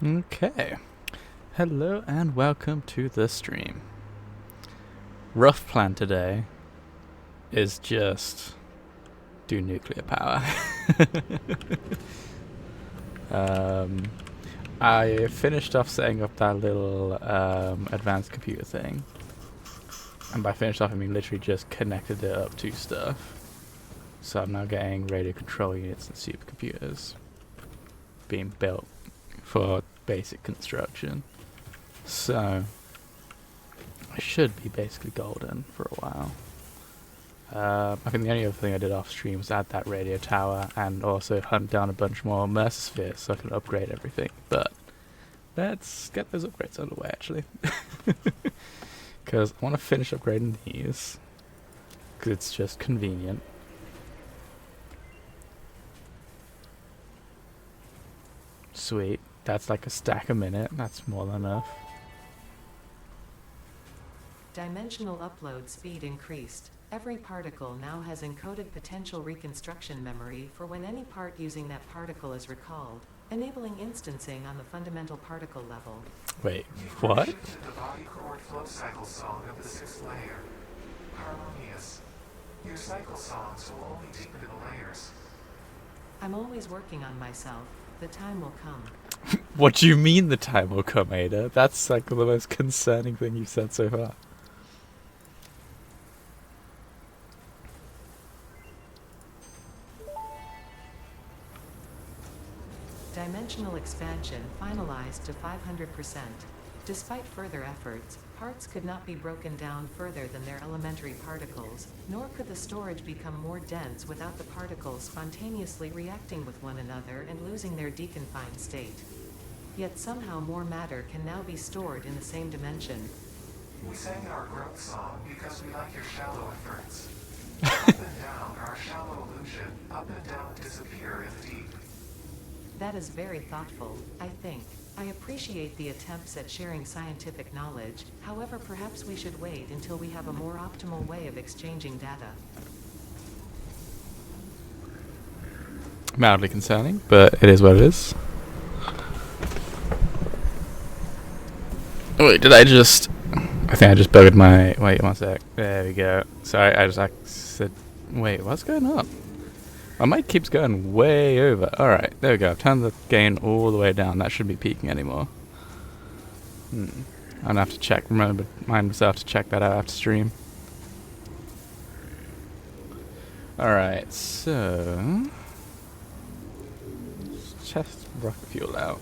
Okay. Hello and welcome to the stream. Rough plan today is just do nuclear power. um, I finished off setting up that little advanced computer thing. And by finished off, I mean literally just connected it up to stuff. So I'm now getting radio control units and supercomputers being built for basic construction. So I should be basically golden for a while. I think the only other thing I did off stream was add that radio tower and also hunt down a bunch more Mercer spheres so I can upgrade everything. But let's get those upgrades underway actually. Because I want to finish upgrading these. Because it's just convenient. Sweet. That's like a stack a minute. That's more than enough. Dimensional upload speed increased. Every particle now has encoded potential reconstruction memory for when any part using that particle is recalled, enabling instancing on the fundamental particle level. Wait, what? The body chord flow cycle song of the sixth layer. Harmonious. Your cycle songs will only deepen the layers. I'm always working on myself. The time will come. What do you mean the time will come, Ada? That's like the most concerning thing you've said so far. Dimensional expansion finalized to 500%. Despite further efforts, parts could not be broken down further than their elementary particles, nor could the storage become more dense without the particles spontaneously reacting with one another and losing their deconfined state. Yet somehow more matter can now be stored in the same dimension. We sang our growth song because we like your shallow efforts. Up and down are a shallow illusion. Up and down disappear in the deep. That is very thoughtful, I think. I appreciate the attempts at sharing scientific knowledge, however perhaps we should wait until we have a more optimal way of exchanging data. Mildly concerning, but it is what it is. Wait, did I just... I think I just buggered my... Wait, one sec. There we go. Sorry, I just like said... Wait, what's going on? My mic keeps going way over. Alright, there we go. I've turned the gain all the way down. That shouldn't be peaking anymore. I'm gonna have to check. Remind myself to check that out after stream. Alright, so... let's test rocket fuel out.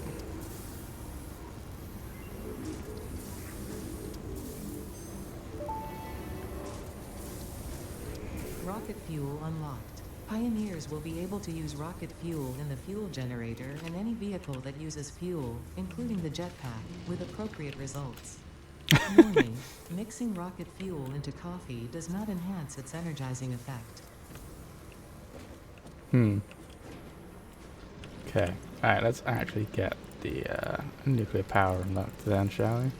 Rocket fuel unlocked. Pioneers will be able to use rocket fuel in the fuel generator and any vehicle that uses fuel, including the jetpack, with appropriate results. Warning: mixing rocket fuel into coffee does not enhance its energizing effect. Okay. Alright, let's actually get the nuclear power unlocked then, shall we?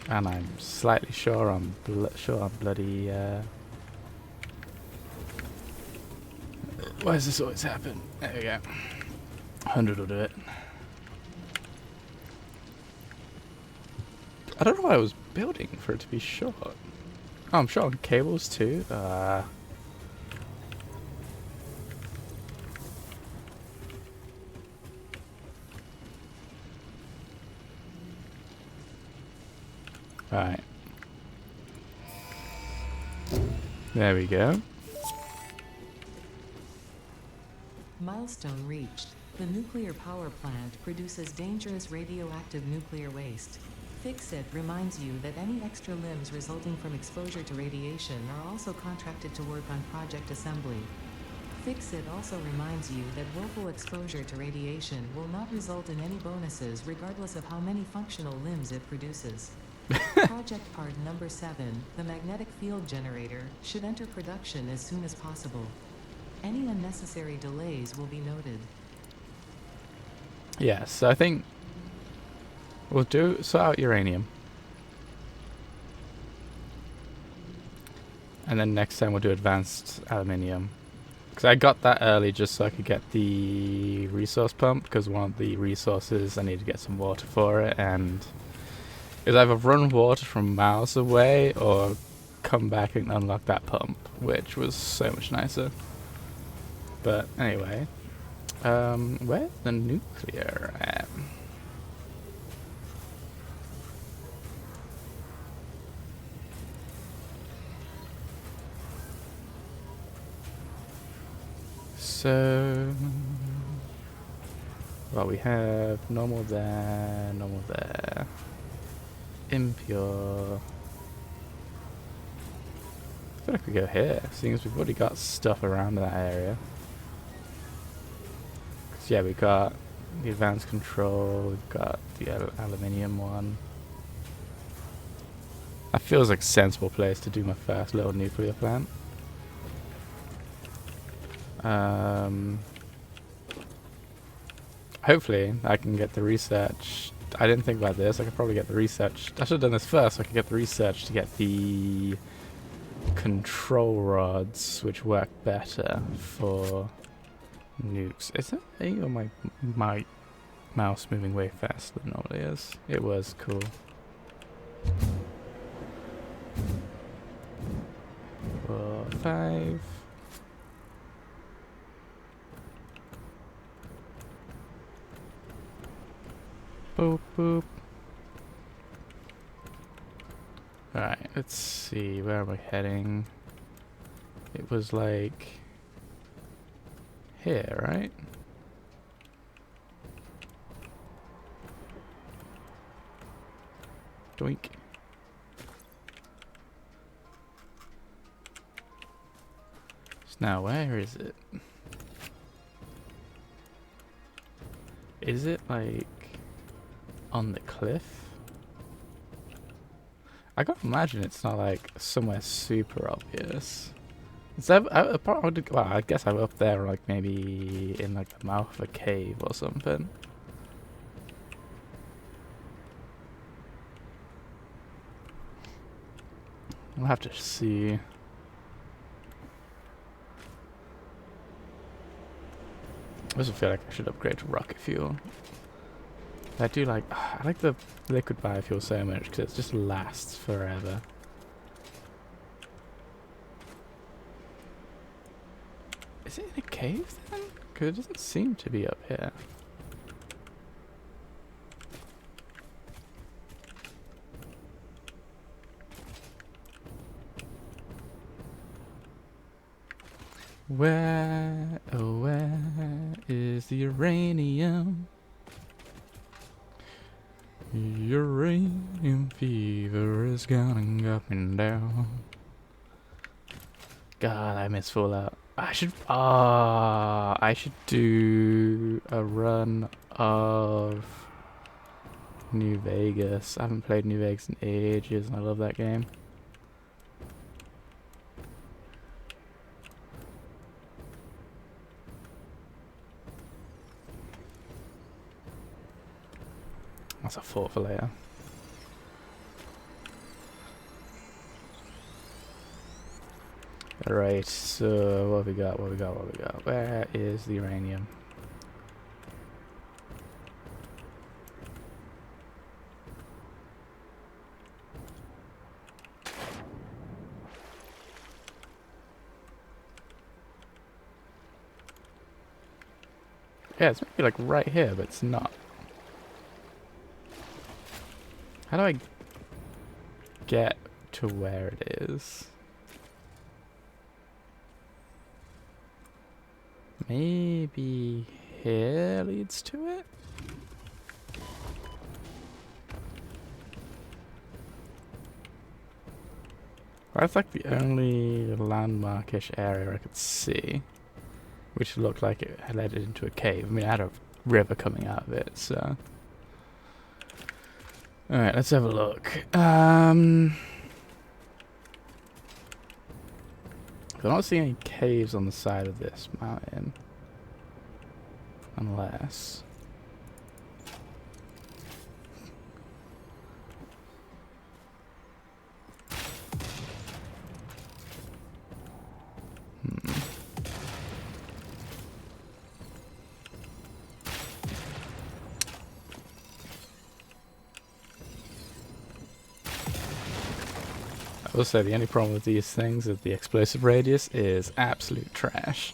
And I'm slightly sure I'm bloody... Why does this always happen? There we go. 100 will do it. I don't know why I was building for it to be short. Oh, I'm short on cables too. Right. There we go. Milestone reached. The nuclear power plant produces dangerous radioactive nuclear waste. Fix-It reminds you that any extra limbs resulting from exposure to radiation are also contracted to work on project assembly. Fix-It also reminds you that willful exposure to radiation will not result in any bonuses regardless of how many functional limbs it produces. Project part number 7, the magnetic field generator, should enter production as soon as possible. Any unnecessary delays will be noted. Yes, so I think we'll sort out uranium. And then next time we'll do advanced aluminium. Because I got that early just so I could get the resource pump, because one of the resources I need to get some water for it, and it's either run water from miles away or come back and unlock that pump, which was so much nicer. But anyway, where's the nuclear at? So, well, we have normal there, impure. I feel like we go here, seeing as we've already got stuff around that area. Cause yeah, we got the advanced control, we've got the aluminium one. That feels like a sensible place to do my first little nuclear plant. Hopefully I can get the research. I didn't think about this. I could probably get the research. I should have done this first so I could get the research to get the control rods, which work better for nukes. Is it me or my mouse moving way faster than it normally is? It was cool. Four, 5. Boop, boop. Alright, let's see. Where am I heading? It was like here, right? Doink. So now, where is it? Is it like on the cliff? I gotta imagine it's not like somewhere super obvious. Well, I guess I'm up there, like maybe in like the mouth of a cave or something. We'll have to see. I also feel like I should upgrade to rocket fuel. I do like, I like the liquid biofuel so much because it just lasts forever. Is it in a cave then? Because it doesn't seem to be up here. Where, oh where is the uranium? Uranium fever is going up and down. God, I miss Fallout. I should do a run of New Vegas. I haven't played New Vegas in ages and I love that game. That's a thought for later. Alright, so what have we got? Where is the uranium? Yeah, it's maybe like right here, but it's not. How do I get to where it is? Maybe here leads to it? That's like the only landmarkish area I could see, which looked like it led it into a cave. I mean, it had a river coming out of it, so... Alright, let's have a look. I'm not seeing any caves on the side of this mountain. Unless... will say the only problem with these things is the explosive radius is absolute trash.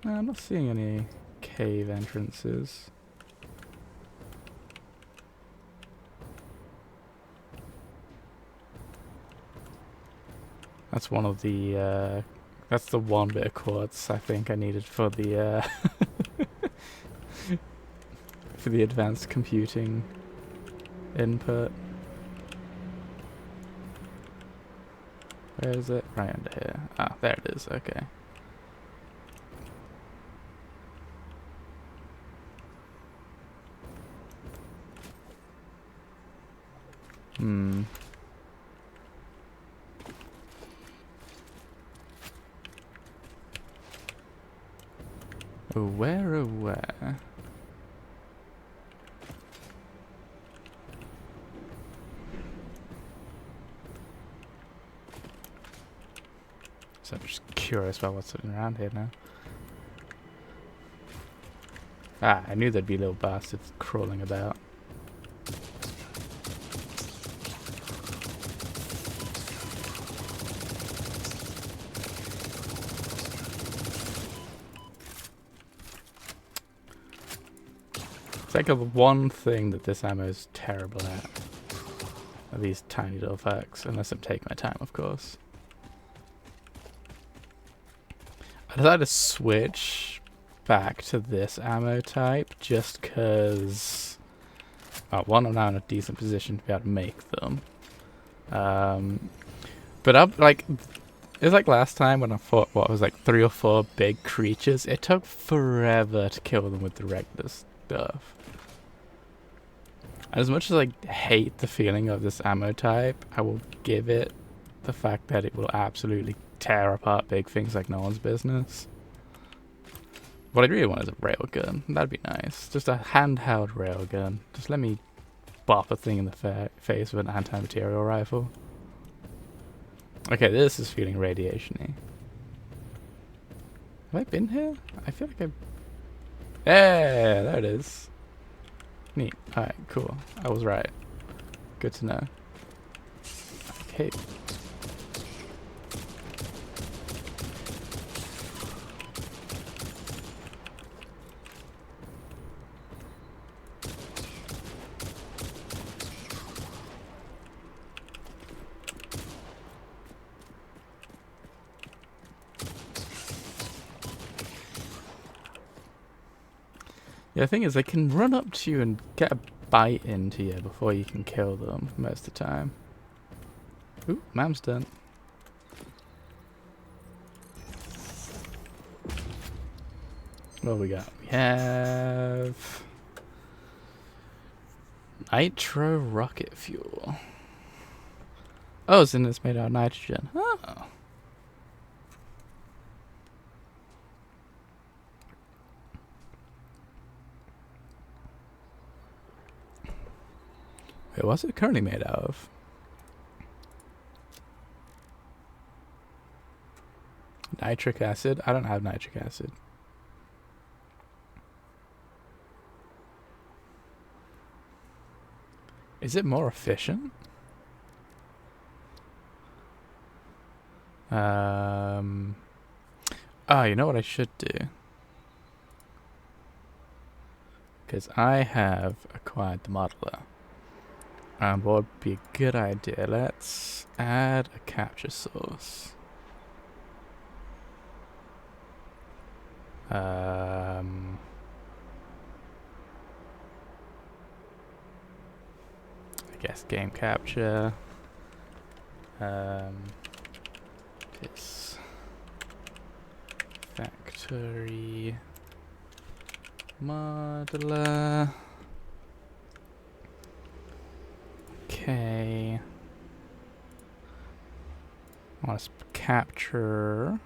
I'm not seeing any cave entrances. That's one of the, that's the one bit of quartz I think I needed for the, for the advanced computing input. Where is it? Right under here. Ah, there it is, okay. Hmm. Oh, where, oh, where? So I'm just curious about what's sitting around here now. Ah, I knew there'd be little bastards crawling about. It's like the one thing that this ammo is terrible at. Are these tiny little fucks, unless I'm taking my time, of course. I decided to switch back to this ammo type just because, one, I'm now in a decent position to be able to make them. But up, like, it was like last time when I fought, what was like 3 or 4 big creatures. It took forever to kill them with the regular stuff. As much as I hate the feeling of this ammo type, I will give it the fact that it will absolutely tear apart big things like no one's business. What I really want is a railgun. That'd be nice. Just a handheld railgun. Just let me bop a thing in the face with an anti-material rifle. Okay, this is feeling radiation-y. Have I been here? I feel like I've... Yeah, there it is. Neat. Alright, cool. I was right. Good to know. Okay. Yeah, the thing is, they can run up to you and get a bite into you before you can kill them most of the time. Ooh, Mam's done. What we got? We have nitro rocket fuel. Oh, and it's made out of nitrogen. Oh. Wait, what's it currently made out of? Nitric acid? I don't have nitric acid. Is it more efficient? Oh, you know what I should do? Because I have acquired the modeler. And what would be a good idea? Let's add a capture source. I guess game capture. This factory modeler. Okay. I want to capture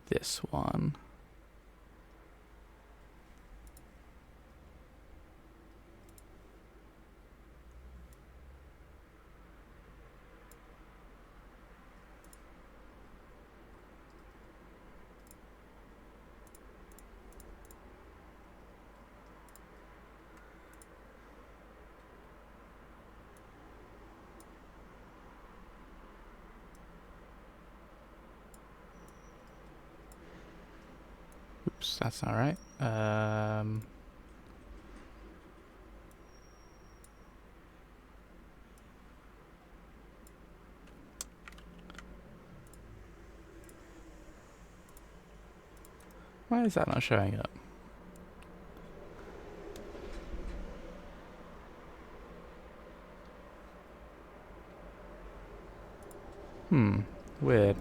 this one. Oops, that's not right. Why is that not showing up? Weird.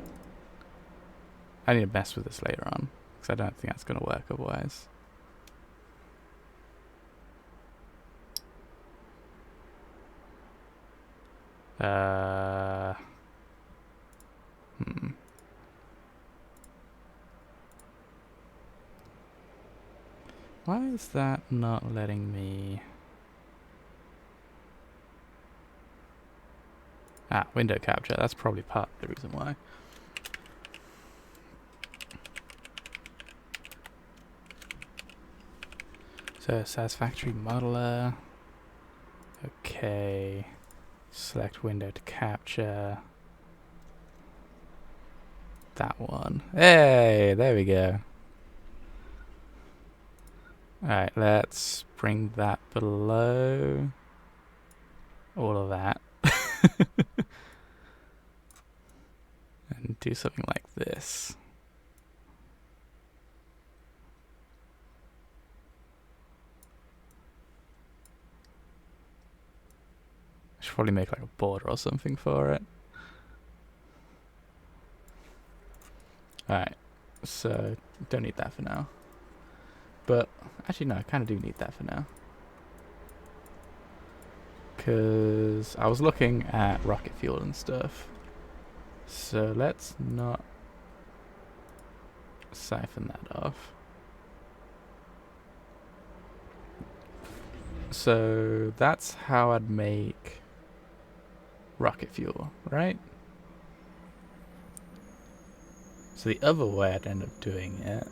I need to mess with this later on, because I don't think that's going to work otherwise. Why is that not letting me... Ah, window capture. That's probably part of the reason why. So, Satisfactory modeler. Okay. Select window to capture. That one. Hey, there we go. Alright, let's bring that below all of that. And do something like this. I should probably make like a border or something for it. Alright, so don't need that for now. But actually no, I kind of do need that for now. Because I was looking at rocket fuel and stuff. So let's not siphon that off. So that's how I'd make rocket fuel, right? So the other way I'd end up doing it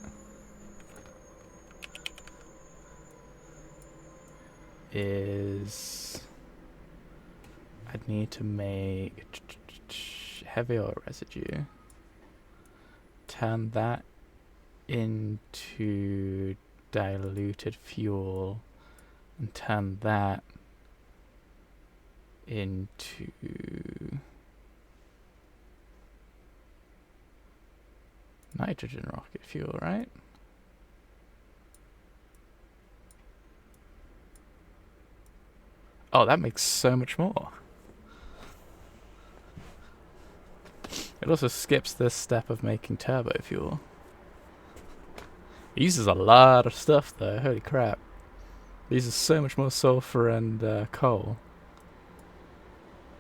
is I'd need to make heavy oil residue, turn that into diluted fuel, and turn that into nitrogen rocket fuel, right? Oh, that makes so much more. It also skips this step of making turbo fuel. It uses a lot of stuff though, holy crap. It uses so much more sulfur and coal.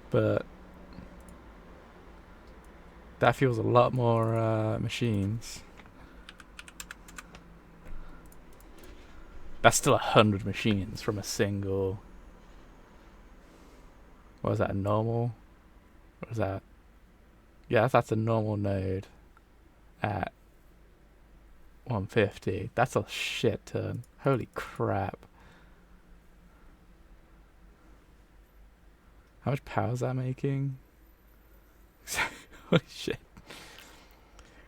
But that fuels a lot more machines. That's still 100 machines from a single... What was that, a normal? What was that? Yeah, that's a normal node at 150. That's a shit ton. Holy crap. How much power is that making? Holy shit.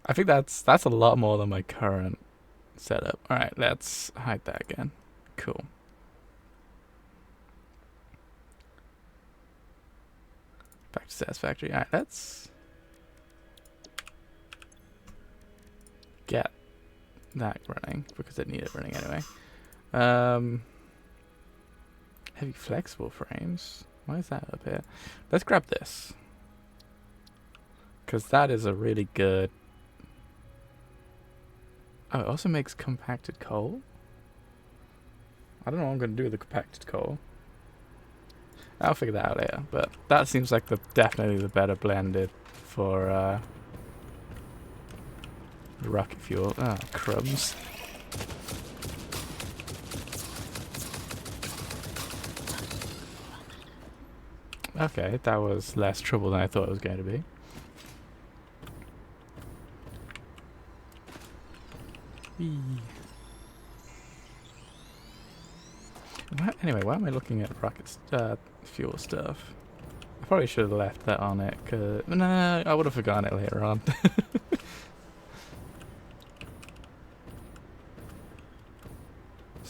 I think that's a lot more than my current setup. Alright, let's hide that again. Cool. Back to Satisfactory. Alright, let's get that running because it needed running anyway. Heavy flexible frames. Why is that up here? Let's grab this, because that is a really good... Oh, it also makes compacted coal? I don't know what I'm going to do with the compacted coal. I'll figure that out later, but that seems like definitely the better blended for the rocket fuel. Ah, crumbs. Okay, that was less trouble than I thought it was going to be. Anyway, why am I looking at rocket fuel stuff? I probably should have left that on it, cause no, I would have forgotten it later on.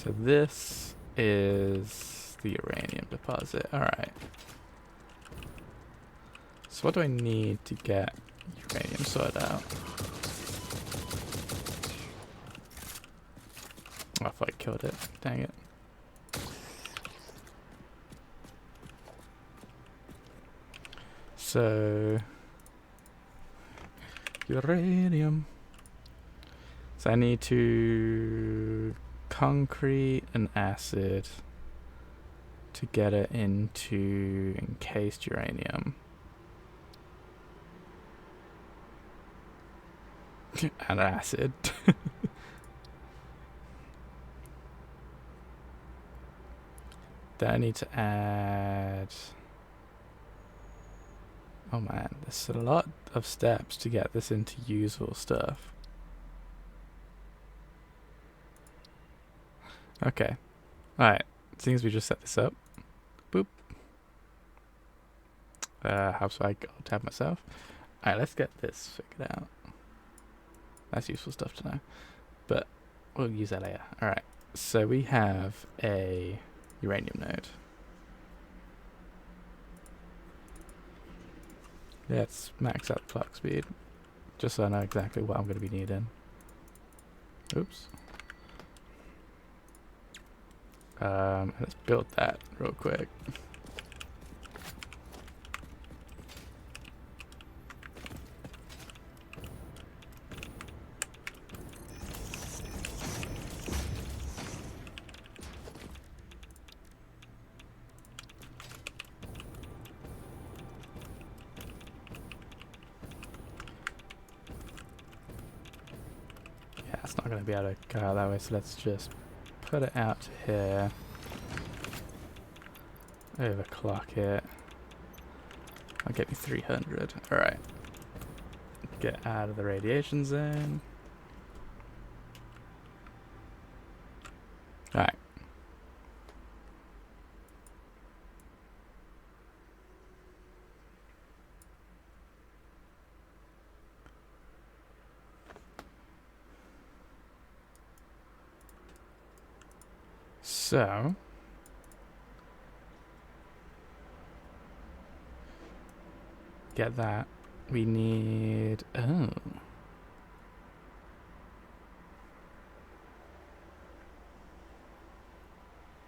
So this is the uranium deposit. Alright. So what do I need to get uranium sorted out? Oh, I thought I killed it. Dang it. So... uranium. So I need to... concrete and acid to get it into encased uranium. And acid. Then I need to add... oh man, there's a lot of steps to get this into usable stuff. Okay. Alright. Seems we just set this up. Boop. How do I go tab myself? Alright, let's get this figured out. That's useful stuff to know. But we'll use that later. Alright. So we have a uranium node. Let's max out clock speed. Just so I know exactly what I'm going to be needing. Oops. Let's build that real quick. Yeah, it's not going to be able to go out that way, so let's just put it out to here. Overclock it. I'll get me 300. Alright. Get out of the radiation zone. Alright. So... get that. We need... oh.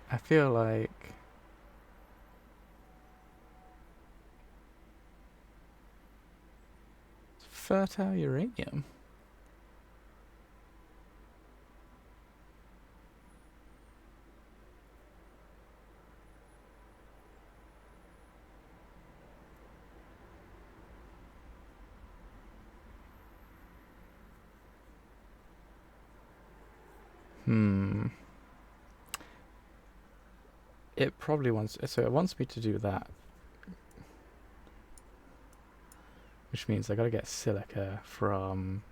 I feel like... fertile uranium. It probably wants... so it wants me to do that. Which means I gotta get silica from...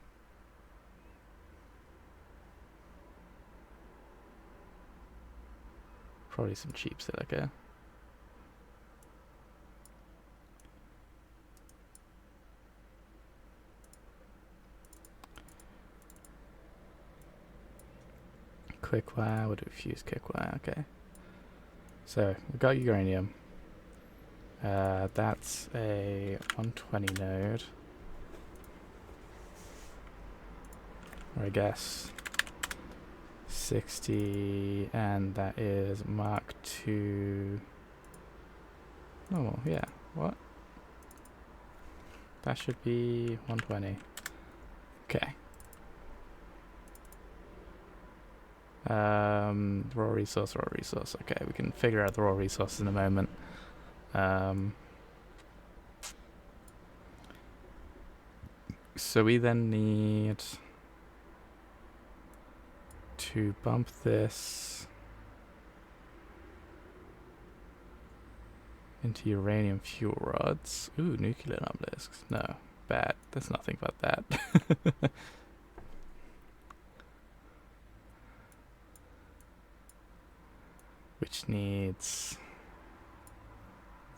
probably some cheap silica. Quick wire, we'll do fuse quick wire, okay. So, we've got uranium. That's a 120 node. Or I guess 60, and that is Mark II. Oh, yeah, what? That should be 120. Okay. Raw resource, raw resource. Okay, we can figure out the raw resources in a moment. So we then need to bump this into uranium fuel rods. Ooh, nuclear obelisks. No, bad. Let's not think about that. Which needs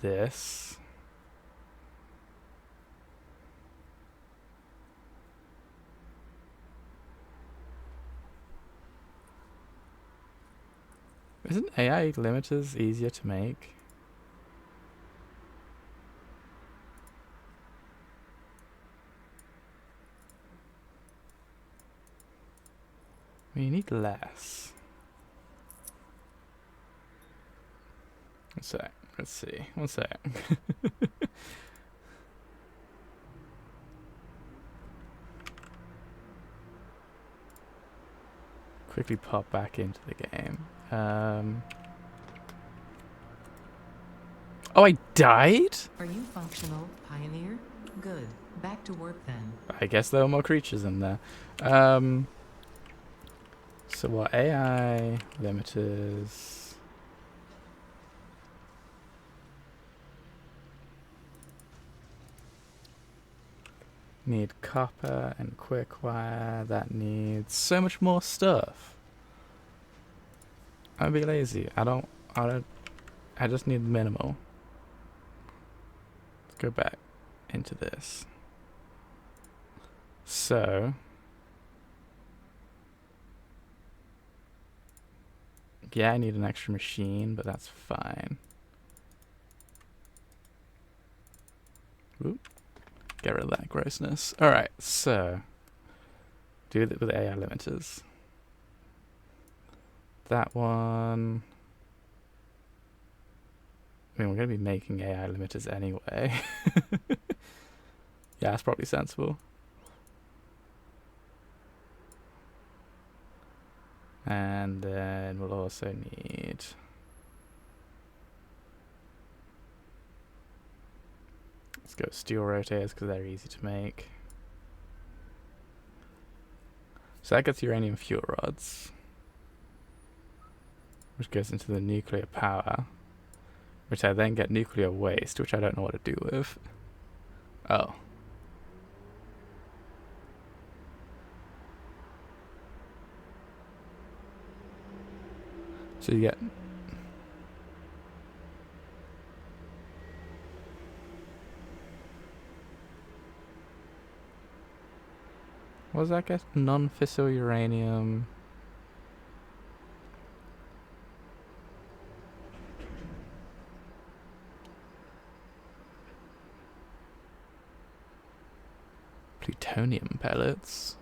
this. Isn't AI limiters easier to make? I mean, you need less. One sec. Let's see. One sec. Quickly pop back into the game. Oh, I died? Are you functional, Pioneer? Good. Back to work then. I guess there were more creatures in there. So what AI limiters? Need copper and quick wire. That needs so much more stuff. I'd be lazy. I just need minimal. Let's go back into this. So yeah, I need an extra machine, but that's fine. Oop. Get rid of that grossness. Alright, so do it with AI limiters. That one. I mean, we're going to be making AI limiters anyway. Yeah, that's probably sensible. And then we'll also need... Let's go steel rotators because they're easy to make. So that gets uranium fuel rods, which goes into the nuclear power, which I then get nuclear waste, which I don't know what to do with. Oh. So you get... What does that get? Non-fissile uranium. Plutonium pellets.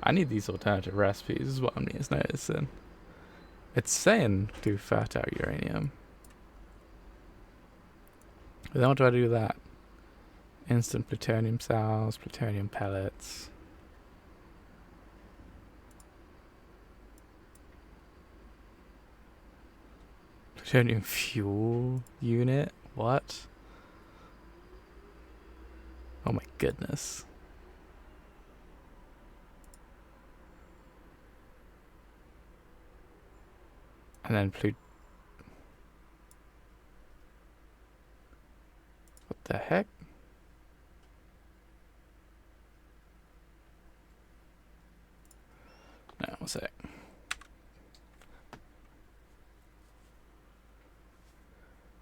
I need these alternative recipes is what I'm noticing. It's saying do fertile uranium. But then what do I do with that? Instant plutonium cells, plutonium pellets. Plutonium fuel unit? What? Oh my goodness. And then what the heck? No, one sec.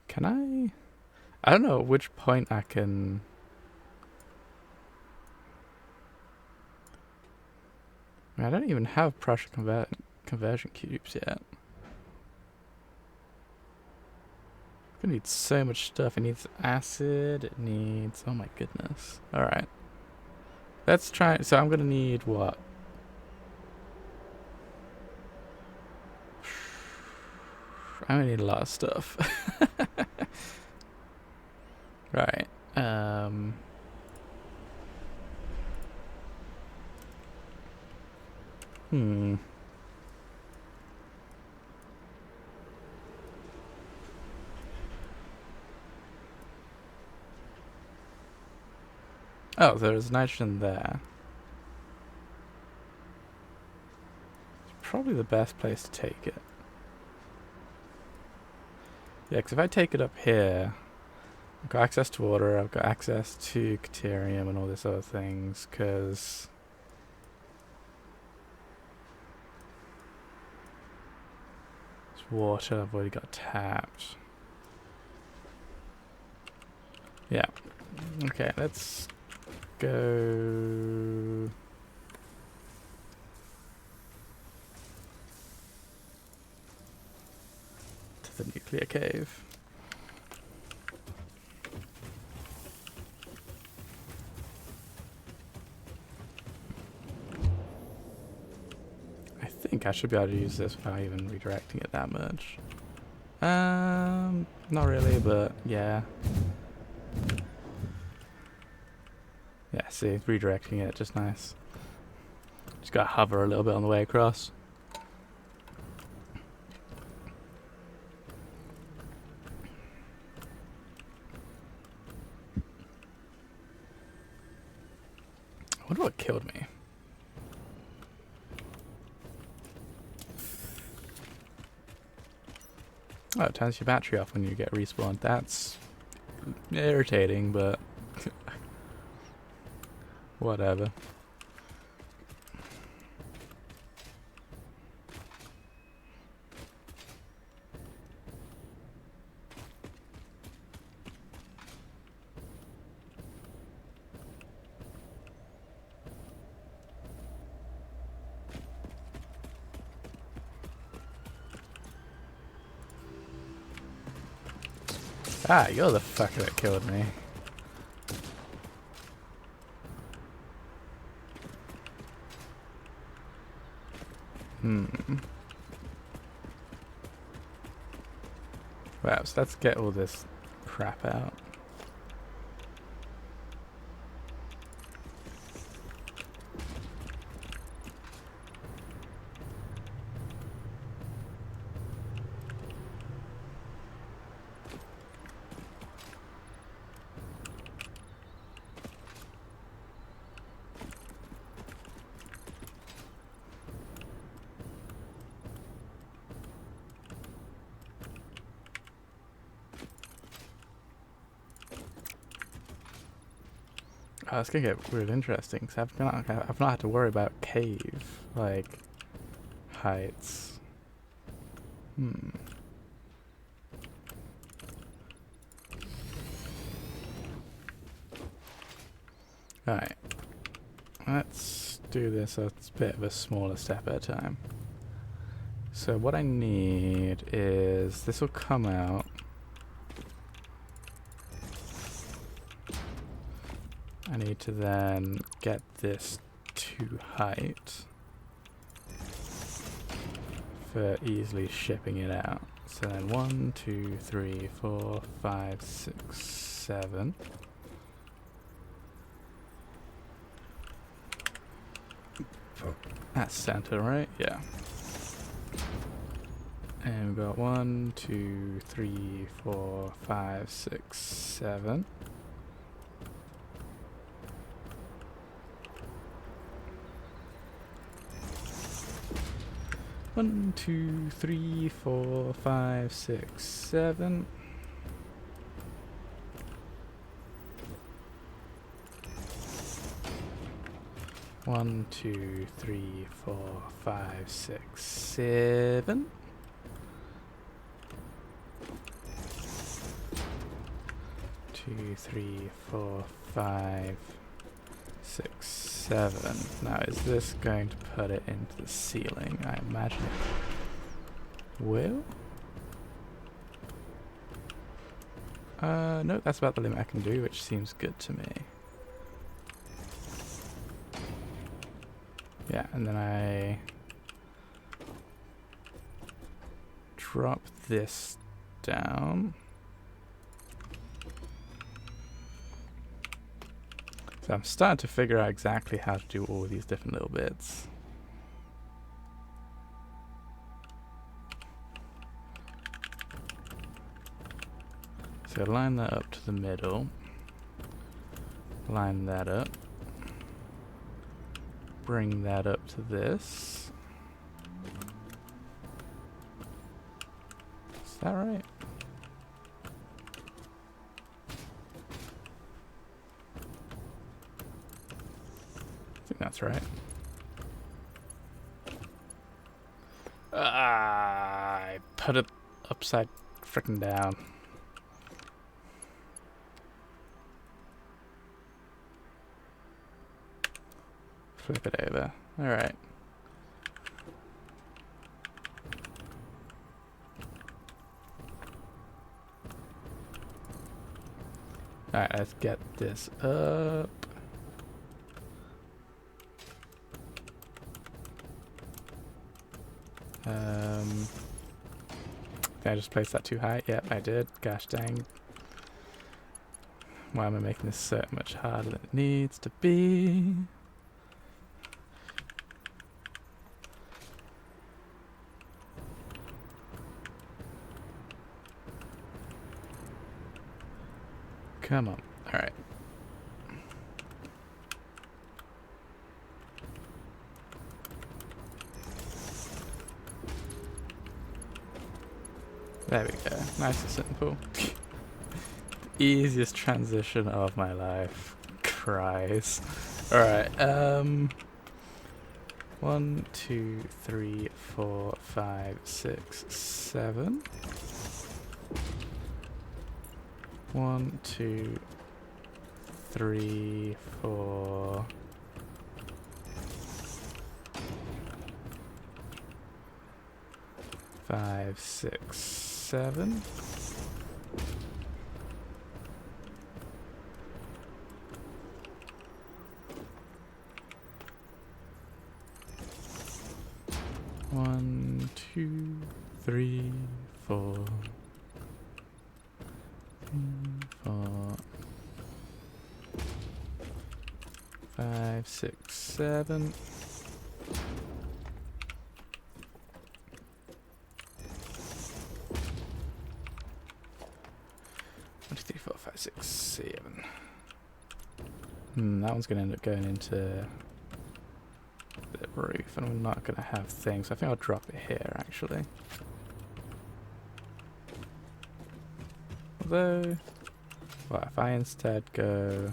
Can I don't know at which point I can... I don't even have pressure conversion cubes yet. It needs so much stuff. It needs acid. It needs... Oh my goodness. Alright. Let's try... So I'm going to need what? I'm going to need a lot of stuff. Right. Oh, there's nitrogen there. It's probably the best place to take it. Yeah, because if I take it up here, I've got access to water, I've got access to deuterium and all this other things, because... It's water, I've already got tapped. Yeah. Okay, let's go... the nuclear cave. I think I should be able to use this without even redirecting it that much. Not really, but yeah. Yeah, see, redirecting it, just nice. Just gotta hover a little bit on the way across. I wonder what killed me. Oh, it turns your battery off when you get respawned. That's irritating, but whatever. Ah, you're the fucker that killed me. Wow, so let's get all this crap out. Oh, it's gonna get real interesting because I've not had to worry about cave like heights. Alright, let's do this a bit of a smaller step at a time. So what I need is this will come out. I need to then get this to height for easily shipping it out. So then 1, 2, 3, 4, 5, 6, 7. That's center, right? Yeah. And we've got 1, 2, 3, 4, 5, 6, 7. One, 2, 3, 4, 5, 6, 7. One, 2, 3, 4, 5, 6, 7. Two, 3, 4, 5, 6, 7. Now, is this going to put it into the ceiling? I imagine it will. No, that's about the limit I can do, which seems good to me. Yeah, and then I drop this down. So I'm starting to figure out exactly how to do all these different little bits. So line that up to the middle. Line that up. Bring that up to this. Is that right? I think that's right. I put it upside frickin' down. Flip it over. Alright. Alright, let's get this up. Did I just place that too high? Yep, I did. Gosh dang. Why am I making this so much harder than it needs to be? Come on. Alright. There we go. Nice and simple. Easiest transition of my life. Cries. Alright, 1, 2, 3, 4, 5, 6, 7. 1, 2, 3, 4. 5, 6, 7. One, 2, 3, 4. 4. 5, 6, 7. 1, 2, 3, 4, 5, 6, 7. That one's going to end up going into the roof, and I'm not going to have things. I think I'll drop it here, actually. Although, well, if I instead go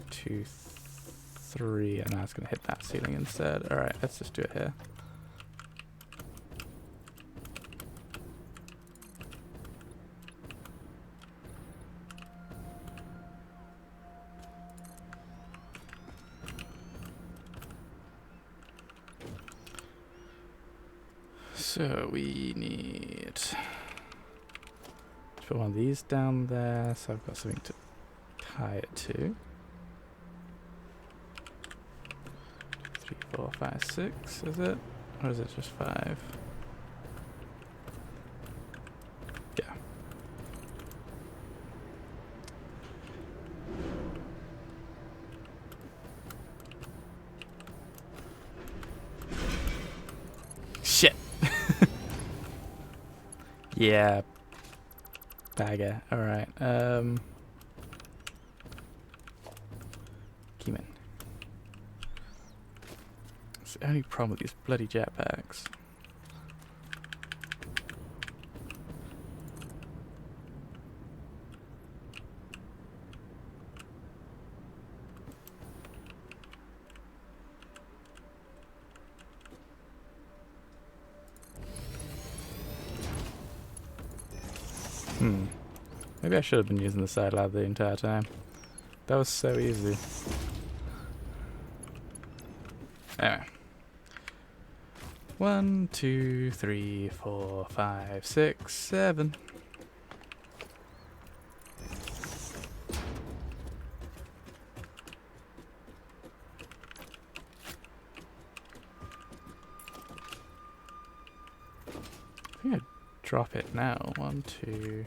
2, 3, and that's going to hit that ceiling instead. Alright, let's just do it here. So we need to put one of these down there, so I've got something to tie it to. 3, 4, 5, 6, is it? Or is it just 5? Yeah. Shit! Yeah. Bagger. Alright. Keyman. It's the only problem with these bloody jetpacks. Maybe I should have been using the side ladder the entire time. That was so easy. Anyway. 1, 2, 3, 4, 5, 6, 7. I think I'd drop it now. 1, 2,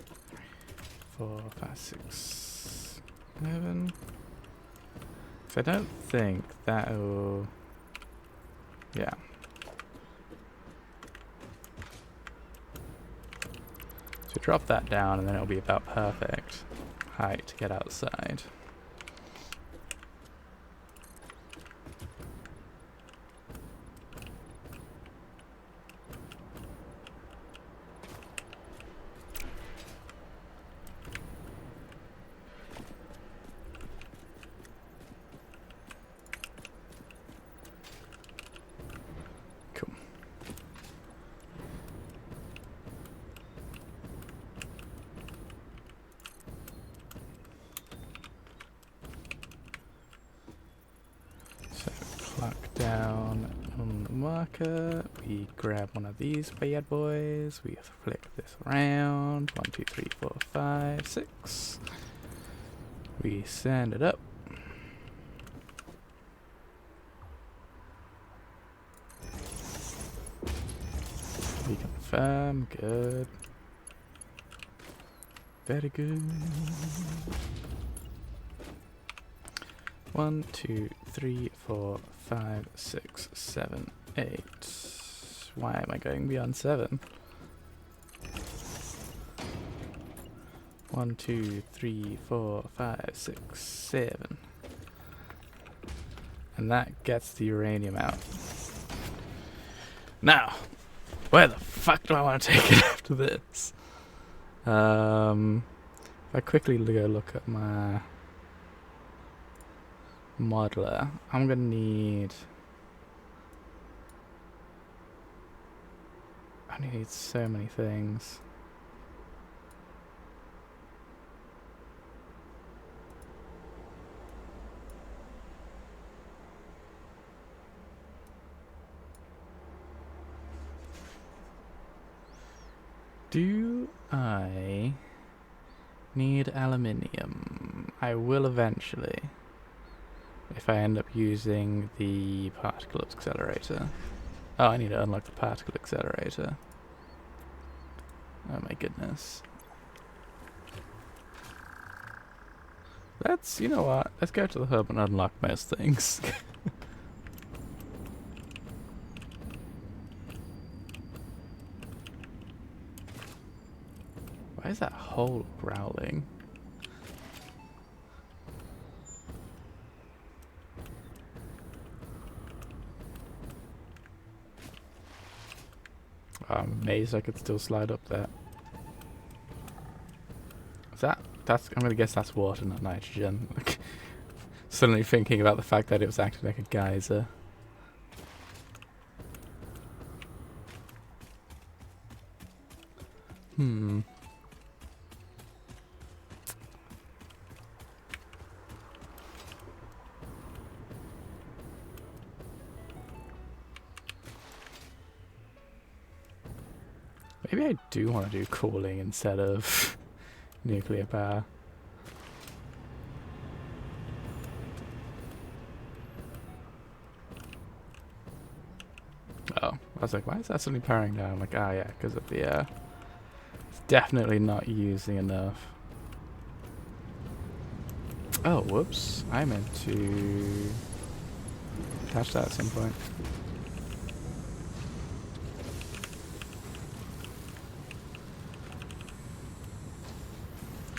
4, 5, 6, 7. So I don't think that'll... Yeah. So drop that down and then it'll be about perfect height to get outside. Down on the marker, we grab one of these bad boys, we flick this around, 1, 2, 3, 4, 5, 6. We send it up. We confirm. Good. Very good. 1, 2, 3, 4, 5, 6, 7, 8. Why am I going beyond 7? 1, 2, 3, 4, 5, 6, 7. And that gets the uranium out. Now, where the fuck do I want to take it after this? If I quickly go look at my modeler, I'm gonna need... I need so many things. Do I need aluminium? I will eventually, if I end up using the particle accelerator. Oh, I need to unlock the particle accelerator. Oh my goodness. You know what? Let's go to the hub and unlock most things. Why is that hole growling? Oh, I'm amazed I could still slide up there. Is that? I'm gonna guess that's water, not nitrogen. Suddenly thinking about the fact that it was acting like a geyser. Maybe I do want to do cooling instead of nuclear power. Oh, I was like, why is that suddenly powering down? I'm like, ah, yeah, because of the air. It's definitely not using enough. Oh, whoops. I meant to catch that at some point.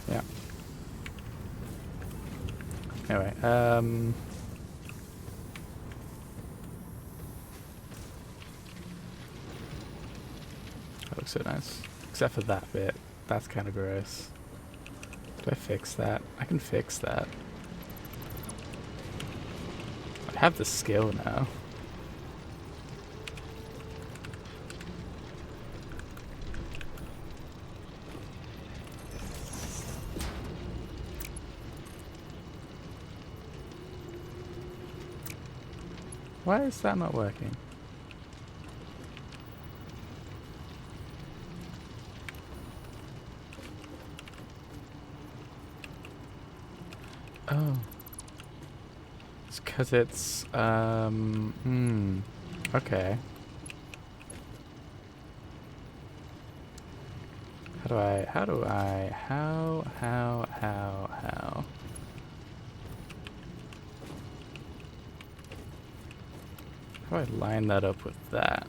Yeah. Anyway, that looks so nice. Except for that bit. That's kind of gross. Do I fix that? I can fix that. I have the skill now. Why is that not working? Oh. It's because it's, okay. How do I line that up with that?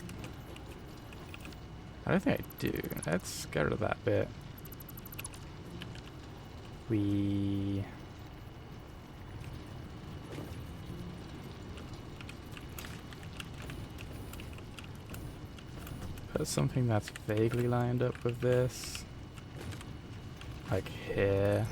I don't think I do. Let's get rid of that bit. We... put something that's vaguely lined up with this. Like here.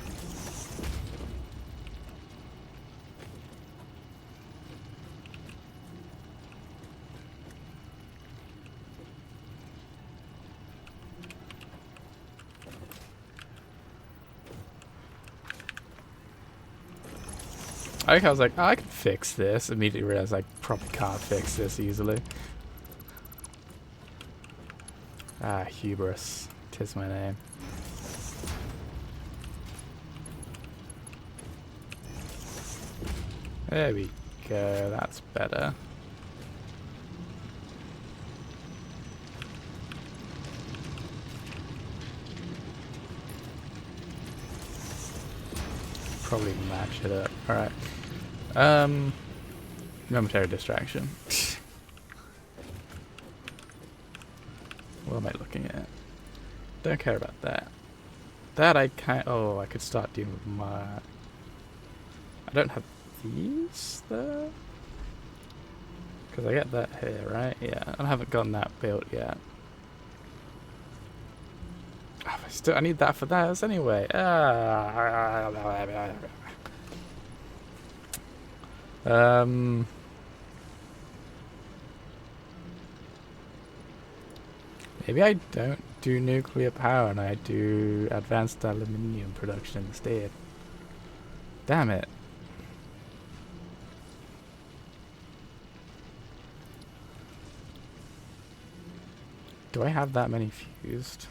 I was like, oh, I can fix this. Immediately realized I probably can't fix this easily. Ah, hubris. 'Tis my name. There we go, that's better. Probably match it up. Alright. Momentary distraction. What am I looking at? Don't care about that. That I can't. Oh, I could start dealing with my. I don't have these though. Because I get that here, right? Yeah, I haven't gotten that built yet. Oh, I need that for those anyway. Maybe I don't do nuclear power and I do advanced aluminium production instead. Damn it. Do I have that many fused?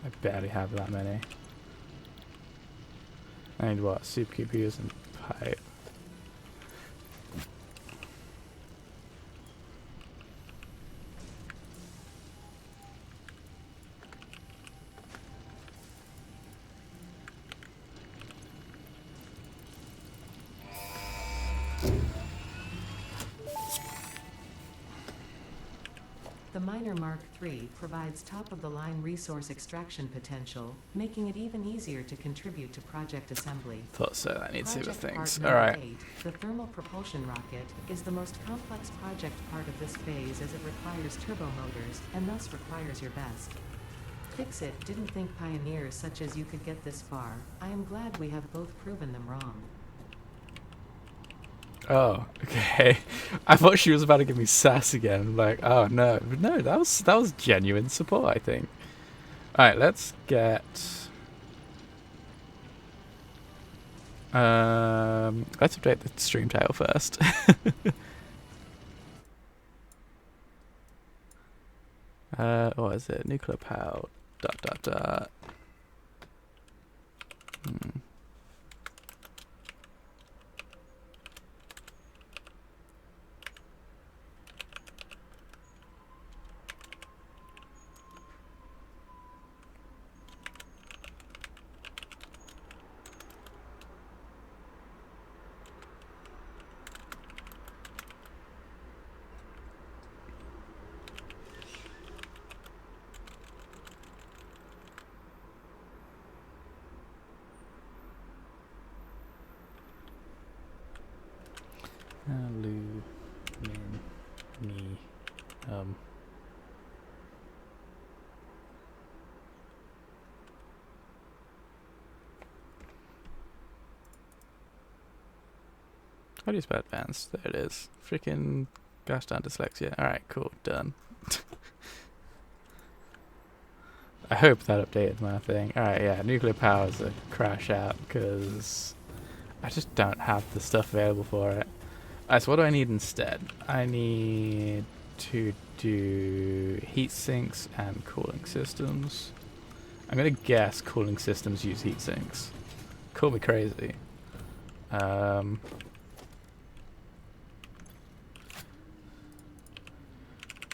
I barely have that many. I need what? Supercomputers and pipe. The Miner Mark III provides top-of-the-line resource extraction potential, making it even easier to contribute to project assembly. Thought so, I need super Project things. part number Alright. 8, the thermal propulsion rocket, is the most complex project part of this phase as it requires turbo motors, and thus requires your best. Fix-It didn't think pioneers such as you could get this far. I am glad we have both proven them wrong. Oh, okay. I thought she was about to give me sass again. Like, oh no. But no, that was genuine support, I think. Alright, let's get let's update the stream title first. What is it? Nuclear power dot dot dot. Aluminium. How do you spell advanced? There it is. Freaking gosh darn dyslexia. Alright, cool, done. I hope that updated my thing. Alright, yeah, nuclear power is a crash out because I just don't have the stuff available for it. Alright, so what do I need instead? I need to do heat sinks and cooling systems. I'm gonna guess cooling systems use heat sinks. Call me crazy.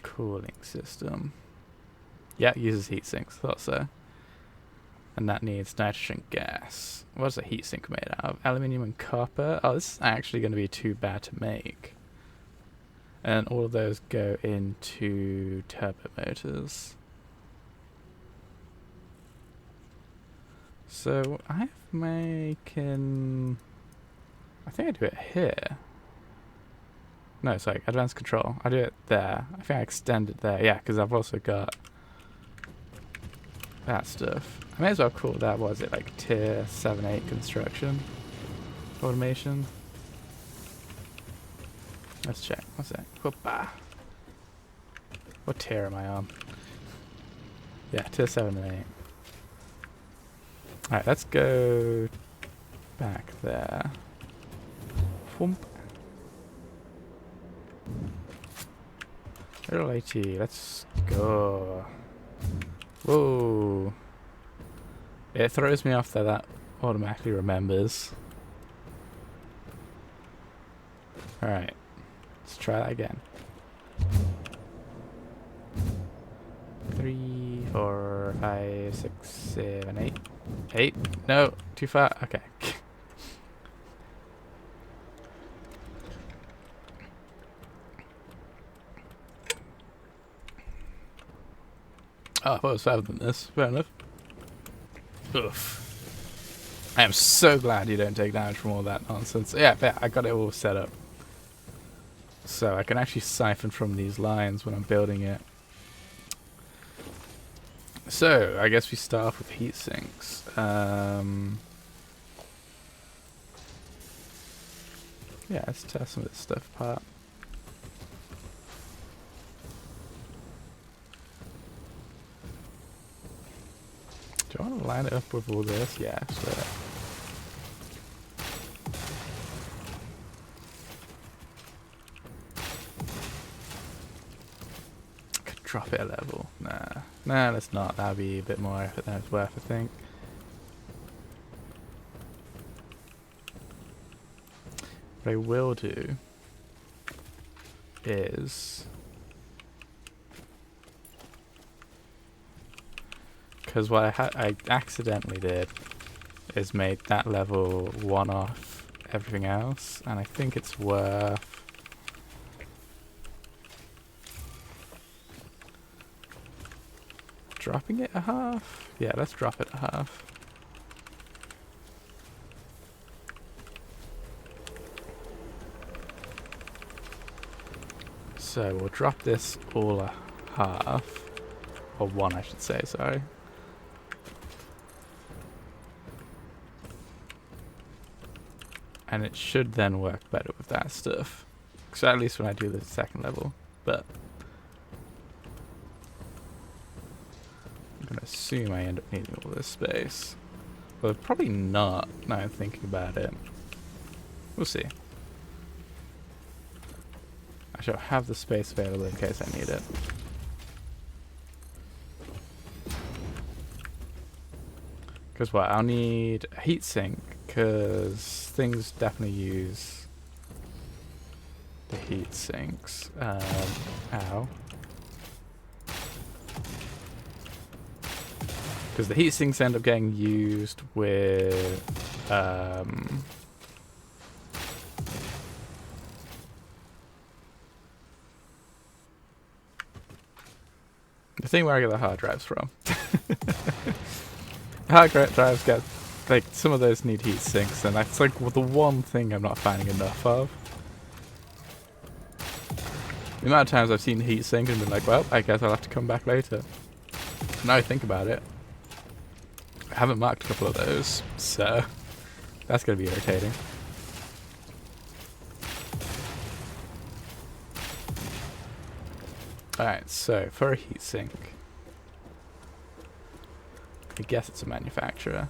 Cooling system. Yeah, it uses heat sinks, thought so. And that needs nitrogen gas. What's a heat sink made out of? Aluminium and copper. Oh, this is actually going to be too bad to make. And all of those go into turbo motors. So I'm making... I think I do it here. No, it's like advanced control. I do it there. I think I extend it there. Yeah, because I've also got that stuff. I may as well call that, what is it, like tier 7-8 construction automation. Let's check. What's that? Whoop-ah. What tier am I on? Yeah, tier 7 and 8. Alright, let's go back there. Whoomp. Little AT, let's go. Whoa. It throws me off that automatically remembers. Alright. Let's try that again. 3, 4, 5, 6, 7, 8. 8? No, too far. Okay. Oh, I thought it was faster than this. Fair enough. Oof. I am so glad you don't take damage from all that nonsense. Yeah, I got it all set up. So I can actually siphon from these lines when I'm building it. So, I guess we start off with heat sinks. Yeah, let's test some of this stuff apart. Do I want to line it up with all this? Yeah, sure. Could drop it a level. Nah, let's not. That'd be a bit more effort than it's worth, I think. What I will do is, because what I accidentally did is made that level one off everything else, and I think it's worth dropping it a half. Yeah, let's drop it a half. So we'll drop this all a half, or one I should say, sorry. And it should then work better with that stuff. So at least when I do the second level, but I'm gonna assume I end up needing all this space. Well, probably not, now I'm thinking about it. We'll see. I shall have the space available in case I need it. Because what, I'll need a heatsink, because things definitely use the heat sinks. Ow. Because the heat sinks end up getting used with the thing where I get the hard drives from. Hard drives get, like, some of those need heat sinks, and that's like the one thing I'm not finding enough of. The amount of times I've seen heat sink and been like, well, I guess I'll have to come back later. Now I think about it, I haven't marked a couple of those, so that's going to be irritating. Alright, so for a heatsink, I guess it's a manufacturer.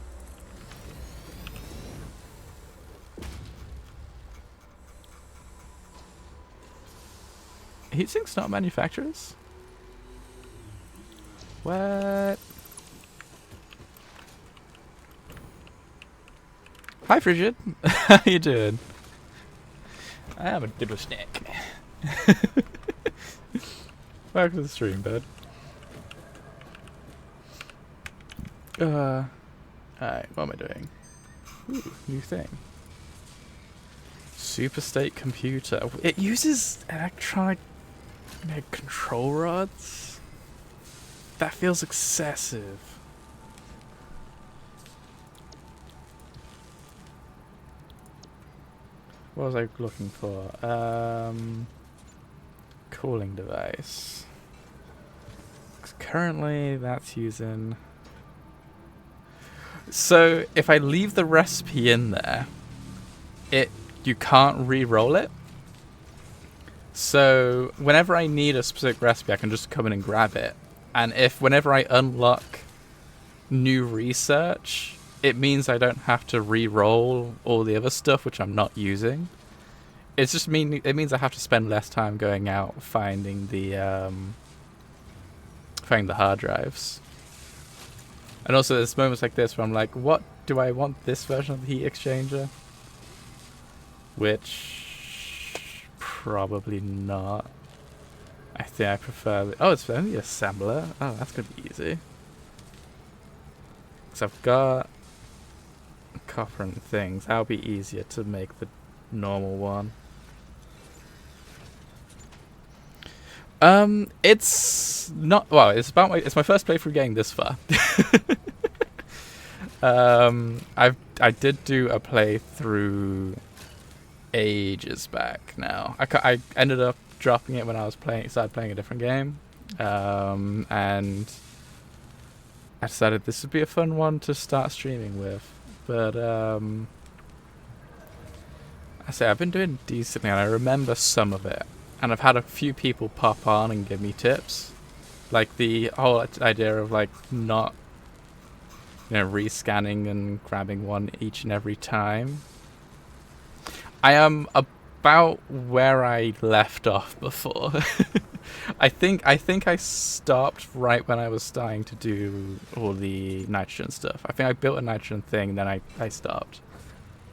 Heatsinks not manufacturers? What? Hi, Frigid. How you doing? I am a dibble snack. Welcome to the stream, bud. Alright, what am I doing? Ooh, new thing. Superstate computer. It uses electronic control rods? That feels excessive. What was I looking for? Cooling device. 'Cause currently that's using... So if I leave the recipe in there, you can't re-roll it. So whenever I need a specific recipe, I can just come in and grab it. And whenever I unlock new research, it means I don't have to re-roll all the other stuff which I'm not using. It means I have to spend less time going out finding the hard drives. And also there's moments like this where I'm like, what do I want this version of the heat exchanger? Which probably not. I think I prefer oh, it's only assembler. Oh, that's gonna be easy. Because I've got copper and things. That'll be easier to make the normal one. It's not well. It's my first playthrough getting this far. I did do a playthrough ages back now. I ended up dropping it when I was started playing a different game, and I decided this would be a fun one to start streaming with. But I say I've been doing decently, and I remember some of it, and I've had a few people pop on and give me tips, like the whole idea of like not, rescanning and grabbing one each and every time. I am about where I left off before. I think I stopped right when I was starting to do all the nitrogen stuff. I think I built a nitrogen thing, then I stopped.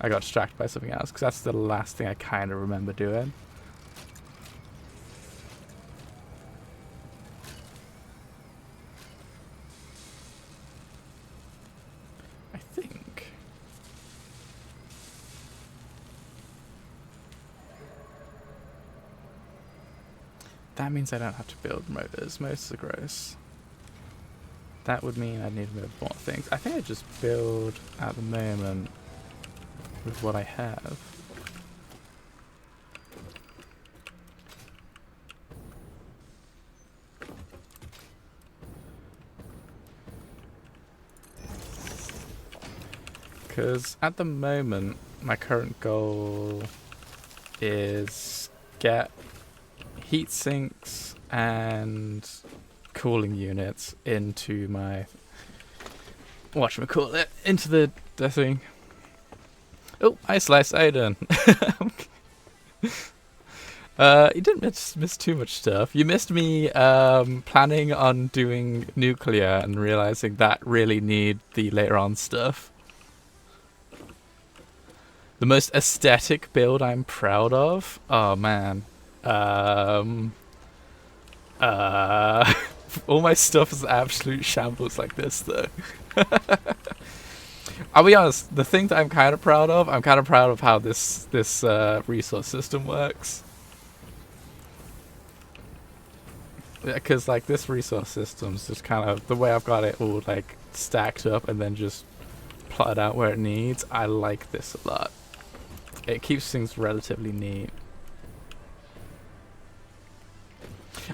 I got distracted by something else, because that's the last thing I kind of remember doing. I think. That means I don't have to build motors. Motors are gross. That would mean I'd need to build more things. I think I just build at the moment with what I have. Because at the moment, my current goal is get heat sinks and cooling units into my whatchamacallit, into the thing. Oh, I sliced Aiden. You didn't miss too much stuff. You missed me planning on doing nuclear and realizing that really need the later on stuff. The most aesthetic build I'm proud of? Oh man. All my stuff is absolute shambles like this though. I'll be honest, the thing that I'm kind of proud of how this resource system works. Because like this resource system's just kind of the way I've got it all like stacked up and then just plotted out where it needs. I like this a lot. It keeps things relatively neat.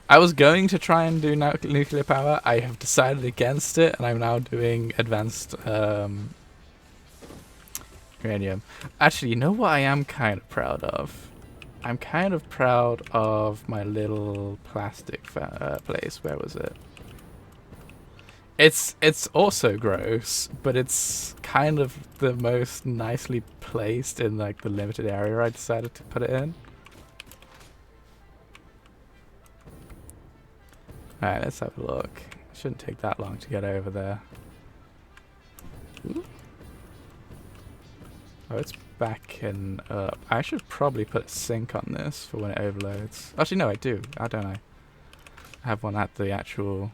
I was going to try and do nuclear power. I have decided against it, and I'm now doing advanced uranium. Actually, you know what I am kind of proud of? I'm kind of proud of my little plastic place. Where was it? It's also gross, but it's kind of the most nicely placed in like the limited area I decided to put it in. Alright, let's have a look. Shouldn't take that long to get over there. Ooh. Oh, it's backing up. I should probably put a sink on this for when it overloads. Actually, no, I do. I don't know. I have one at the actual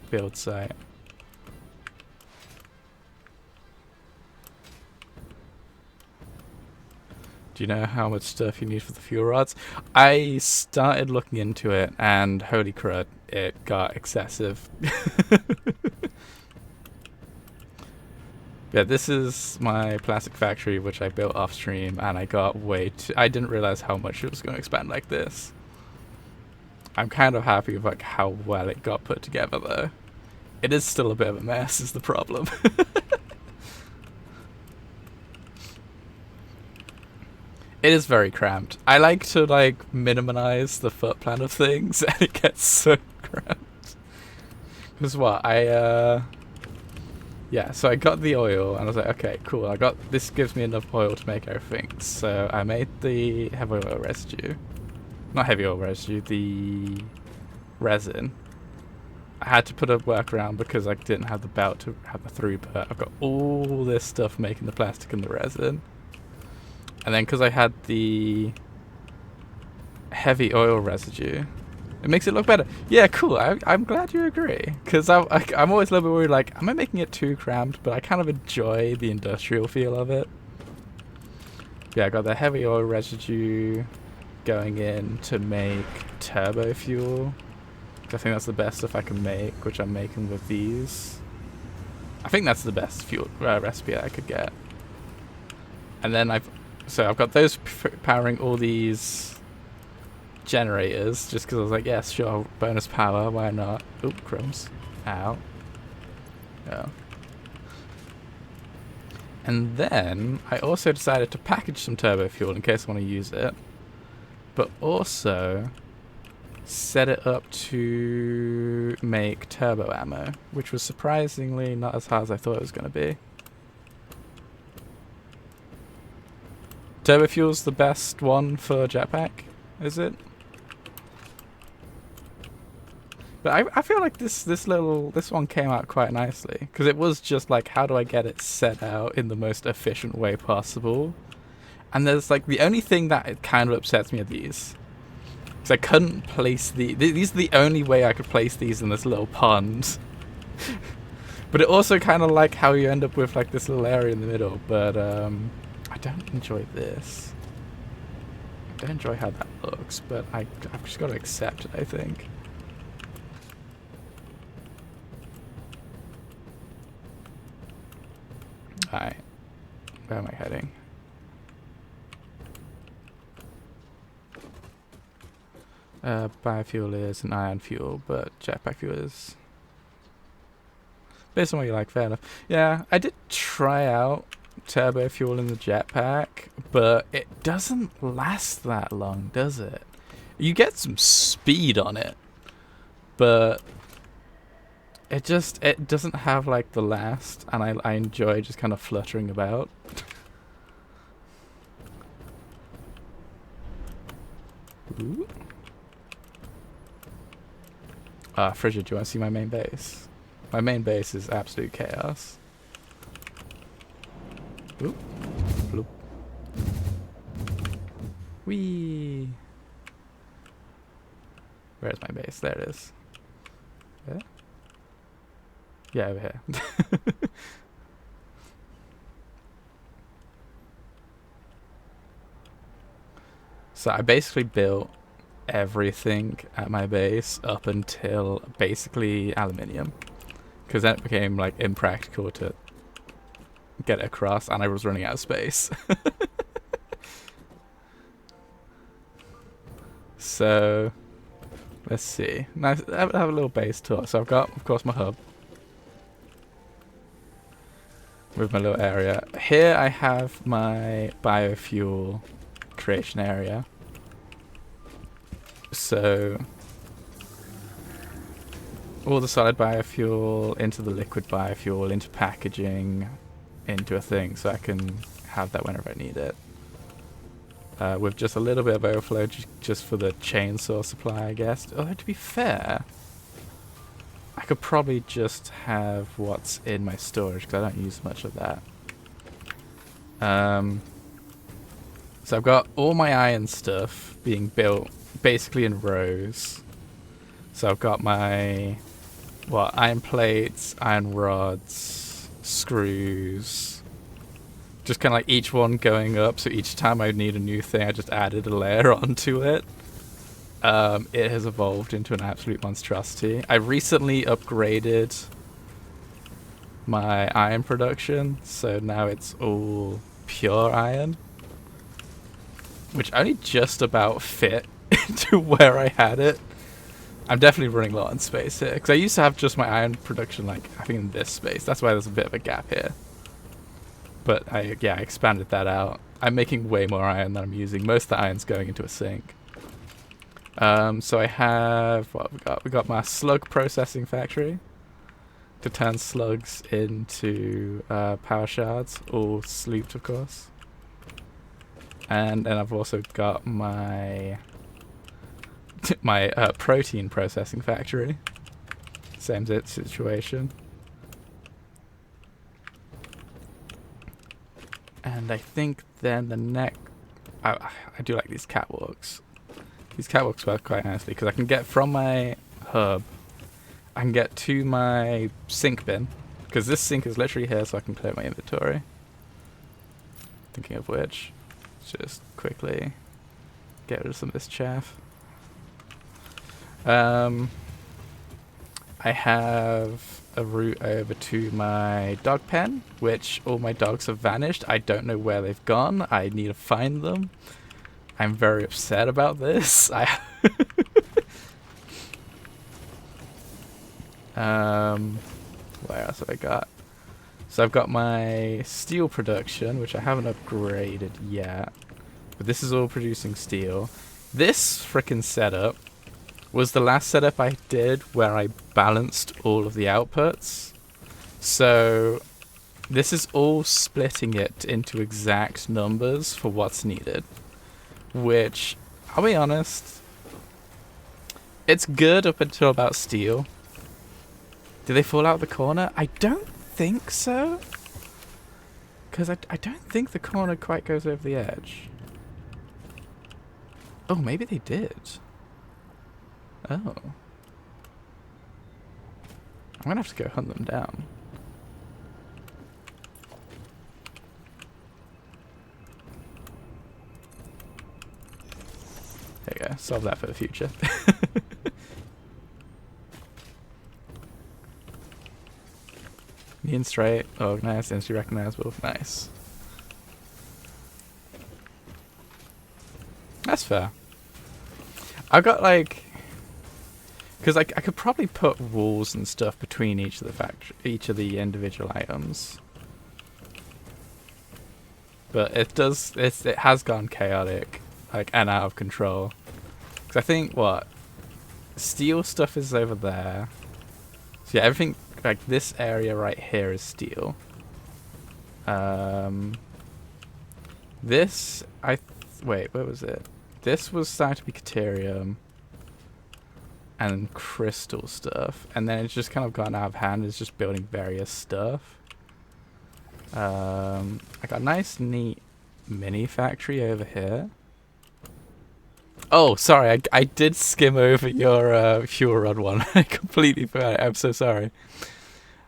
build site. Do you know how much stuff you need for the fuel rods? I started looking into it, and holy crud, it got excessive. Yeah, this is my plastic factory, which I built off stream, and I got I didn't realize how much it was going to expand like this. I'm kind of happy with like how well it got put together, though. It is still a bit of a mess, is the problem. It is very cramped. I like to like minimize the foot plan of things, and it gets so cramped. Because what yeah, so I got the oil, and I was like, okay, cool. This gives me enough oil to make everything. So I made the heavy oil residue, not heavy oil residue, the resin. I had to put a workaround because I didn't have the belt to have the throughput. I've got all this stuff making the plastic and the resin. And then because I had the heavy oil residue. It makes it look better. Yeah, cool. I'm glad you agree. Because I'm always a little bit worried, like, am I making it too cramped? But I kind of enjoy the industrial feel of it. Yeah, I got the heavy oil residue going in to make turbo fuel. I think that's the best stuff I can make, which I'm making with these. I think that's the best fuel recipe I could get. And then I've got those powering all these generators, just because I was like, yes, sure, bonus power, why not? Oop, crumbs. Ow. Yeah. And then I also decided to package some turbo fuel in case I want to use it, but also set it up to make turbo ammo, which was surprisingly not as hard as I thought it was going to be. Turbo fuel's the best one for jetpack, is it? But I feel like this one came out quite nicely, because it was just like, how do I get it set out in the most efficient way possible? And there's like, the only thing that it kind of upsets me are these, because I couldn't place these are the only way I could place these in this little pond. But it also kind of like how you end up with like this little area in the middle. But I don't enjoy this. I don't enjoy how that looks, but I've just got to accept it, I think. Alright, where am I heading? Biofuel is an iron fuel, but jetpack fuel is... Based on what you like, fair enough. Yeah, I did try out turbo fuel in the jetpack, but it doesn't last that long, does it? You get some speed on it, but it doesn't have like the last, and I enjoy just kind of fluttering about. Ooh. Frigid, do you want to see my main base? My main base is absolute chaos. Oop. Bloop. Whee! Where's my base? There it is. There? Yeah, over here. So I basically built everything at my base up until basically aluminium, because then it became like impractical to get it across, and I was running out of space. So let's see. Nice. Have a little base tour. So I've got, of course, my hub with my little area. Here I have my biofuel creation area. So all the solid biofuel into the liquid biofuel, into packaging, into a thing, so I can have that whenever I need it. With just a little bit of overflow just for the chainsaw supply, I guess. Although, to be fair, I could probably just have what's in my storage, because I don't use much of that. So I've got all my iron stuff being built basically in rows. So I've got my iron plates, iron rods, screws, just kind of like each one going up, so each time I need a new thing I just added a layer onto it. It has evolved into an absolute monstrosity. I recently upgraded my iron production, so now it's all pure iron, which only just about fit to where I had it. I'm definitely running low on space here, because I used to have just my iron production, like, I think in this space. That's why there's a bit of a gap here. But I expanded that out. I'm making way more iron than I'm using. Most of the iron's going into a sink. So I have, what have we got? We got my slug processing factory to turn slugs into power shards, all slooped, of course. And then I've also got my protein processing factory. Same situation. And I think then the next... I do like these catwalks. These catwalks work quite nicely because I can get from my hub, I can get to my sink bin, because this sink is literally here so I can clear my inventory. Thinking of which, just quickly get rid of some of this chaff. I have a route over to my dog pen, which all my dogs have vanished. I don't know where they've gone. I need to find them. I'm very upset about this. What else have I got? So I've got my steel production, which I haven't upgraded yet. But this is all producing steel. This frickin' setup was the last setup I did where I balanced all of the outputs. So this is all splitting it into exact numbers for what's needed. Which, I'll be honest, it's good up until about steel. Do they fall out the corner? I don't think so. Because I don't think the corner quite goes over the edge. Oh, maybe they did. Oh. I'm going to have to go hunt them down. There you go. Solve that for the future. Mean straight, organized, instantly recognizable. Nice. That's fair. I got like, because I could probably put walls and stuff between each of the individual items, but it has gone chaotic, like, and out of control. Because I think what steel stuff is over there. So yeah, everything like this area right here is steel. This wait, where was it? This was starting to be Caterium and crystal stuff, and then it's just kind of gotten out of hand. It's just building various stuff. I got a nice, neat mini factory over here. Oh, sorry, I did skim over your fuel rod one. I completely forgot. I'm so sorry.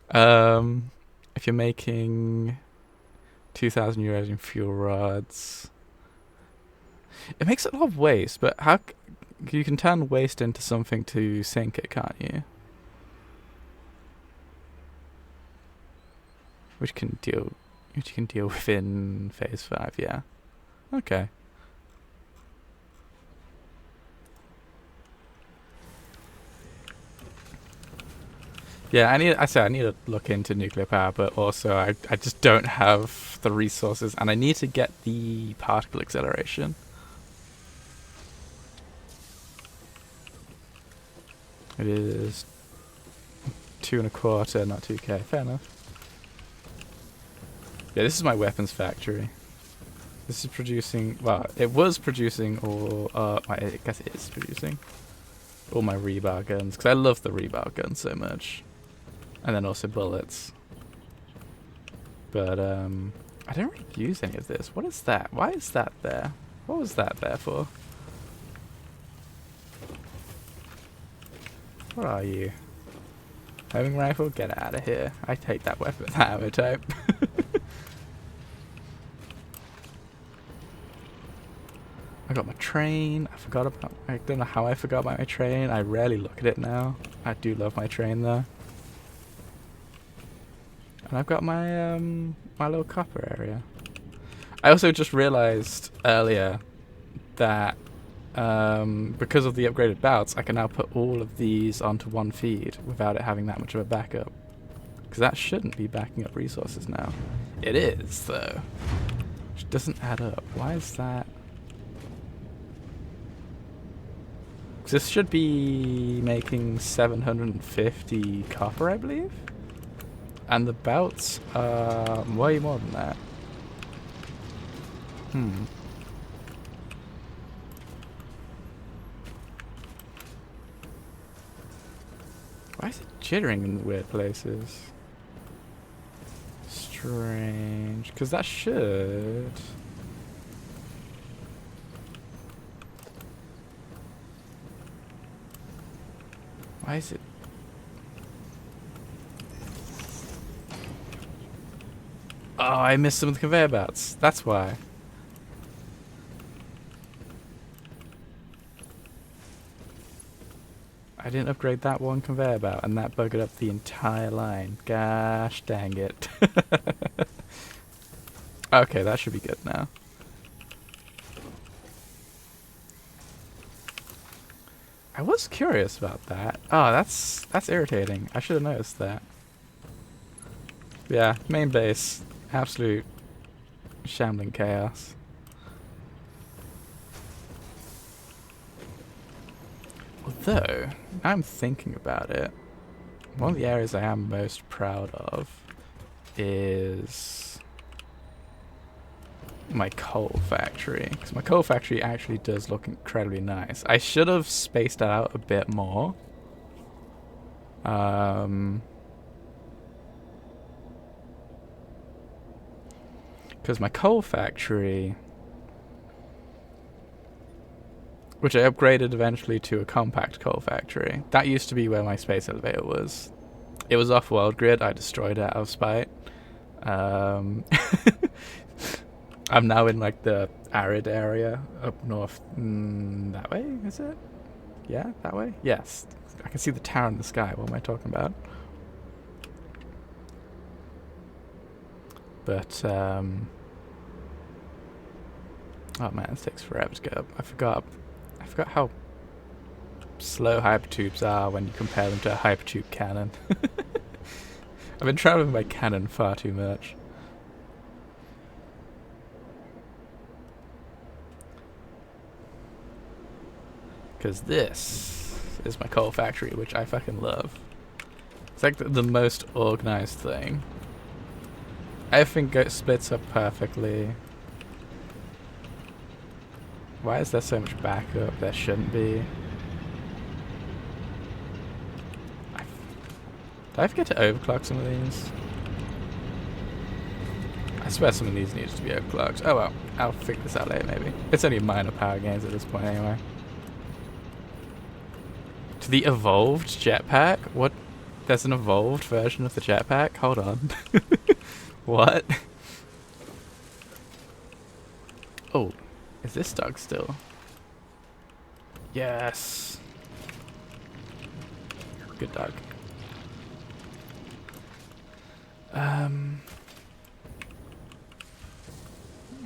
If you're making 2,000 euros in fuel rods, it makes a lot of waste, but how you can turn waste into something to sink it, can't you? Which you can deal with in phase 5, yeah. Okay. Yeah, I need to look into nuclear power, but also I just don't have the resources, and I need to get the particle acceleration. It is 2.25, not 2k. Fair enough. Yeah, this is my weapons factory. This is producing. Well, it was producing, or I guess it is producing all my rebar guns, because I love the rebar guns so much. And then also bullets. But I don't really use any of this. What is that? Why is that there? What was that there for? What are you? Homing rifle? Get out of here. I take that weapon, that ammo type. I got my train. I don't know how I forgot about my train. I rarely look at it now. I do love my train though. And I've got my my little copper area. I also just realized earlier that because of the upgraded belts, I can now put all of these onto one feed without it having that much of a backup. Because that shouldn't be backing up resources now. It is, though. Which doesn't add up. Why is that? Because this should be making 750 copper, I believe? And the belts are way more than that. Why is it jittering in weird places? Strange. Because that should... Why is it? Oh, I missed some of the conveyor belts. That's why. I didn't upgrade that one conveyor belt, and that buggered up the entire line. Gosh dang it. Okay, that should be good now. I was curious about that. Oh, that's irritating. I should have noticed that. Yeah, main base. Absolute shambling chaos. Although, I'm thinking about it, one of the areas I am most proud of is my coal factory. Because my coal factory actually does look incredibly nice. I should have spaced that out a bit more. Because my coal factory, which I upgraded eventually to a compact coal factory, that used to be where my space elevator was. It was off-world grid. I destroyed it out of spite. I'm now in like the arid area up north. That way, is it? Yeah, that way? Yes. I can see the tower in the sky. What am I talking about? But, oh man, this takes forever to get up. I forgot how slow hypertubes are when you compare them to a hypertube cannon. I've been traveling by cannon far too much. Because this is my coal factory, which I fucking love. It's like the most organized thing. Everything splits up perfectly. Why is there so much backup? There shouldn't be. Did I forget to overclock some of these? I swear some of these needed to be overclocked. Oh well, I'll figure this out later maybe. It's only minor power gains at this point anyway. To the evolved jetpack? What? There's an evolved version of the jetpack? Hold on. What? Oh, is this dog still? Yes. Good dog.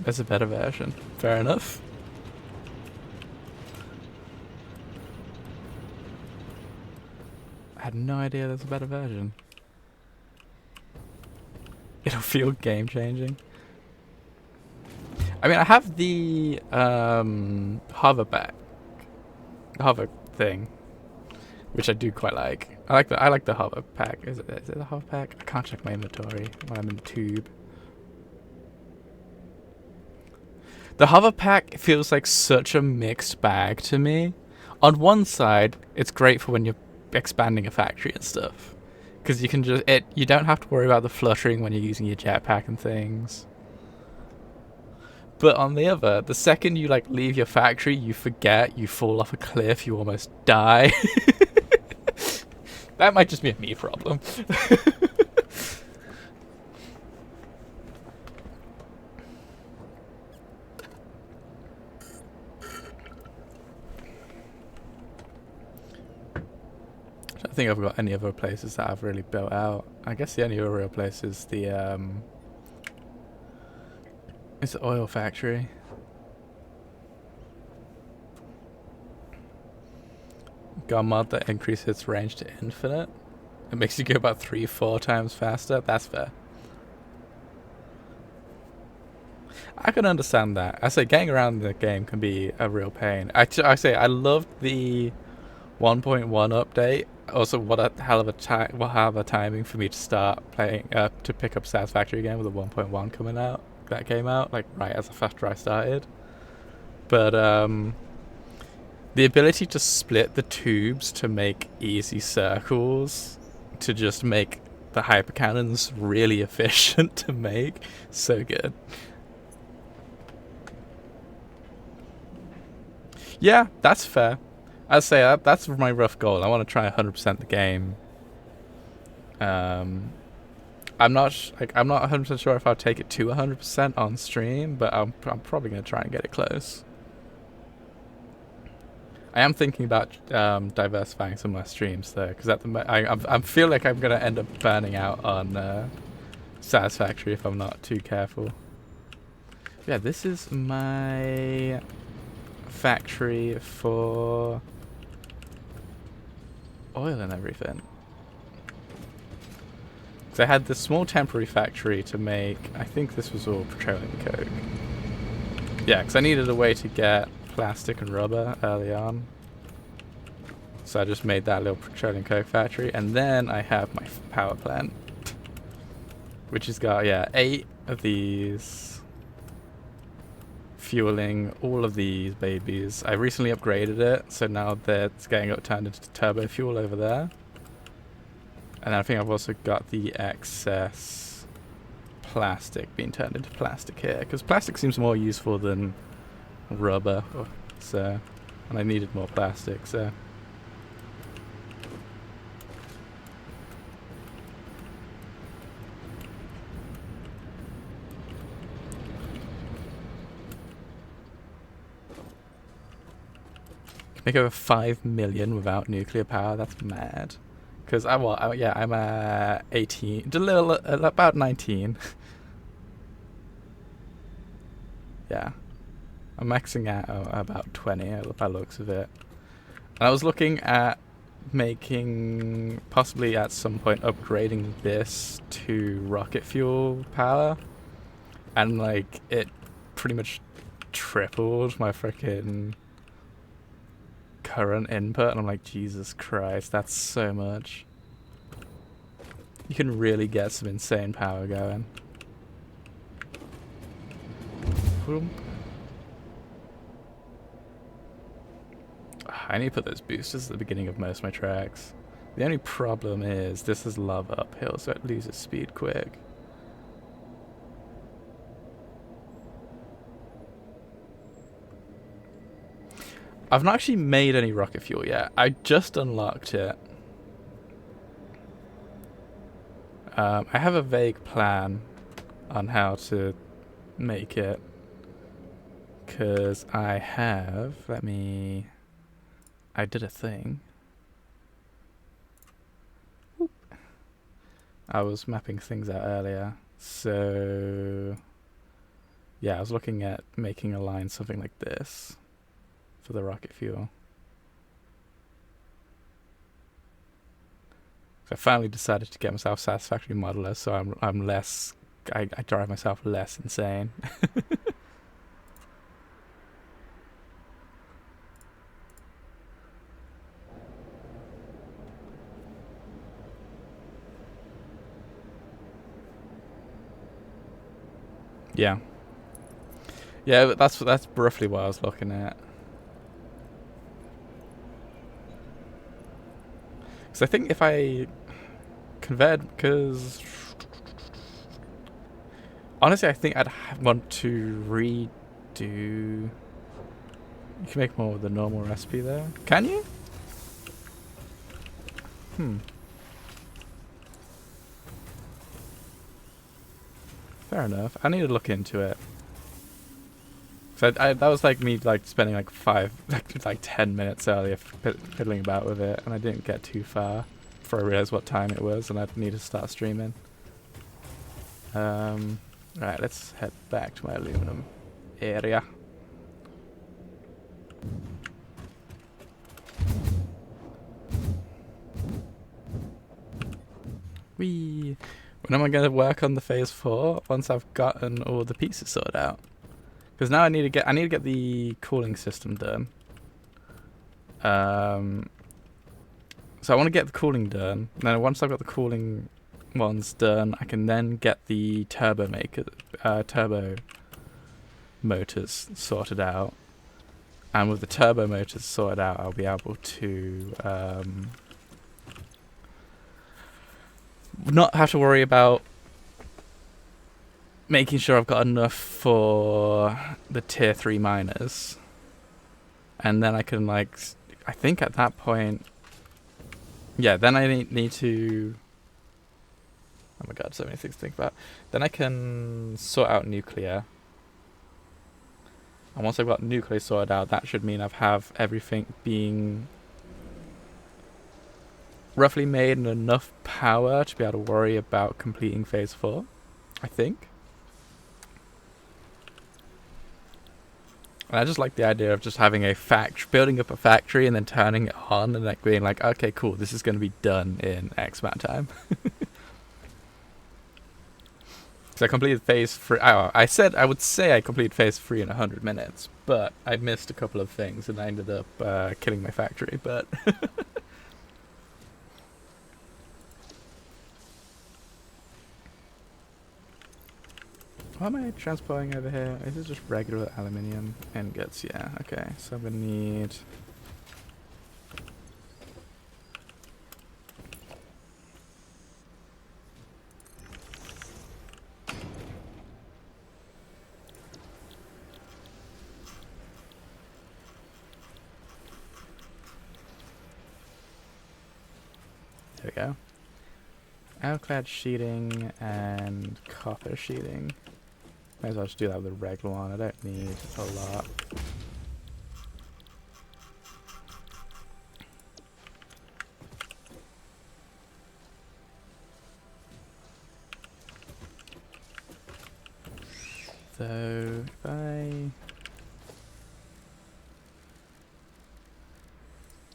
There's a better version. Fair enough. I had no idea there's a better version. It'll feel game changing. I mean, I have the hover thing, which I do quite like. I like the hover pack. Is it a hover pack? I can't check my inventory when I'm in the tube. The hover pack feels like such a mixed bag to me. On one side, it's great for when you're expanding a factory and stuff, because you can you don't have to worry about the fluttering when you're using your jetpack and things. But on the other, the second you like leave your factory, you forget, you fall off a cliff, you almost die. That might just be a me problem. I don't think I've got any other places that I've really built out. I guess the only other real place is the oil factory. Got a mod that increases its range to infinite. It makes you go about 3-4 times faster. That's fair. I can understand that. I say getting around the game can be a real pain. I say I loved the 1.1 update. Also, what a hell of a timing for me to start playing, to pick up Satisfactory again with the 1.1 coming out. That came out like right after I started. But the ability to split the tubes to make easy circles, to just make the hypercannons really efficient to make, so good. Yeah, that's fair. I'd say that's my rough goal. I want to try 100% the game. I'm not I'm not 100% sure if I'll take it to 100% on stream, but I'm probably gonna try and get it close. I am thinking about diversifying some of my streams though, because at the I feel like I'm gonna end up burning out on Satisfactory if I'm not too careful. Yeah, this is my factory for oil and everything. So I had this small temporary factory to make, I think this was all petroleum coke. Yeah, because I needed a way to get plastic and rubber early on. So I just made that little petroleum coke factory, and then I have my power plant, which has got, yeah, 8 of these, fueling all of these babies. I recently upgraded it, so now that's getting turned into turbo fuel over there. And I think I've also got the excess plastic being turned into plastic here, because plastic seems more useful than rubber, so, and I needed more plastic, so. Make over 5 million without nuclear power. That's mad. Because I'm 18, about 19. Yeah, I'm maxing out about 20 by the looks of it. And I was looking at making, possibly at some point, upgrading this to rocket fuel power, and like it pretty much tripled my freaking current input, and I'm like, Jesus Christ, that's so much. You can really get some insane power going. I need to put those boosters at the beginning of most of my tracks. The only problem is this is lava uphill, so it loses speed quick. I've not actually made any rocket fuel yet. I just unlocked it. I have a vague plan on how to make it, because I have, I did a thing. Oop. I was mapping things out earlier, so yeah, I was looking at making a line something like this for the rocket fuel. So I finally decided to get myself Satisfactory modeler, so I'm less, I drive myself less insane. Yeah. Yeah, that's roughly what I was looking at. So I think if I convert, because honestly I think I'd want to redo. You can make more with the normal recipe there. Can you? Fair enough. I need to look into it. So that was like me spending like 10 minutes earlier fiddling about with it, and I didn't get too far before I realized what time it was, and I'd need to start streaming. Right, let's head back to my aluminum area. Whee! When am I going to work on the phase 4? Once I've gotten all the pieces sorted out. Because now I need to get the cooling system done. So I want to get the cooling done. And then once I've got the cooling ones done, I can then get the turbo motors sorted out. And with the turbo motors sorted out, I'll be able to not have to worry about making sure I've got enough for the tier 3 miners, and then I can I think at that point, yeah, then I need to... Oh my god, so many things to think about. Then I can sort out nuclear. And once I've got nuclear sorted out, that should mean I have everything being roughly made and enough power to be able to worry about completing phase 4, I think. And I just like the idea of just having a building up a factory and then turning it on and like being like, okay, cool, this is going to be done in X amount of time. Because I completed phase 3. Oh, I would say I completed phase 3 in 100 minutes, but I missed a couple of things and I ended up killing my factory. But what am I transporting over here? Is it just regular aluminium ingots? Yeah, okay. So I'm going to need... There we go. Alclad sheeting and copper sheeting. Might as well just do that with a regular one. I don't need a lot. So if I...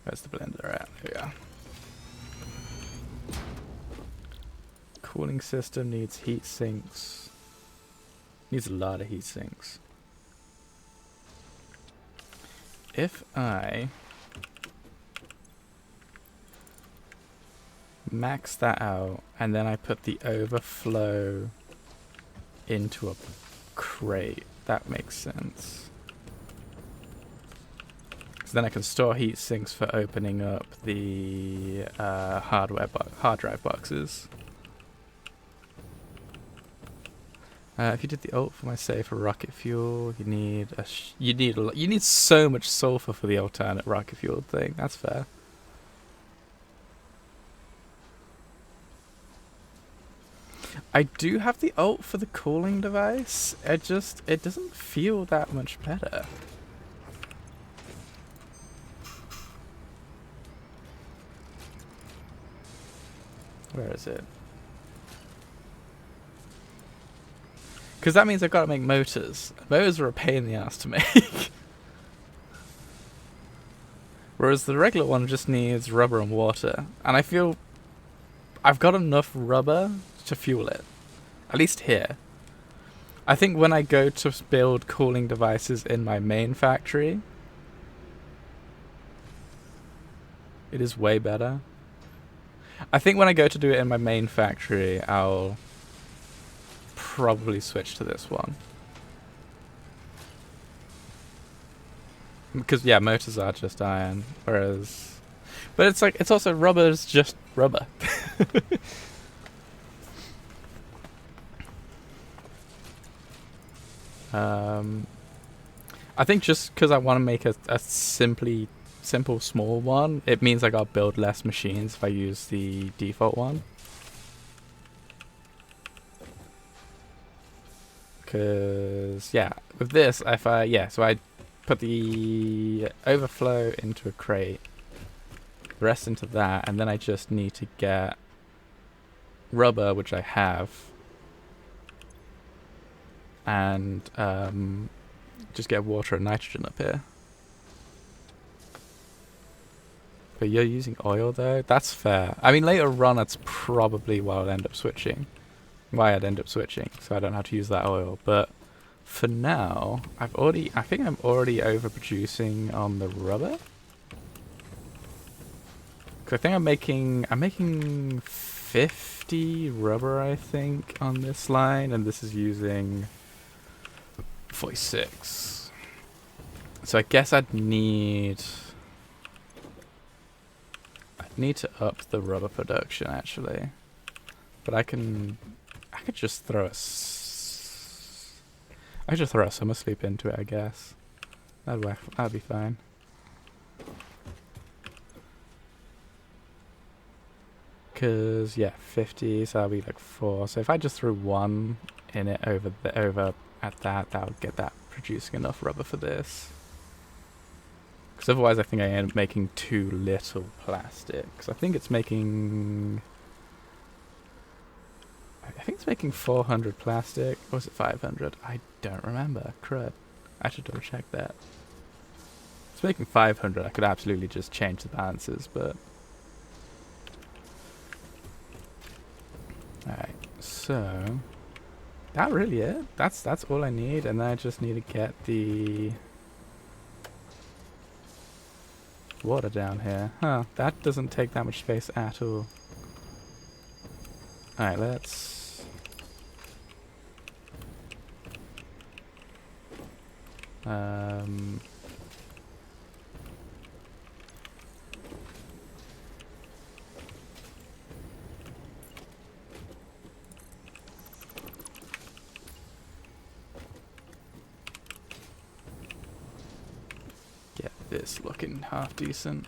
Where's the blender at? There we go. Cooling system needs heat sinks. Needs a lot of heat sinks. If I max that out and then I put the overflow into a crate, that makes sense. So then I can store heat sinks for opening up the hard drive boxes. If you did the ult for my save for rocket fuel, you need so much sulfur for the alternate rocket fuel thing. That's fair. I do have the ult for the cooling device. It doesn't feel that much better. Where is it? Because that means I've got to make motors. Motors are a pain in the ass to make. Whereas the regular one just needs rubber and water. And I feel I've got enough rubber to fuel it. At least here. I think when I go to build cooling devices in my main factory, it is way better. I think when I go to do it in my main factory, I'll probably switch to this one. Because, yeah, motors are just iron, whereas... But it's like, it's also rubber's just rubber. I think just because I want to make a simple small one, it means I gotta build less machines if I use the default one. Because, yeah, with this, so I put the overflow into a crate, the rest into that, and then I just need to get rubber, which I have, and just get water and nitrogen up here. But you're using oil though? That's fair. I mean, later on, that's probably why I'd end up switching. So I don't have to use that oil. But for now, I think I'm already overproducing on the rubber. Cause I think I'm making 50 rubber, I think, on this line, and this is using 46. So I guess I'd need to up the rubber production actually, but I could just throw a summer sleep into it, I guess. That'd be fine. Because, yeah, 50, so that'll be like 4. So if I just threw 1 in it over at that would get that producing enough rubber for this. Because otherwise I think I end up making too little plastic. Because I think it's making... I think it's making 400 plastic. Or was it 500? I don't remember. Crud. I should double check that. It's making 500. I could absolutely just change the balances, but... Alright, so... That really it? That's all I need, and then I just need to get the... water down here. Huh, that doesn't take that much space at all. Alright, let's... get this looking half decent.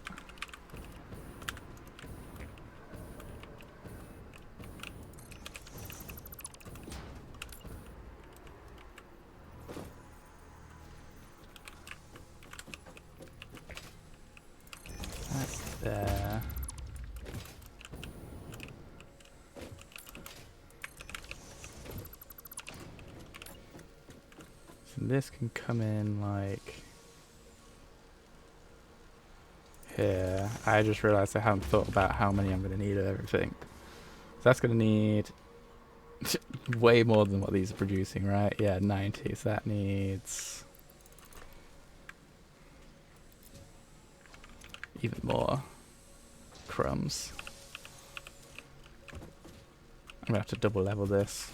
That's there. So this can come in like here. I just realized I haven't thought about how many I'm going to need of everything. So that's going to need way more than what these are producing, right? Yeah, 90. So that needs even more crumbs. I'm going to have to double level this.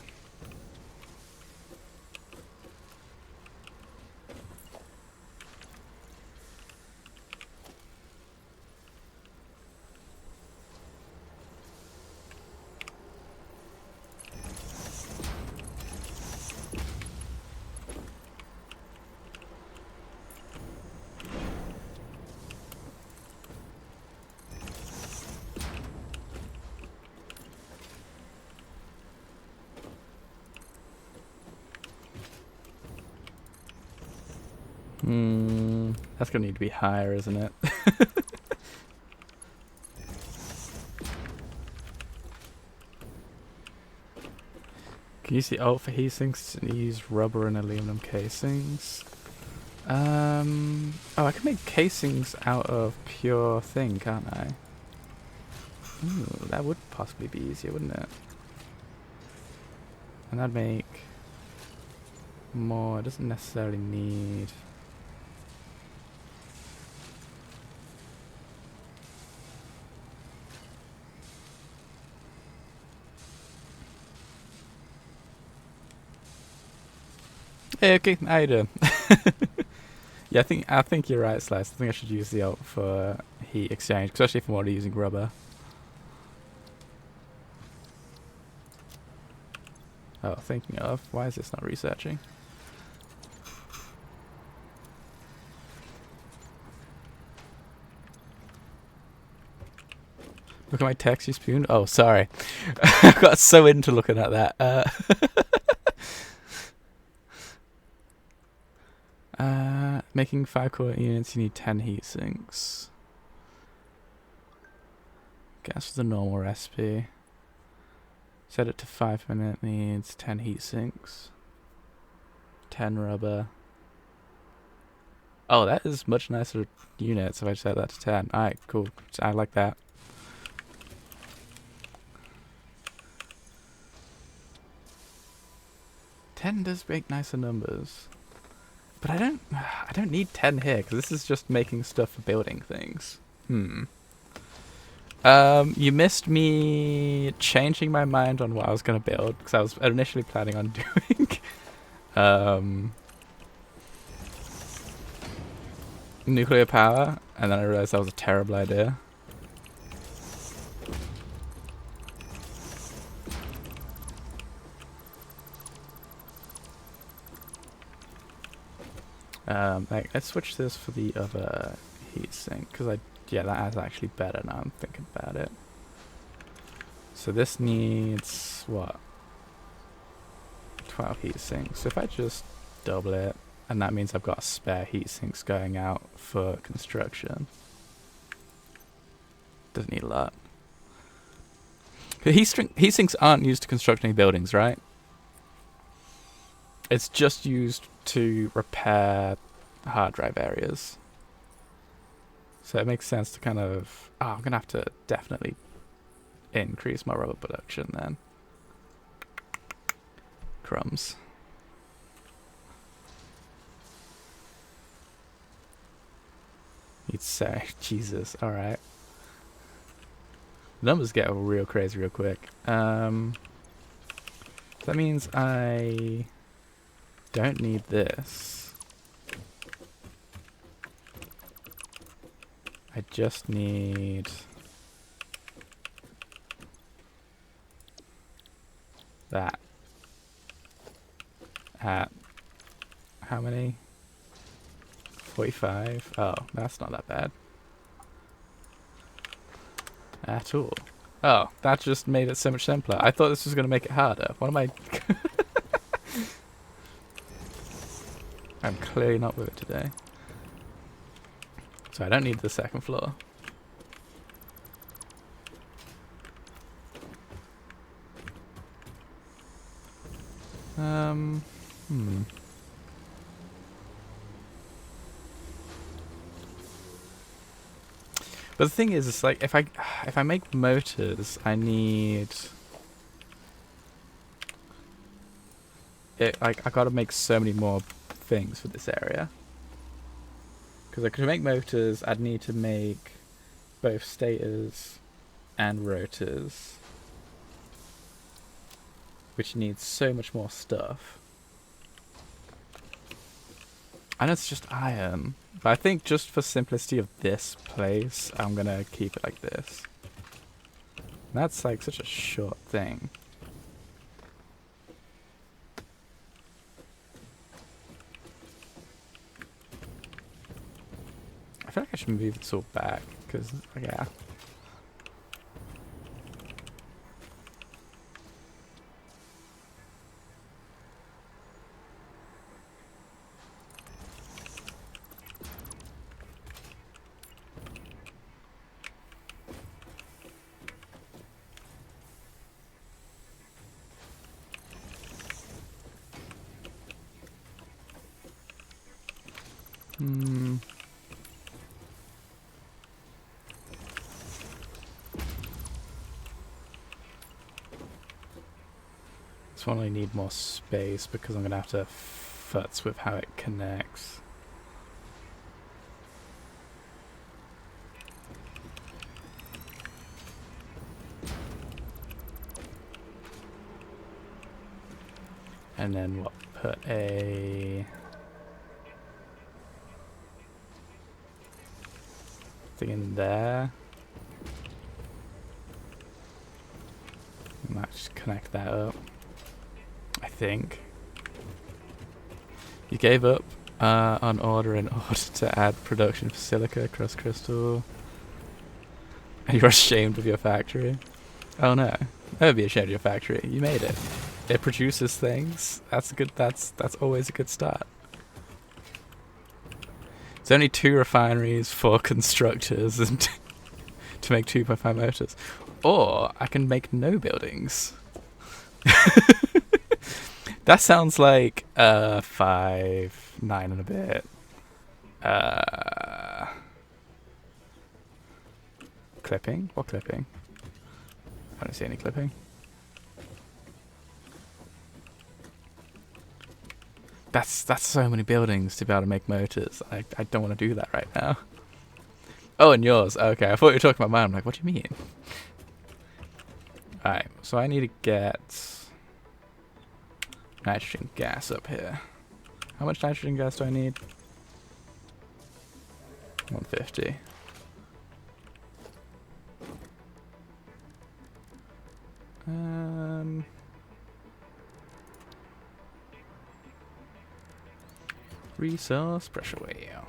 That's going to need to be higher, isn't it? Can you use the ult for heat sinks and use rubber and aluminum casings? Oh, I can make casings out of pure thing, can't I? Ooh, that would possibly be easier, wouldn't it? And that'd make more. It doesn't necessarily need... Hey, okay, how you doing? Yeah, I think you're right, Slice. I think I should use the ult for heat exchange, especially if I'm already using rubber. Oh, thinking of, why is this not researching? Look at my texture spoon. Oh, sorry. I got so into looking at that. Making 5 core units, you need 10 heat sinks. Guess for the normal recipe. Set it to 5 minutes, needs 10 heat sinks. 10 rubber. Oh, that is much nicer units if I set that to 10. Alright, cool. I like that. Ten does make nicer numbers. But I don't need 10 here, because this is just making stuff for building things. You missed me changing my mind on what I was going to build, because I was initially planning on doing nuclear power, and then I realized that was a terrible idea. Let's switch this for the other heat sink, because yeah, that is actually better now I'm thinking about it. So this needs what? 12 heat sinks. So if I just double it, and that means I've got spare heat sinks going out for construction. Doesn't need a lot. Heat sinks aren't used to construct any buildings, right? It's just used to repair hard drive areas. So it makes sense to kind of... Oh, I'm going to have to definitely increase my rubber production then. Crumbs. You'd say, Jesus, alright. Numbers get real crazy real quick. That means I don't need this. I just need that. At how many? 45? Oh, that's not that bad. At all. Oh, that just made it so much simpler. I thought this was going to make it harder. What am I... I'm clearly not with it today. So I don't need the second floor. But the thing is, it's like if I make motors, I need it. Like I gotta make so many more things for this area. Because I could make motors, I'd need to make both stators and rotors, which needs so much more stuff. I know it's just iron, but I think just for simplicity of this place, I'm gonna keep it like this. And that's like such a short thing. I feel like I should move this all back, because, yeah. This one I need more space because I'm going to have to futz with how it connects. And then what? Put a thing in there. I might just connect that up. I think. You gave up on order in order to add production for silica across crystal. And you're ashamed of your factory? Oh no. Never be ashamed of your factory. You made it. It produces things. That's a good. That's always a good start. There's only 2 refineries, 4 constructors, and to make 2.5 motors. Or I can make no buildings. That sounds like 5, 9 and a bit. Clipping? What clipping? I don't see any clipping. That's so many buildings to be able to make motors. I don't want to do that right now. Oh, and yours. Okay, I thought you were talking about mine. I'm like, what do you mean? Alright, so I need to get nitrogen gas up here. How much nitrogen gas do I need? 150. Resource pressure wheel.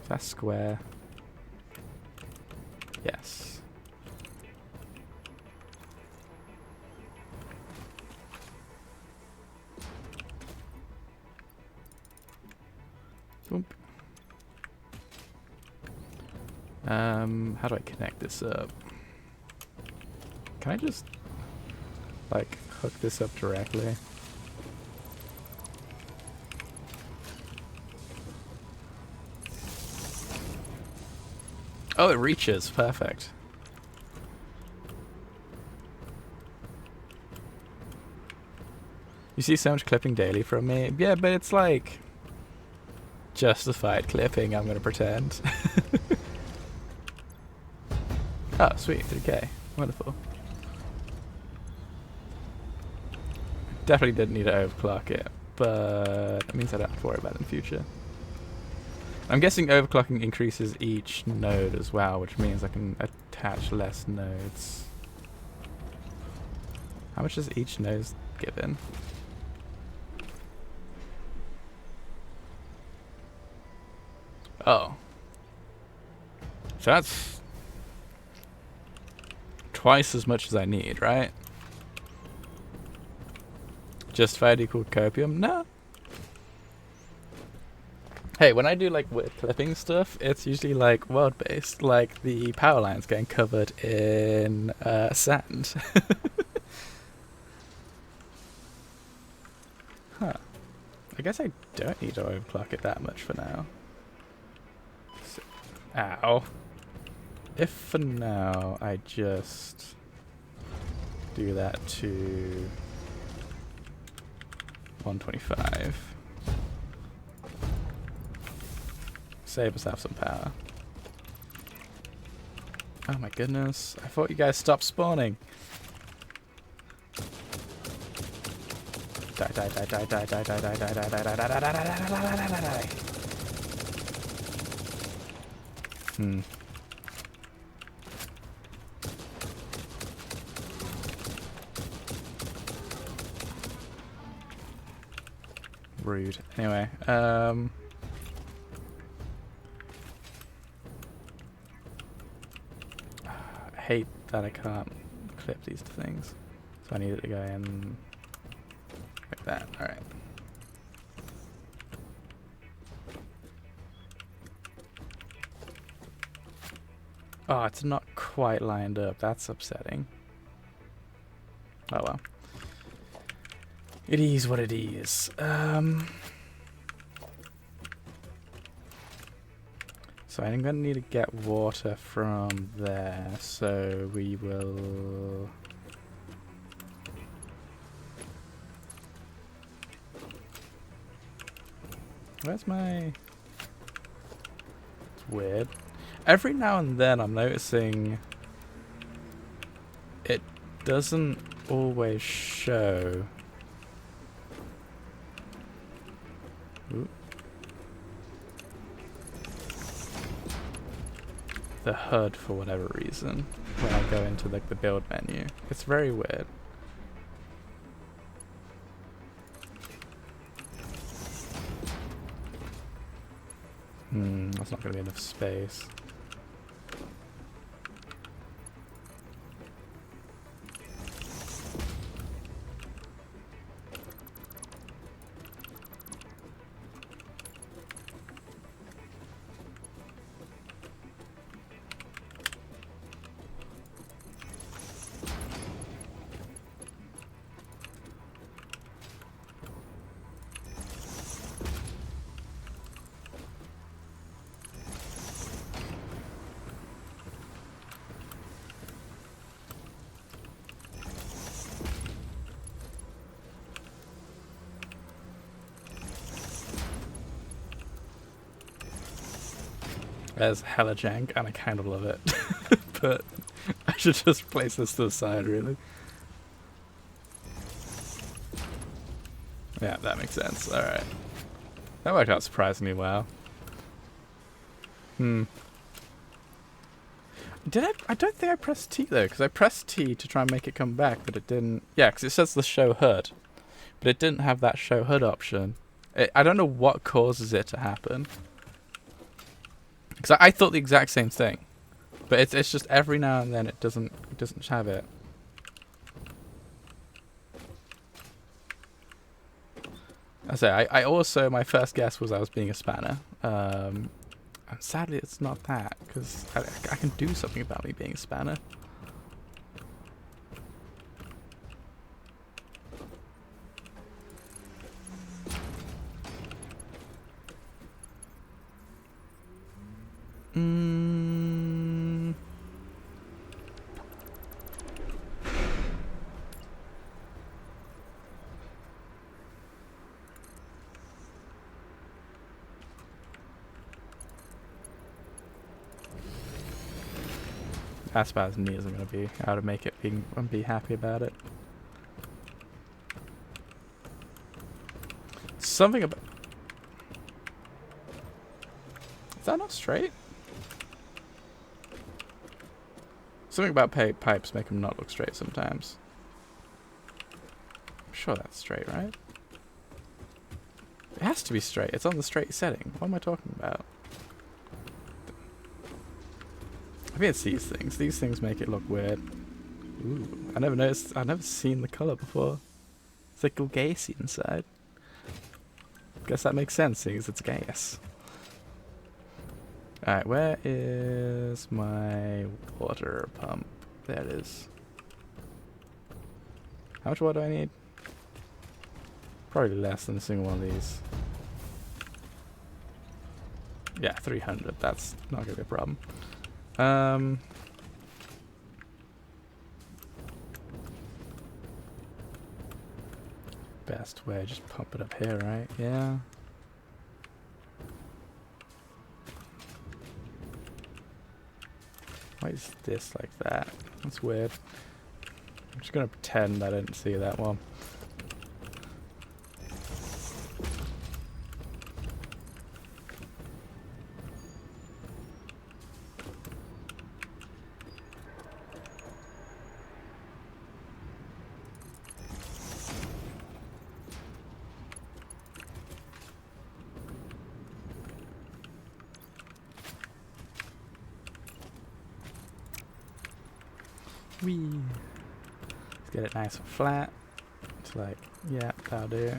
That's square. Yes. How do I connect this up? Can I just like hook this up directly? Oh, it reaches. Perfect. You see so much clipping daily from me. Yeah, but it's like justified clipping, I'm gonna pretend. Oh, sweet. 3K. Wonderful. Definitely didn't need to overclock it, but that means I don't have to worry about it in the future. I'm guessing overclocking increases each node as well, which means I can attach less nodes. How much does each node give in? Oh. So that's twice as much as I need, right? Justified equal copium? No. Hey, when I do like weird clipping stuff, it's usually like world-based, like the power lines getting covered in sand. Huh. I guess I don't need to overclock it that much for now. So, ow. If for now I just do that to 125. Save us some power. Oh my goodness. I thought you guys stopped spawning. Die, die, die, die, die, die, die, die, die, die, die, die, die, die, die. Hmm. Rude. Anyway, I hate that I can't clip these things. So I need it to go in like that. Alright. Oh, it's not quite lined up. That's upsetting. Oh well. It is what it is. So I'm going to need to get water from there. So we will... Where's my... It's weird. Every now and then I'm noticing it doesn't always show. Ooh. The HUD for whatever reason when I go into like the build menu. It's very weird. That's not going to be enough space. There's hella jank, and I kind of love it. But I should just place this to the side, really. Yeah, that makes sense. Alright. That worked out surprisingly well. Did I don't think I pressed T, though, because I pressed T to try and make it come back, but it didn't... Yeah, because it says the show HUD. But it didn't have that show HUD option. I don't know what causes it to happen. Because I thought the exact same thing, but it's just every now and then it doesn't have it. I say I also, my first guess was I was being a spanner, and sadly it's not that, Because I can do something about me being a spanner. That's about as neat as I'm gonna be. How to make it and be happy about it. Something about. Is that not straight? Something about pipes make them not look straight sometimes. I'm sure that's straight, right? It has to be straight. It's on the straight setting. What am I talking about? I think it's these things. These things make it look weird. Ooh, I never noticed. I've never seen the color before. It's like all gassy inside. Guess that makes sense, seeing as it's gas. Alright, where is my water pump? There it is. How much water do I need? Probably less than a single one of these. Yeah, 300. That's not gonna be a problem. Best way, just pump it up here, right? Yeah. Why is this like that? That's weird. I'm just gonna pretend I didn't see that one. Whee! Let's get it nice and flat. It's like, yeah, that'll do.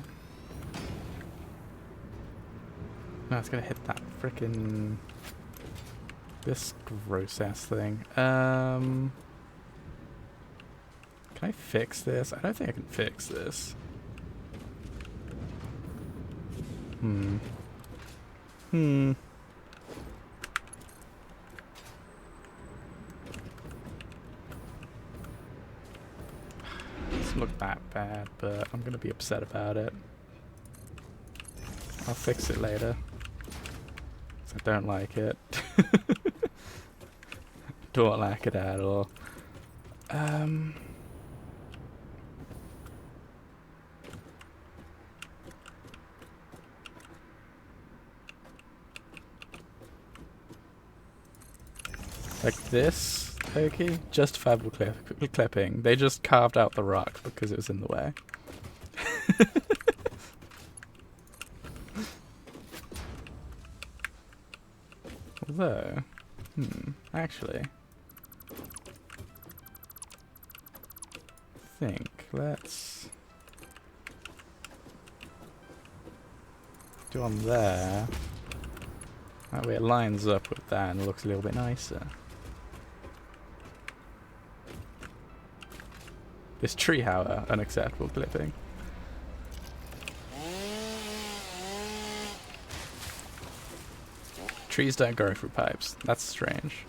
No, it's gonna hit that frickin' this gross ass thing. Can I fix this? I don't think I can fix this. Doesn't look that bad, but I'm gonna be upset about it. I'll fix it later. 'Cause I don't like it. Don't like it at all. Like this, okay? Justifiable clipping. They just carved out the rock because it was in the way. Although, actually, let's do on there. That way it lines up with that and looks a little bit nicer. This tree, however, unacceptable clipping. Trees don't grow through pipes. That's strange.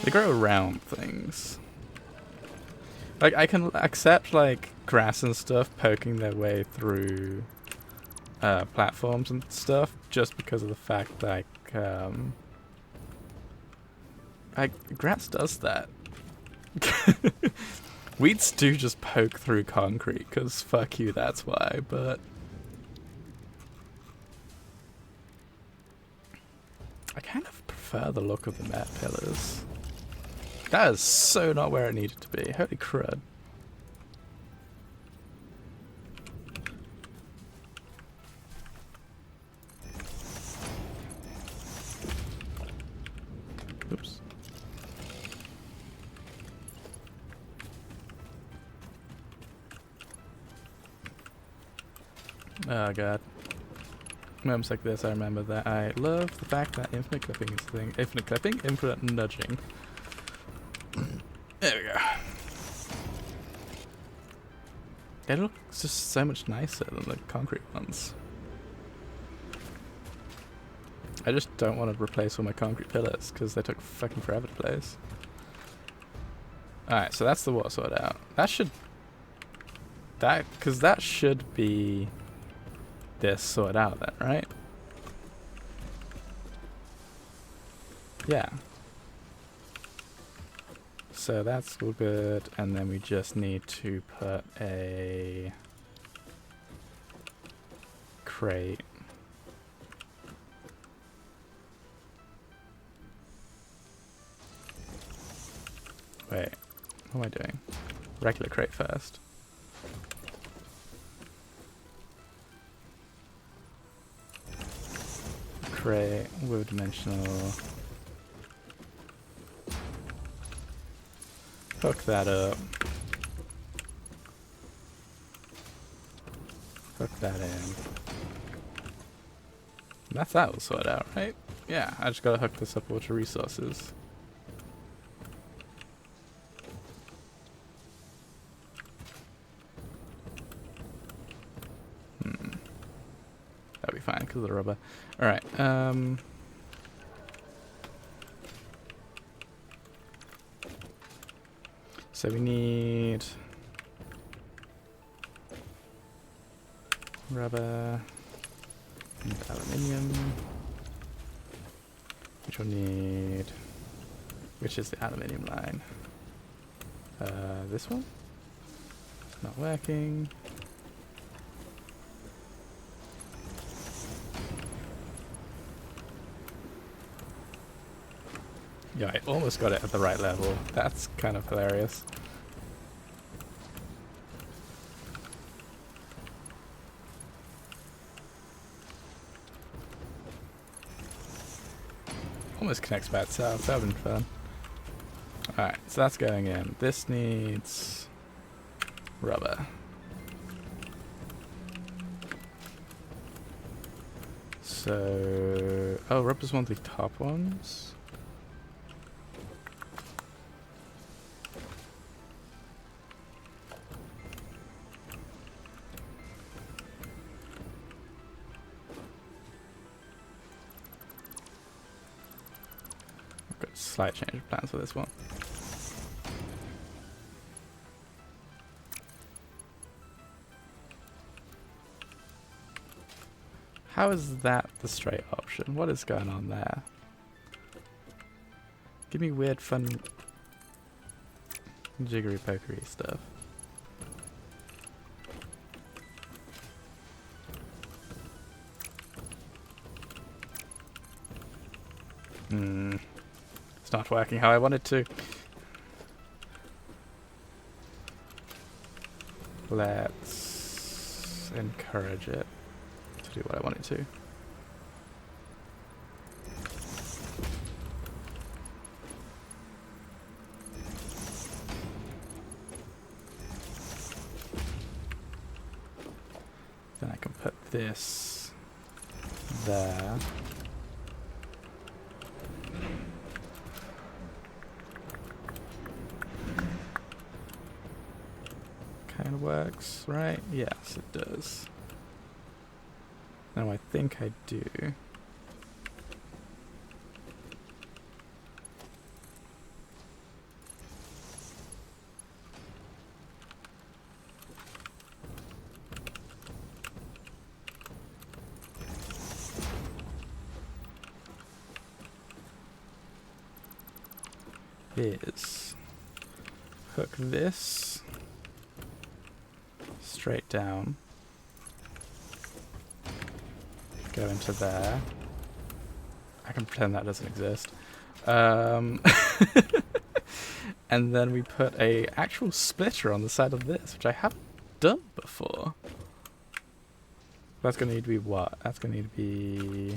They grow around things. Like, I can accept, like, grass and stuff poking their way through platforms and stuff, just because of the fact that, grass does that. Weeds do just poke through concrete, because fuck you, that's why, but... I kind of prefer the look of the mat pillars. That is so not where it needed to be. Holy crud. Oh god. Moments like this, I remember that I love the fact that infinite clipping is the thing. Infinite clipping, infinite nudging. There we go. They look just so much nicer than the concrete ones. I just don't want to replace all my concrete pillars because they took fucking forever to place. Alright, so that's the water sort out. That should... Because that should be this sorted out then, right? Yeah. So that's all good, and then we just need to put a crate. Wait, what am I doing? Regular crate first. Crate, wheel dimensional. Hook that up. Hook that in. That's that all sorted out, right? Yeah, I just gotta hook this up with resources. That'll be fine because of the rubber. Alright, so we need rubber and aluminium, which we'll need, which is the aluminium line. This one? It's not working. Yeah, I almost got it at the right level. That's kind of hilarious. Almost connects by itself. That would have been fun. Alright, so that's going in. This needs rubber. So... Oh, rubber's one of the top ones. Slight change of plans for this one. How is that the straight option? What is going on there? Give me weird, fun, jiggery pokery stuff. It's not working how I wanted to. Let's encourage it to do what I want it to. Then I can put this there. Kind of works, right? Yes, it does. Now I think I do. Is hook this straight down, go into there. I can pretend that doesn't exist. And then we put a actual splitter on the side of this, which I haven't done before. That's gonna need to be what? That's gonna need to be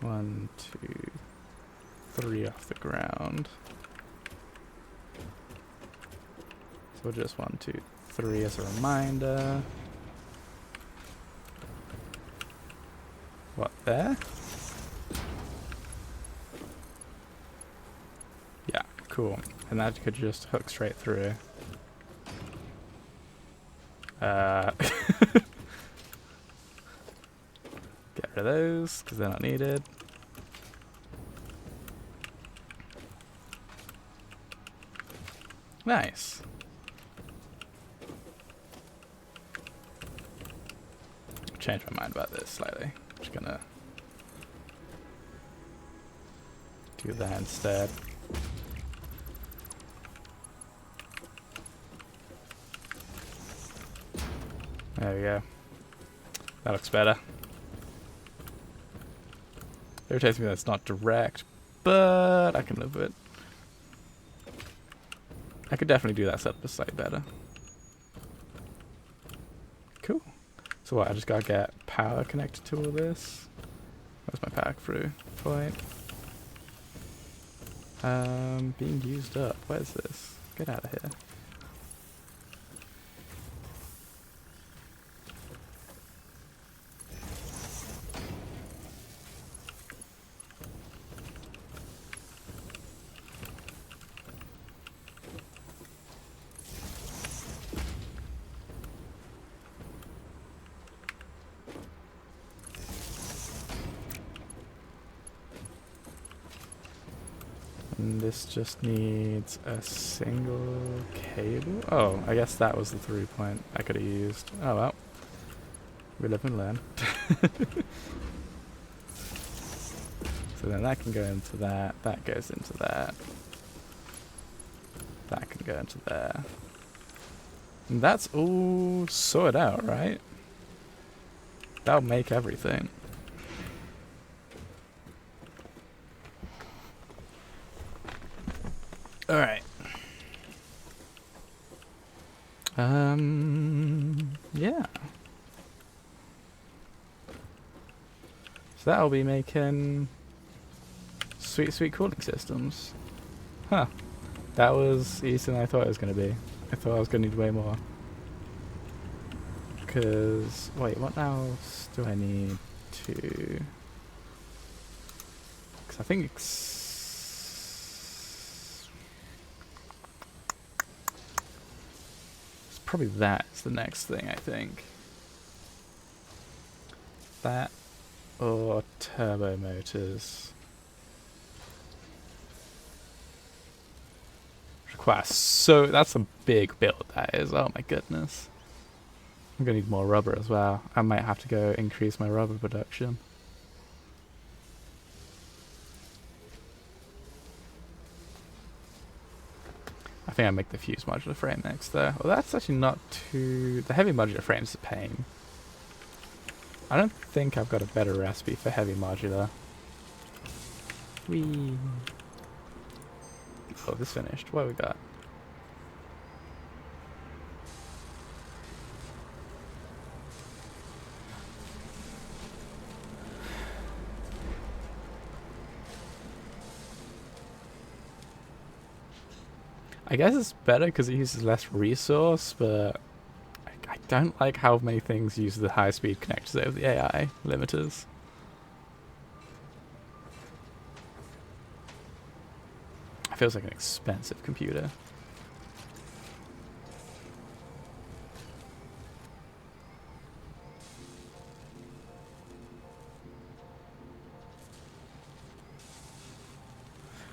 1, 2, 3 off the ground. So just 1, 2, 3 as a reminder. What, there? Yeah, cool. And that could just hook straight through. Get rid of those, because they're not needed. Nice. Change my mind about this slightly. I'm just gonna do that instead. There we go. That looks better. It irritates me that it's not direct, but I can live with it. I could definitely do that setup a slightly better. Cool. So what, I just gotta get power connected to all this. Where's my pack through point? Being used up. Where's this? Get out of here. And this just needs a single cable. Oh, I guess that was the 3 point I could have used. Oh well. We live and learn. So then that can go into that. That goes into that. That can go into there. And that's all sorted out, right? That'll make everything. Alright. Yeah. So that'll be making sweet, sweet cooling systems. Huh. That was easier than I thought it was going to be. I thought I was going to need way more. Because, wait, what else do I need to... Because I think it's probably that's the next thing, I think. That or turbo motors. Require so that's a big build, that is. Oh my goodness. I'm gonna need more rubber as well. I might have to go increase my rubber production. I think I'll make the fused modular frame next though. Well, that's actually not too... The heavy modular frame is a pain. I don't think I've got a better recipe for heavy modular. Whee! Oh, this finished. What have we got? I guess it's better because it uses less resource, but I don't like how many things use the high-speed connectors over the AI limiters. It feels like an expensive computer.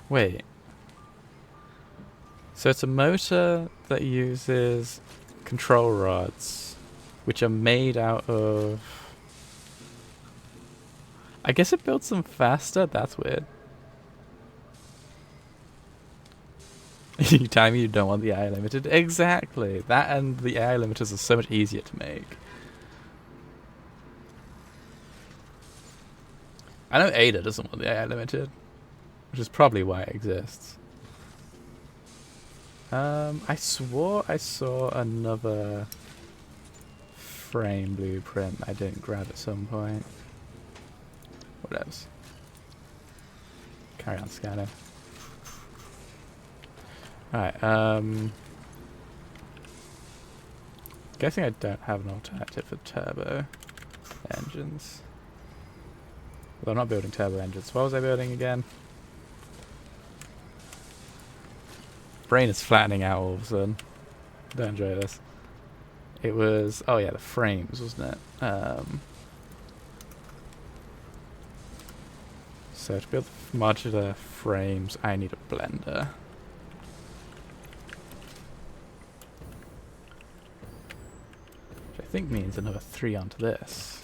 Wait. So it's a motor that uses control rods, which are made out of... I guess it builds them faster? That's weird. You tell me you don't want the AI limited? Exactly! That and the AI limiters are so much easier to make. I know Ada doesn't want the AI limited, which is probably why it exists. I swore I saw another frame blueprint I didn't grab at some point. What else? Carry on scanning. Alright, Guessing I don't have an alternative for turbo engines. Well, I'm not building turbo engines. What was I building again? Brain is flattening out all of a sudden. Don't enjoy this. It was... oh yeah, the frames, wasn't it? So to build modular frames, I need a blender. Which I think means another 3 onto this.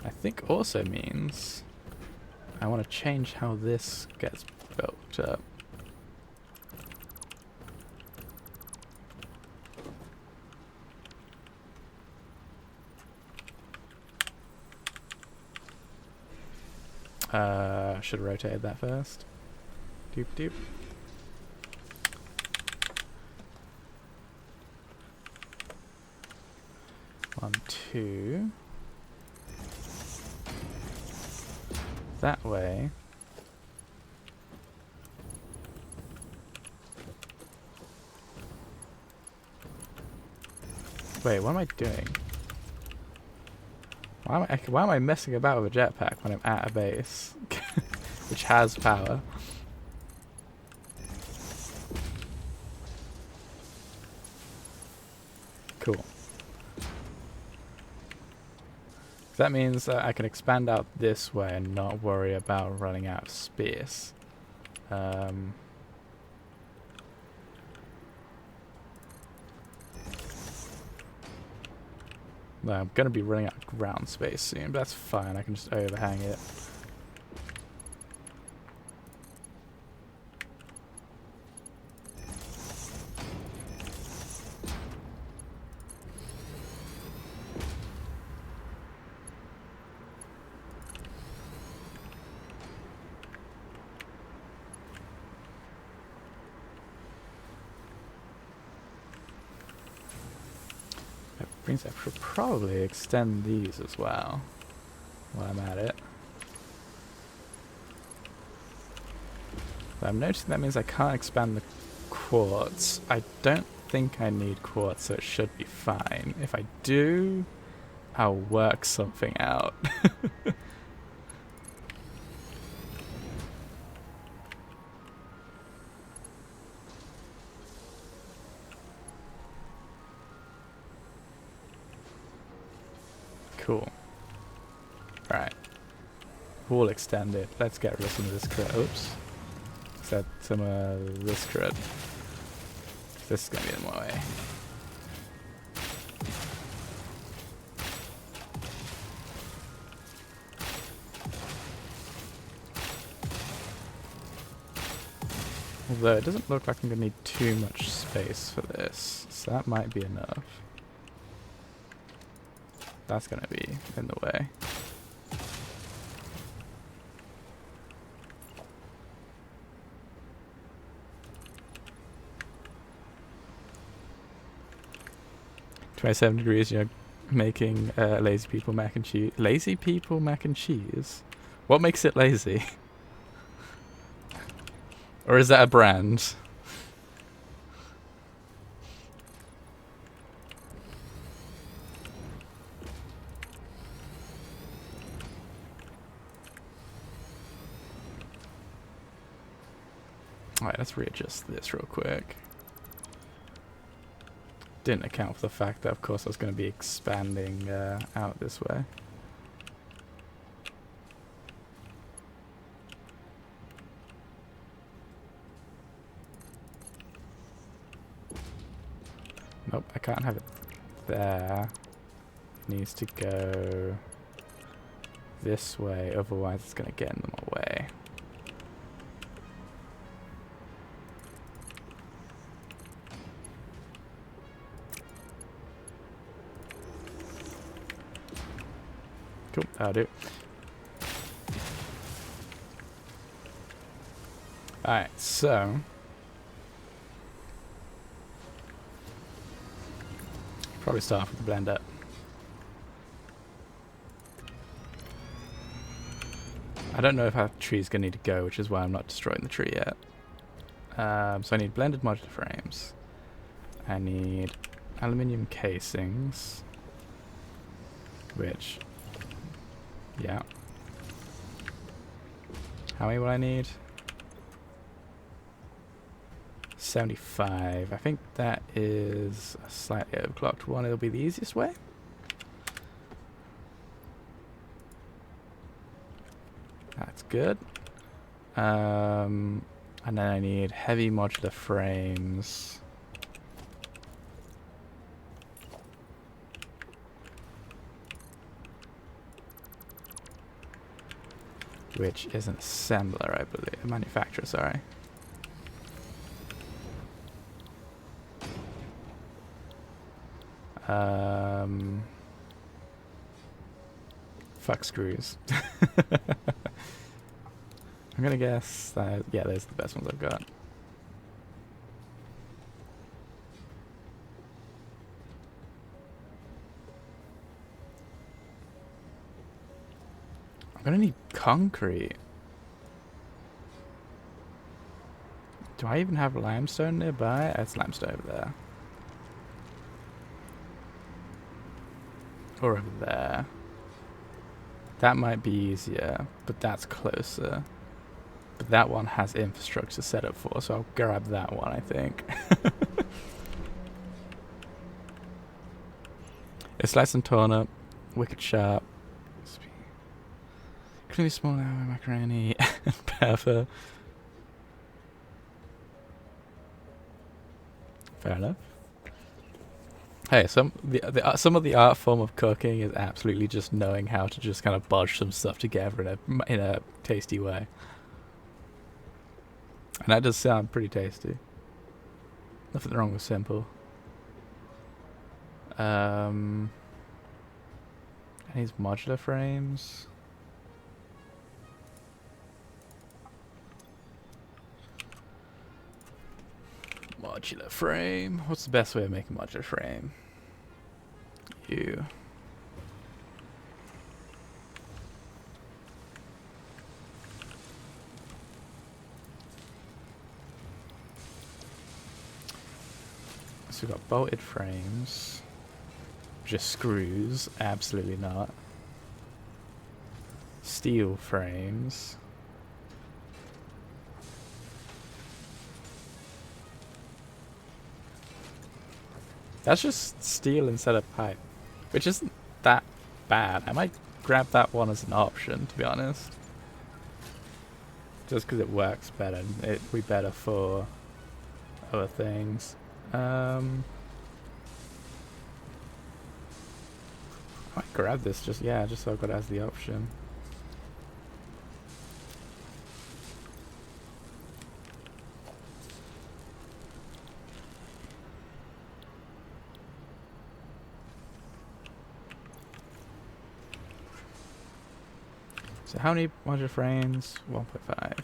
I think also means I want to change how this gets built up. Should have rotated that first. Doop doop. One, two. That way. Wait, what am I doing? Why am I messing about with a jetpack when I'm at a base which has power? Cool. That means that I can expand out this way and not worry about running out of space. No, I'm going to be running out of ground space soon, but that's fine. I can just overhang it. Brings I should probably extend these as well while I'm at it. But I'm noticing that means I can't expand the quartz. I don't think I need quartz, so it should be fine. If I do, I'll work something out. Cool. Alright. Wall extended. Let's get rid of some of this crud. Oops. Set some of this crud. This is going to be in my way. Although it doesn't look like I'm going to need too much space for this. So that might be enough. That's going to be in the way. $27 you're making lazy people mac and cheese. Lazy people mac and cheese? What makes it lazy? Or is that a brand? Alright, let's readjust this real quick. Didn't account for the fact that, of course, I was going to be expanding out this way. Nope, I can't have it there. It needs to go this way, otherwise it's going to get in my way. Cool, that'll do. Alright, so probably start off with the blender. I don't know if our tree's gonna need to go, which is why I'm not destroying the tree yet. So I need blended modular frames. I need aluminium casings, which, yeah. How many will I need? 75. I think that is a slightly overclocked one. It'll be the easiest way. That's good. And then I need heavy modular frames. Which is an assembler, I believe. A manufacturer, sorry. Fuck screws. I'm gonna guess that, yeah, those are the best ones I've got. I'm gonna need concrete. Do I even have limestone nearby? It's limestone over there. Or over there. That might be easier, but that's closer. But that one has infrastructure set up for, so I'll grab that one, I think. It's sliced and torn up, wicked sharp. Clearly small now, macaroni, and pepper. Fair enough. Hey, some of the art form of cooking is absolutely just knowing how to just kind of bodge some stuff together in a tasty way. And that does sound pretty tasty. Nothing wrong with simple. These modular frames. Modular frame. What's the best way of making a modular frame? You. So we've got bolted frames. Just screws. Absolutely not. Steel frames. That's just steel instead of pipe, which isn't that bad. I might grab that one as an option, to be honest. Just because it works better. It'd be better for other things. I might grab this just so I've got it as the option. So how many modular frames? 1.5.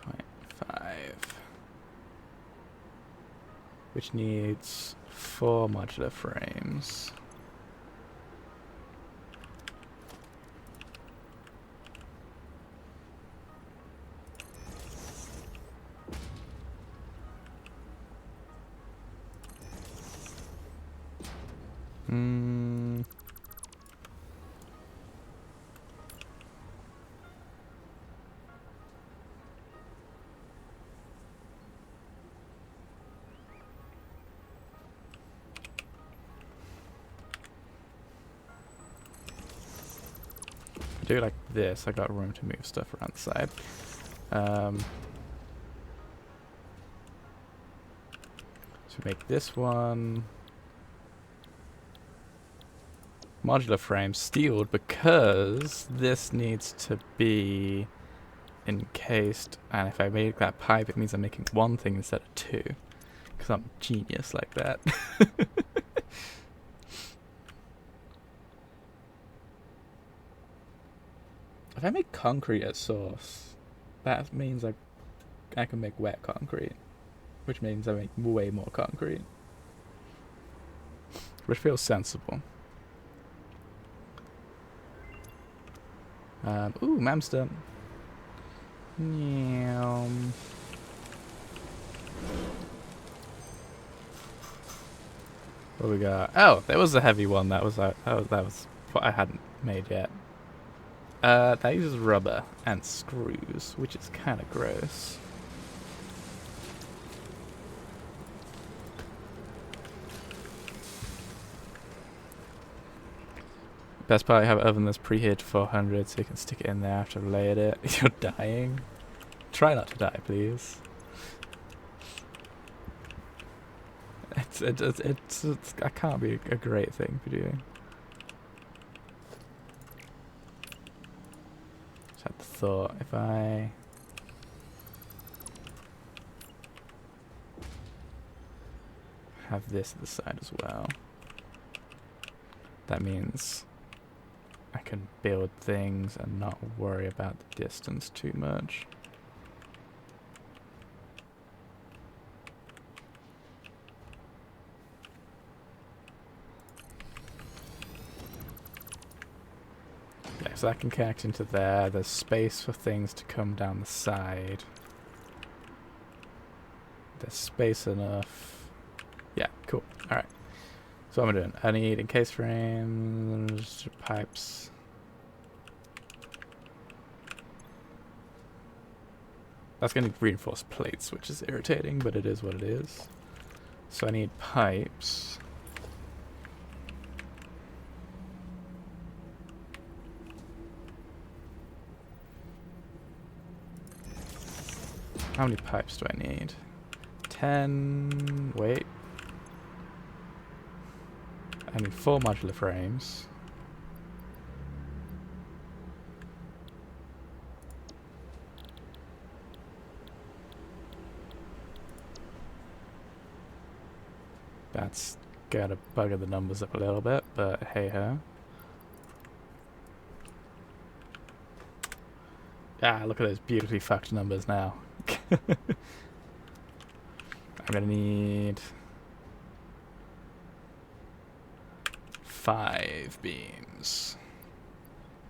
0.5. Which needs 4 modular frames. Do it like this. I got room to move stuff around the side. So make this one modular frame steeled because this needs to be encased, and if I make that pipe it means I'm making one thing instead of two because I'm genius like that. If I make concrete at source, that means I can make wet concrete, which means I make way more concrete, which feels sensible. Ooh, Mamster. What we got? Oh, there was a heavy one. That was what I hadn't made yet. That uses rubber and screws, which is kind of gross. Best part, I have an oven that's preheated to 400, so you can stick it in there after I've layered it. You're dying. Try not to die, please. That can't be a great thing for doing. Just had the thought, if I have this at the side as well, that means I can build things and not worry about the distance too much. Okay, so that can connect into there. There's space for things to come down the side. There's space enough. Yeah, cool. Alright. So what am I doing? I need encased frames, pipes. That's going to reinforce plates, which is irritating, but it is what it is. So I need pipes. How many pipes do I need? 10... Wait. I need 4 modular frames. That's gonna bugger the numbers up a little bit, but hey ho. Ah, look at those beautifully fucked numbers now. I'm gonna need 5 beams.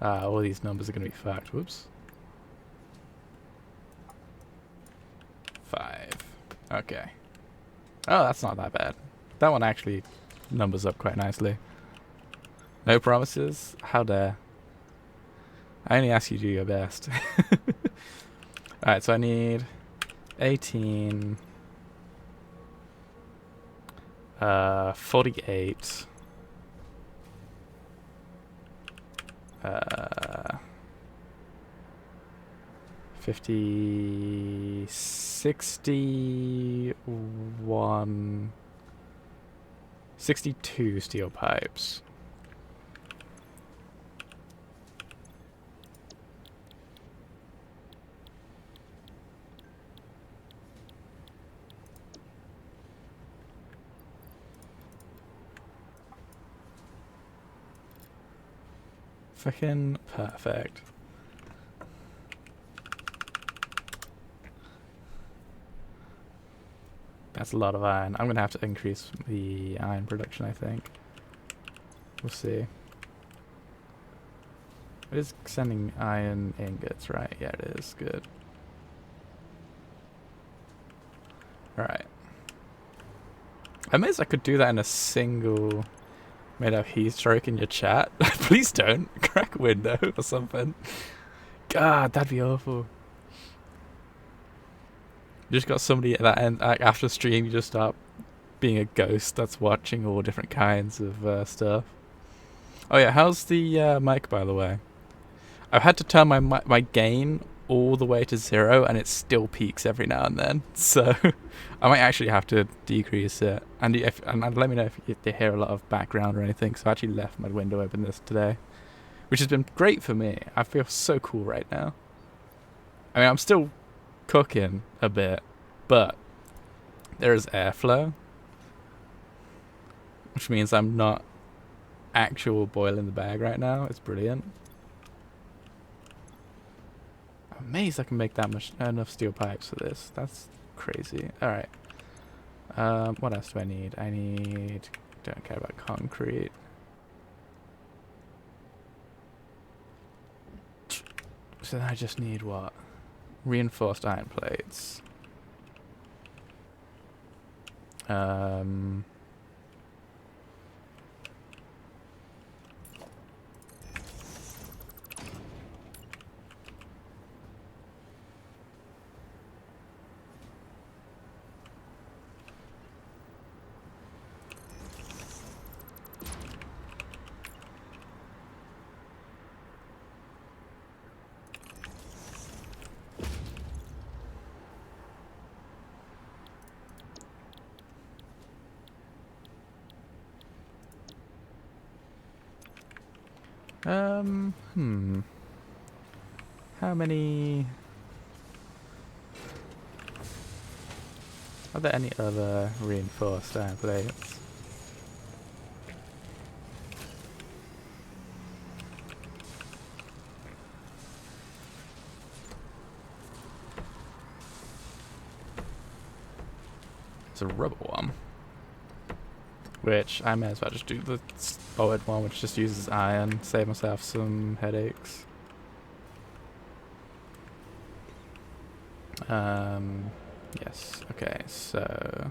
Ah, all these numbers are gonna be fucked. Whoops. 5. Okay. Oh, that's not that bad. That one actually numbers up quite nicely. No promises? How dare. I only ask you to do your best. Alright, so I need 18, 48, 50, 61, 62 steel pipes. Fucking perfect. That's a lot of iron. I'm gonna have to increase the iron production, I think. We'll see. It is sending iron ingots, right? Yeah, it is. Good. Alright. I amazed I could do that in a single... Made a heat stroke in your chat. Please don't. Crack a window or something. God, that'd be awful. You just got somebody at that end, like after the stream, you just start being a ghost that's watching all different kinds of stuff. Oh yeah, how's the mic, by the way? I've had to turn my gain all the way to 0, and it still peaks every now and then. So I might actually have to decrease it. And let me know if you hear a lot of background or anything. So I actually left my window open this today, which has been great for me. I feel so cool right now. I mean, I'm still cooking a bit, but there is airflow, which means I'm not actual boiling the bag right now. It's brilliant. I'm amazed I can make that much enough steel pipes for this. That's crazy. Alright. What else do I need? Don't care about concrete. So then I just need what? Reinforced iron plates. How many... Are there any other reinforced iron plates? It's a rubber one. Which I may as well just do the solid one, which just uses iron, save myself some headaches. Yes, okay, so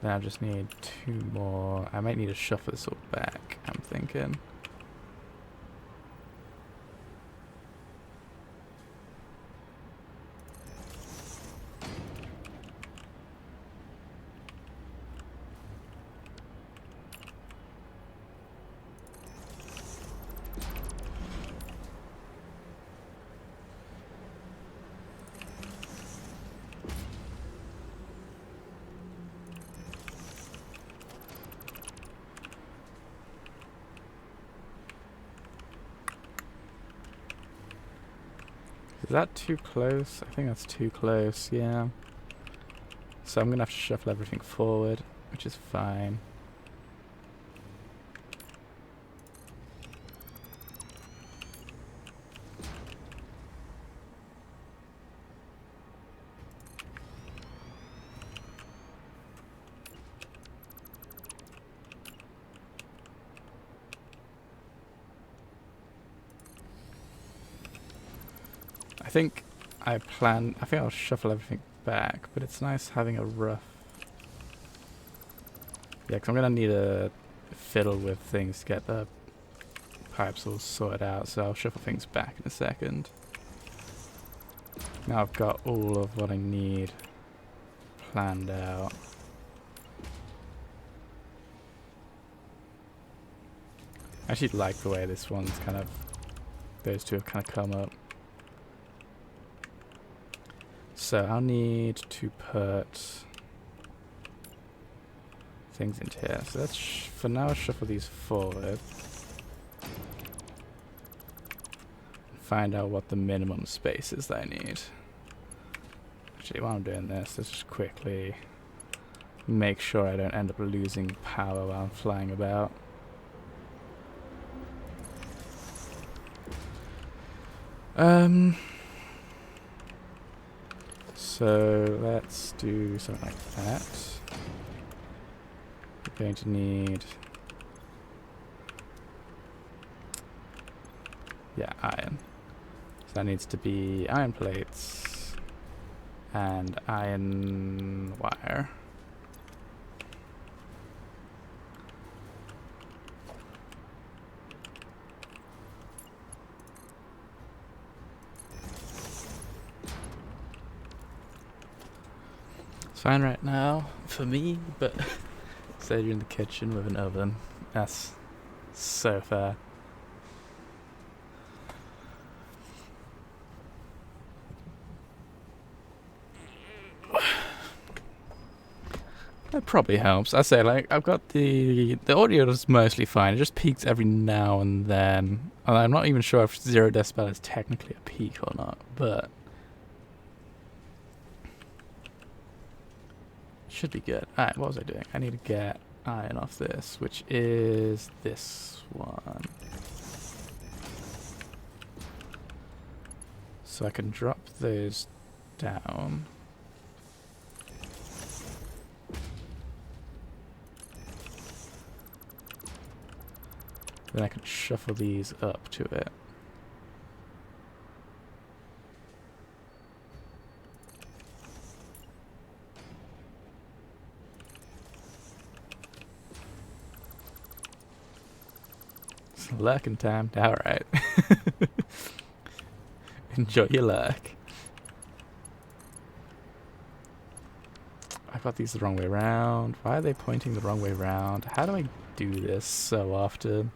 then I just need 2 more. I might need to shuffle this all back, I'm thinking. Is that too close? I think that's too close, yeah. So I'm going to have to shuffle everything forward, which is fine. I think I'll shuffle everything back, but it's nice having a rough... Yeah, because I'm going to need a fiddle with things to get the pipes all sorted out, so I'll shuffle things back in a second. Now I've got all of what I need planned out. I actually like the way this one's kind of... Those two have kind of come up. So I'll need to put things into here. So let's for now shuffle these forward. Find out what the minimum space is that I need. Actually, while I'm doing this, let's just quickly make sure I don't end up losing power while I'm flying about. So let's do something like that. We're going to need... Yeah, iron. So that needs to be iron plates and iron wire. It's fine right now for me, but say you're in the kitchen with an oven. That's so fair. That probably helps. I say, like, I've got the audio is mostly fine. It just peaks every now and then. And I'm not even sure if 0 decibel is technically a peak or not, but should be good. Alright, what was I doing? I need to get iron off this, which is this one. So I can drop those down. Then I can shuffle these up to it. It's lurking time. Alright. Enjoy your luck. I got these the wrong way around. Why are they pointing the wrong way around? How do I do this so often?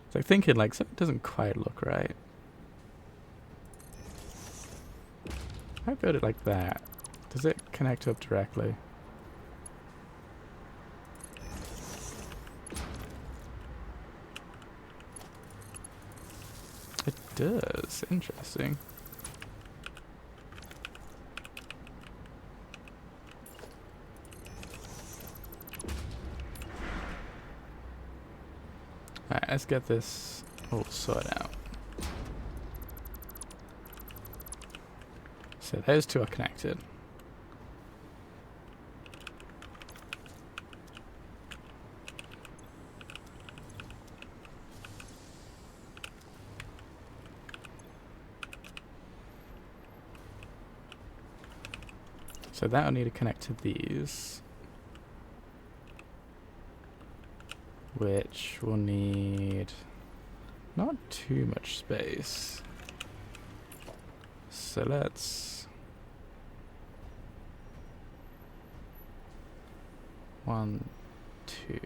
It's like thinking like something doesn't quite look right. If I build it like that, does it connect up directly? does. Interesting. Alright, let's get this all sorted out. So those two are connected. So that'll need to connect to these, which will need not too much space. So let's 1, 2.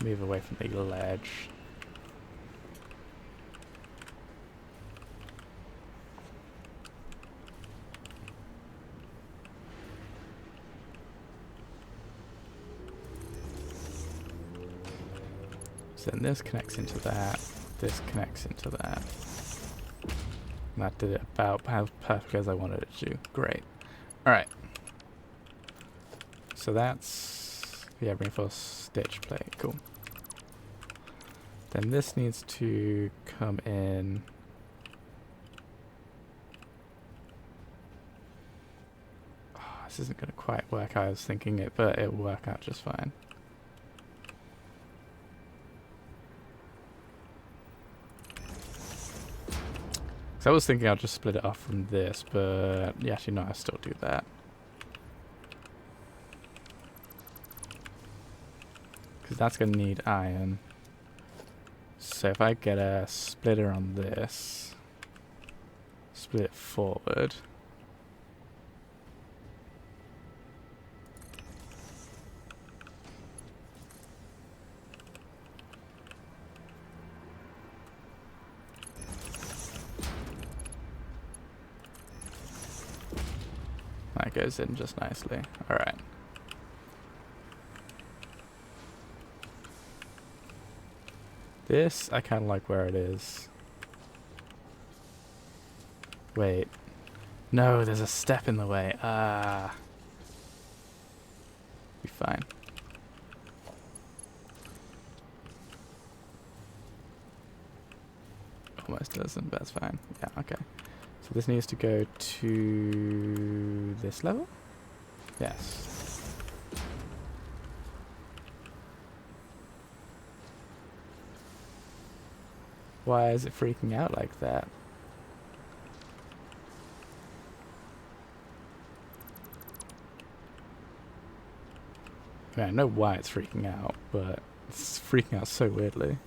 Move away from the ledge. So then this connects into that, this connects into that. And that did it about as perfect as I wanted it to. Great. Alright. So that's, yeah, reinforced stitch plate. Cool. Then this needs to come in. Oh, this isn't going to quite work how I was thinking it, but it'll work out just fine. So I was thinking I'll just split it off from this, but yeah, actually no, I still do that. Because that's going to need iron. So if I get a splitter on this, split it forward. That goes in just nicely. Alright. This, I kind of like where it is. Wait. No, there's a step in the way. Ah. Be fine. Almost doesn't, but that's fine. Yeah, okay. So this needs to go to this level? Yes. Why is it freaking out like that? I mean, I know why it's freaking out, but it's freaking out so weirdly.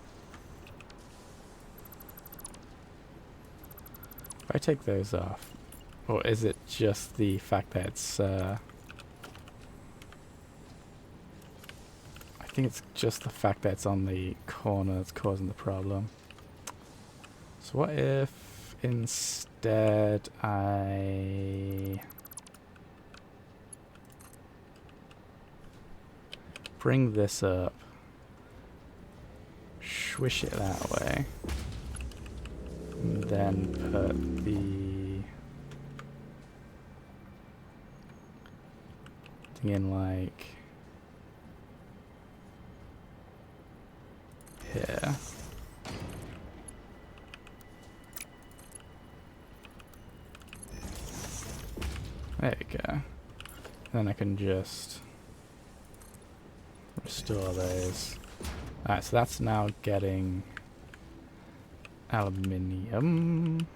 If I take those off, or is it just the fact that it's, I think it's just the fact that it's on the corner that's causing the problem. So what if instead I bring this up, swish it that way, and then put the thing in like here. There we go. Then I can just restore those. Alright, so that's now getting aluminium.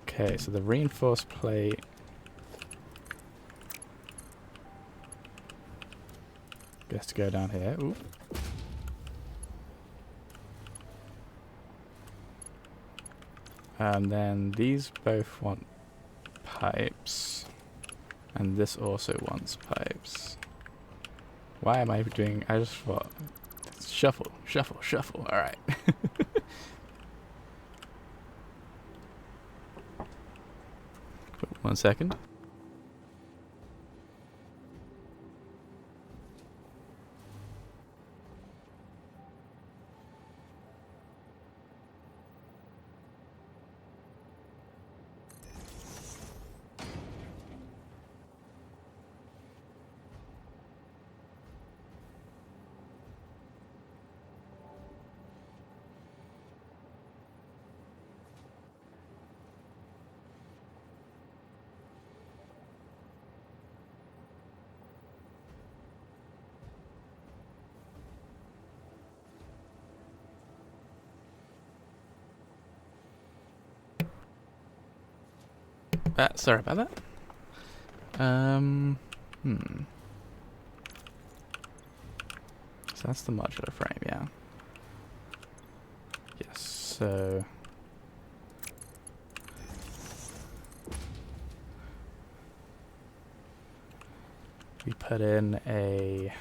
Okay, so the reinforced plate gets to go down here. Ooh. And then these both want pipes. And this also wants pipes. Why am I doing... I just thought... Shuffle, shuffle, shuffle. Alright. 1 second. Sorry about that. So that's the modular frame, yeah. Yes, so... we put in a...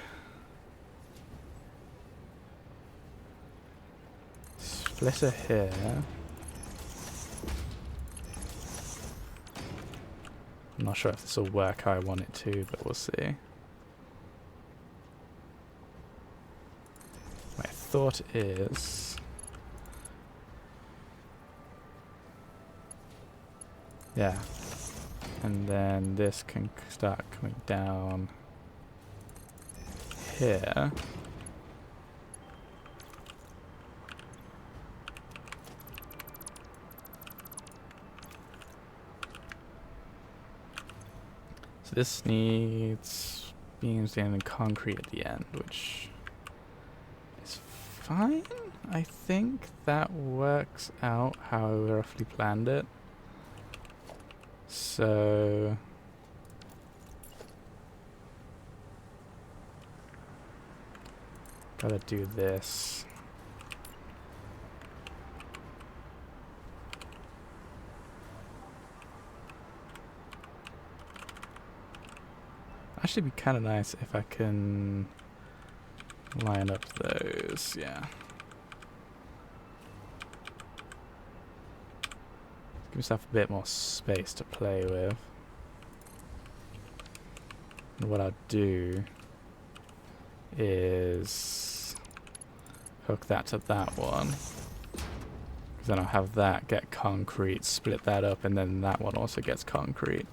splitter here. I'm not sure if this will work how I want it to, but we'll see. My thought is... yeah. And then this can start coming down here. So this needs beams and concrete at the end, which is fine. I think that works out how I roughly planned it. So gotta do this. Actually, be kind of nice if I can line up those. Yeah. Give myself a bit more space to play with. And what I'll do is hook that to that one. Because then I'll have that get concrete, split that up, and then that one also gets concrete.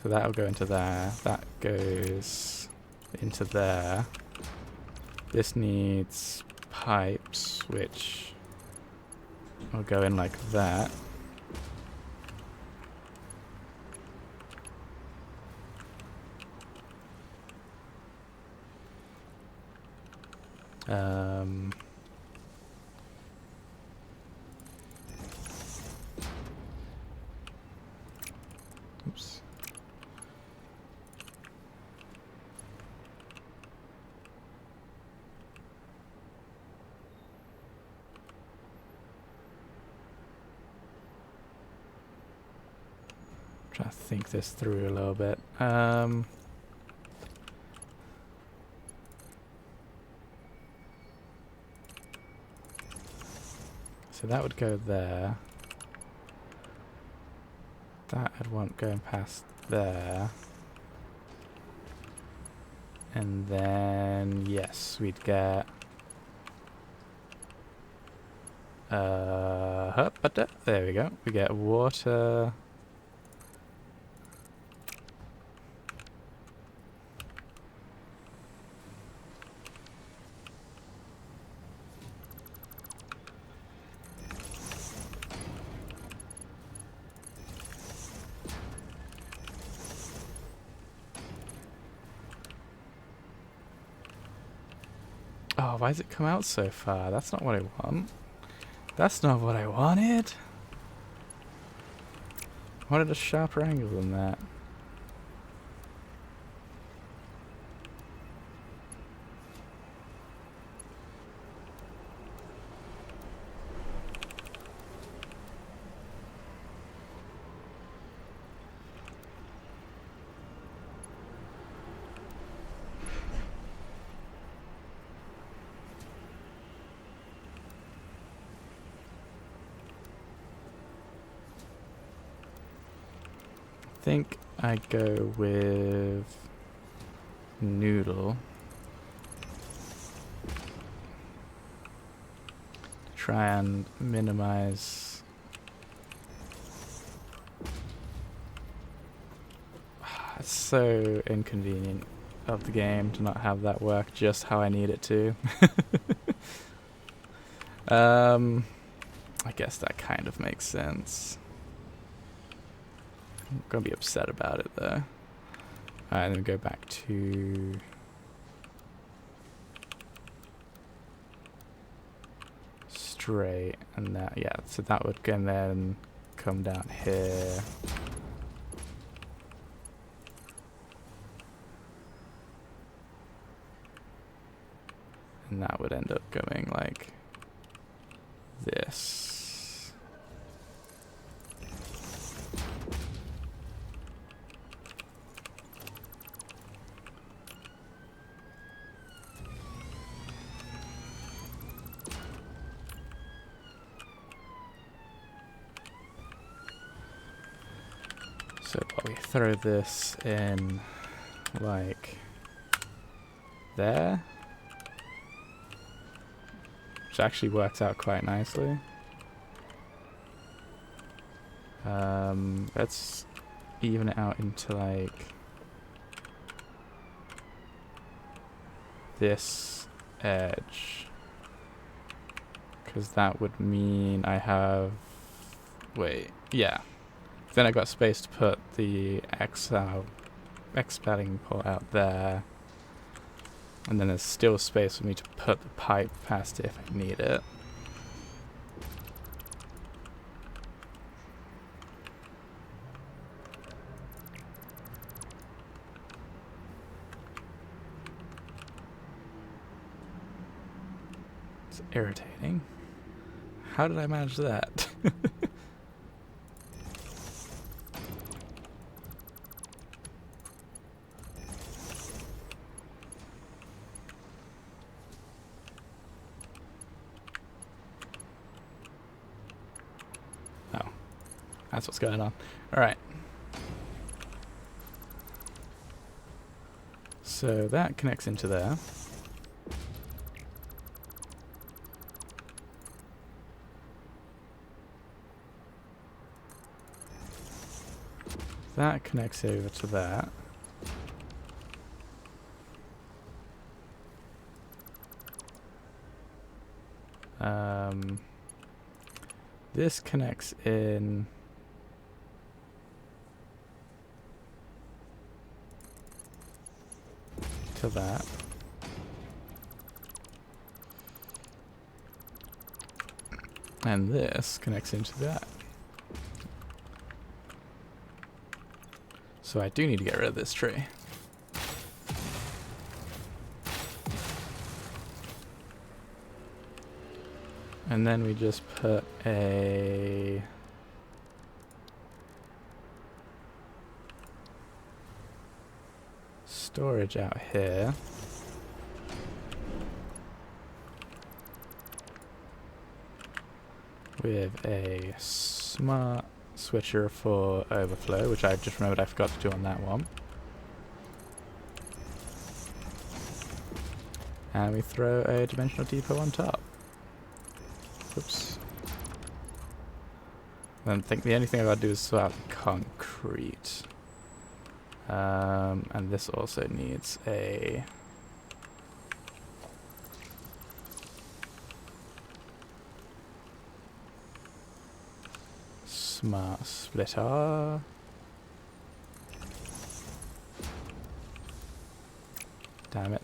So that'll go into there. That goes into there. This needs pipes, which will go in like that. Oops. Try to think this through a little bit. So that would go there. That I'd want going past there. And then, yes, we'd get... there we go. We get water... Oh, why does it come out so far? That's not what I want. That's not what I wanted. I wanted a sharper angle than that. think I go with Noodle. Try and minimize. It's so inconvenient of the game to not have that work just how I need it to. I guess that kind of makes sense. I'm gonna be upset about it though. Alright, then we go back to straight, and that, yeah, so that would go and then come down here. And that would end up going like this. So we throw this in like there, which actually works out quite nicely. Let's even it out into like this edge, because that would mean I have, wait, yeah. Then I got space to put the expelling port out there, and then there's still space for me to put the pipe past it if I need it. It's irritating. How did I manage that? That's what's going on. Alright. So that connects into there. That connects over to that. This connects in to that. And this connects into that. So I do need to get rid of this tree. And then we just put a storage out here. With a smart switcher for overflow, which I just remembered I forgot to do on that one. And we throw a dimensional depot on top. Oops. I think the only thing I gotta do is sort out concrete. And this also needs a smart splitter. Damn it.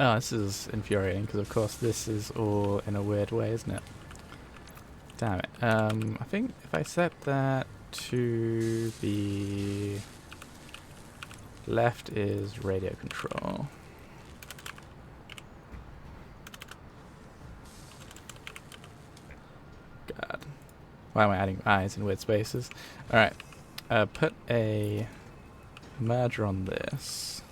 Oh, this is infuriating because, of course, this is all in a weird way, isn't it? Damn it. I think if I set that to the left is radio control. God. Why am I adding eyes in weird spaces? Alright. Put a merger on this.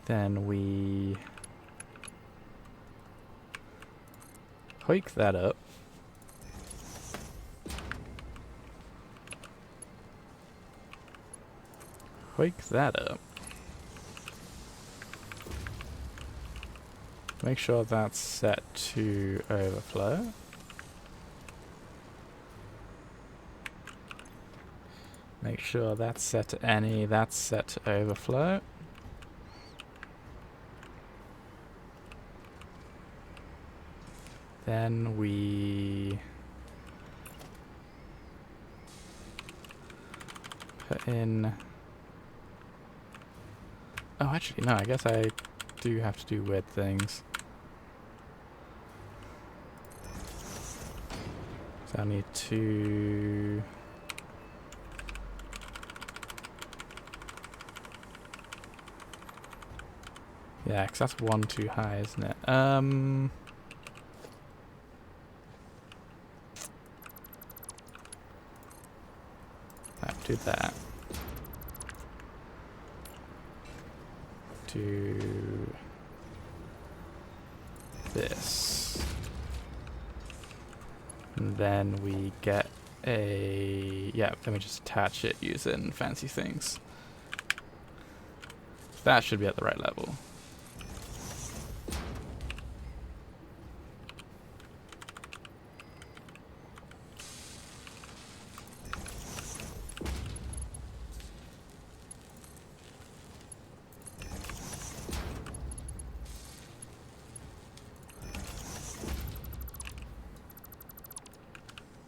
Then we hoik that up. Hoik that up. Make sure that's set to overflow. Make sure that's set to any, that's set to overflow. Then we put in... Oh, actually, no, I guess I do have to do weird things. So I need to... Yeah, because that's one too high, isn't it? Do that. Do this. And then we get a... Yeah, let me just attach it using fancy things. That should be at the right level.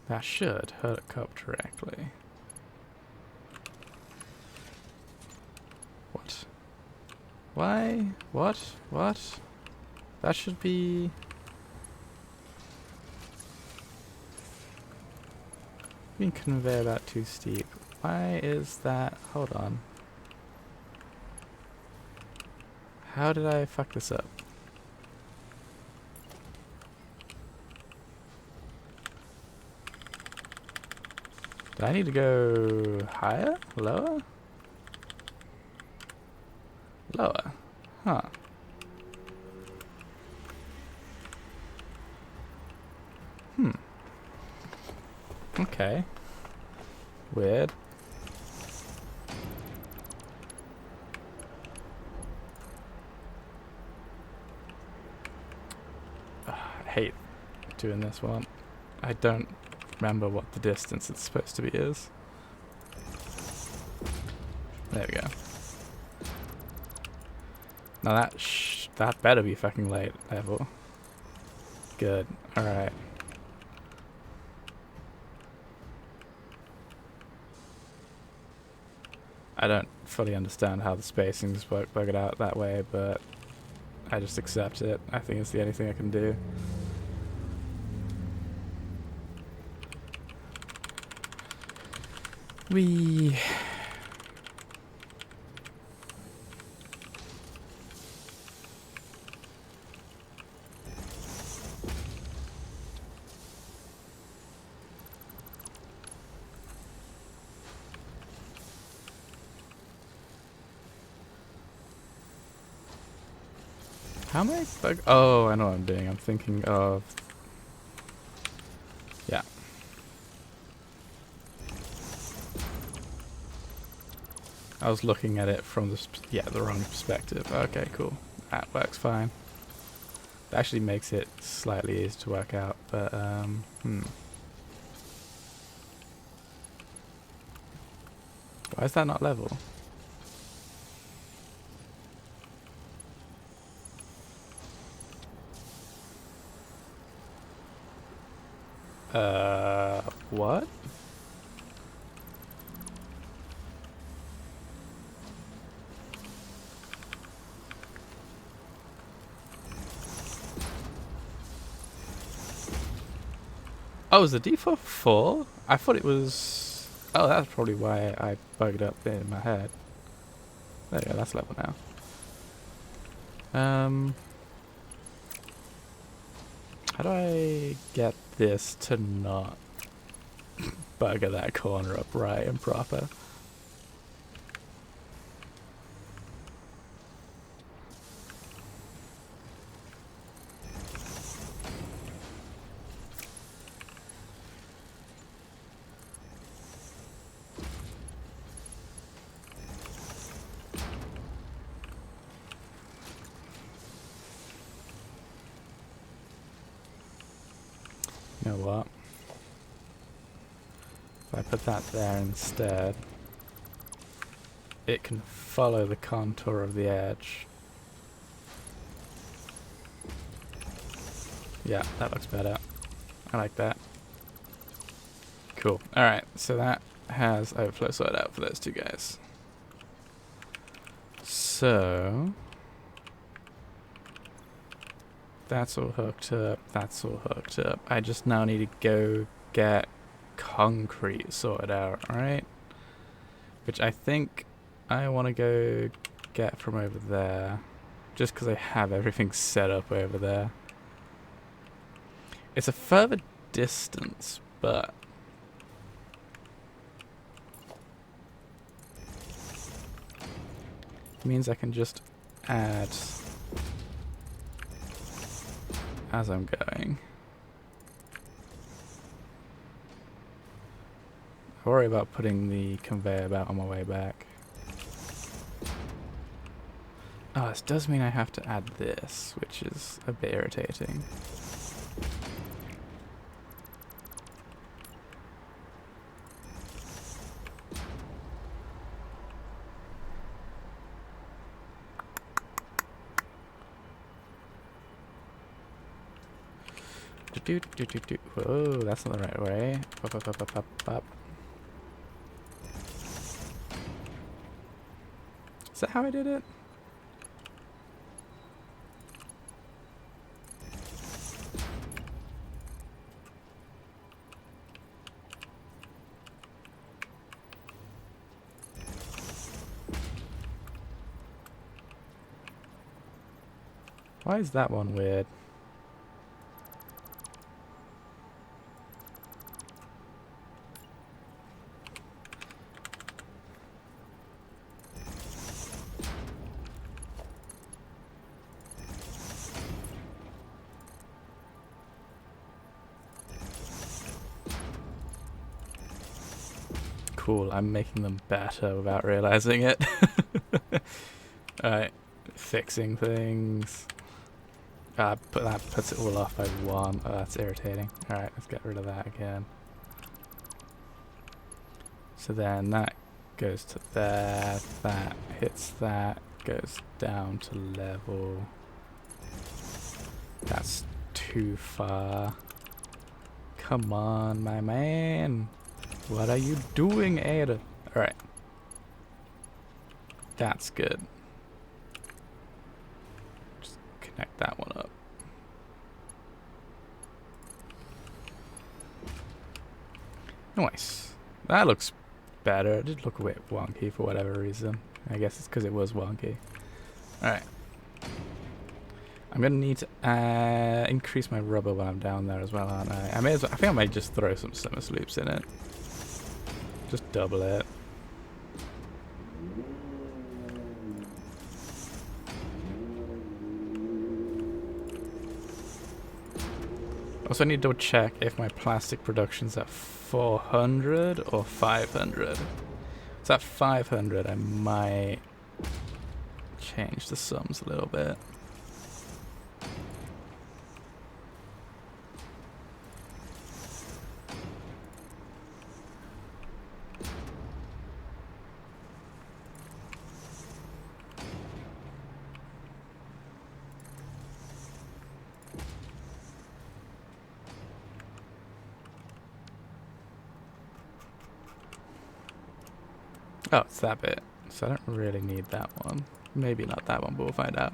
That should hook up directly. What? Why? What? What? That should be... You can conveyor that too steep. Why is that? Hold on. How did I fuck this up? Do I need to go higher? Lower? Lower. Huh. Okay. Weird. I hate doing this one. I don't remember what the distance it's supposed to be is. There we go. Now that better be fucking late level. Good. Alright. I don't fully understand how the spacings work it out that way, but I just accept it. I think it's the only thing I can do. We... How am I bug? Oh, I know what I'm doing. I'm thinking of... Yeah. I was looking at it from the wrong perspective. Okay, cool. That works fine. That actually makes it slightly easier to work out, but Why is that not level? What? Oh, is the default full? I thought it was... Oh, that's probably why I bugged up in my head. There you go, that's level now. How do I get this to not bugger that corner up right and proper? You know what? If I put that there instead, it can follow the contour of the edge. Yeah, that looks better. I like that. Cool. Alright, so that has overflow sorted out for those two guys. So... that's all hooked up, that's all hooked up. I just now need to go get concrete sorted out, right? Which I think I want to go get from over there. Just because I have everything set up over there. It's a further distance, but... it means I can just add... as I'm going. I worry about putting the conveyor belt on my way back. Oh, this does mean I have to add this, which is a bit irritating. Whoa, that's not the right way. Up, up, up, up, up, up. Is that how I did it? Why is that one weird? Cool, I'm making them better without realizing it. Alright, fixing things. That puts it all off by 1. Oh, that's irritating. Alright, let's get rid of that again. So then that goes to there, that hits that, goes down to level. That's too far. Come on, my man. What are you doing, Ada? Alright. That's good. Just connect that one up. Nice. That looks better. It did look a bit wonky for whatever reason. I guess it's because it was wonky. Alright. I'm gonna need to increase my rubber when I'm down there as well, aren't I? I think I might just throw some summer sloops in it. Just double it. Also, I need to double check if my plastic production's at 400 or 500. It's at 500. I might change the sums a little bit. Oh, it's that bit. So I don't really need that one. Maybe not that one, but we'll find out.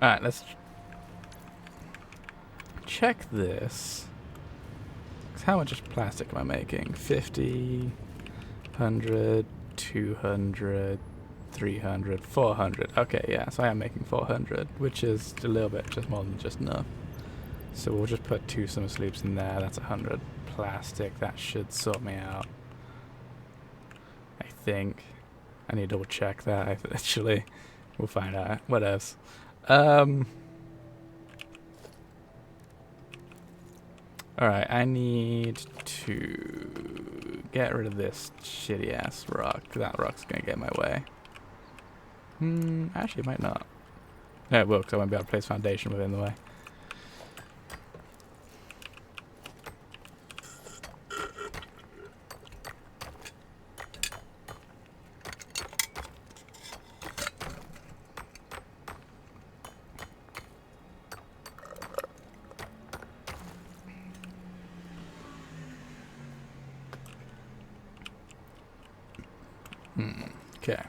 Alright, let's check this. 'Cause how much plastic am I making? 50, 100, 200, 300, 400. Okay, yeah, so I am making 400, which is a little bit just more than just enough. So we'll just put 2 summer sleeps in there. That's 100 plastic. That should sort me out, I think. I need to double check that, actually. We'll find out. What else? Alright, I need to get rid of this shitty ass rock. That rock's gonna get in my way. Actually it might not. No, it will, because I won't be able to place foundation within the way. Okay.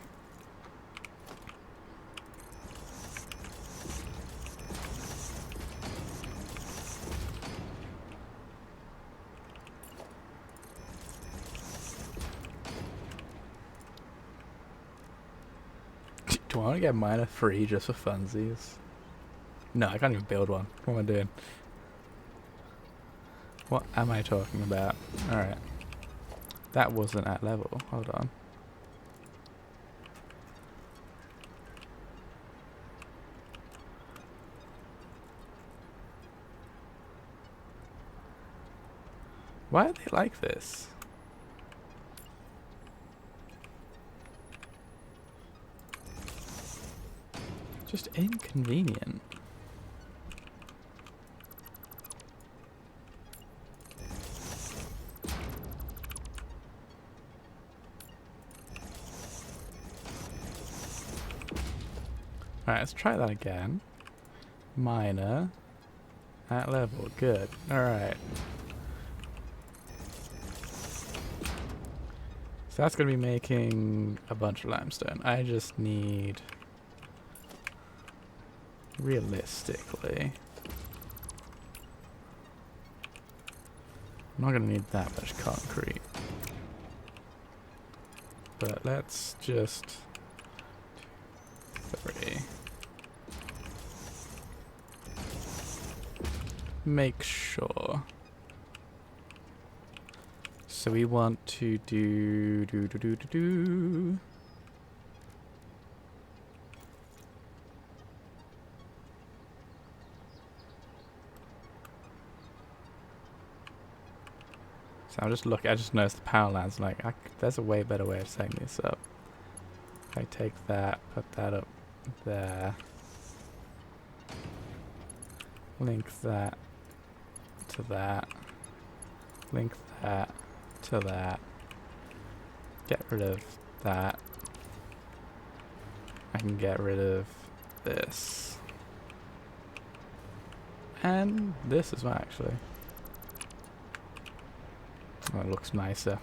Do I want to get miner free just for funsies? No, I can't even build one. What am I doing? What am I talking about? Alright. That wasn't at level. Hold on. Why are they like this? Just inconvenient. Alright, let's try that again. Miner. At level. Good. Alright. So that's going to be making a bunch of limestone. I just need... Realistically... I'm not going to need that much concrete. But let's just... 3. Make sure. So we want to do... So I'm just looking, I just noticed the power lines, like, there's a way better way of setting this up. If I take that, put that up there. Link that to that. Link that to that. Get rid of that. I can get rid of this. And this as well, actually. Oh, it looks nicer.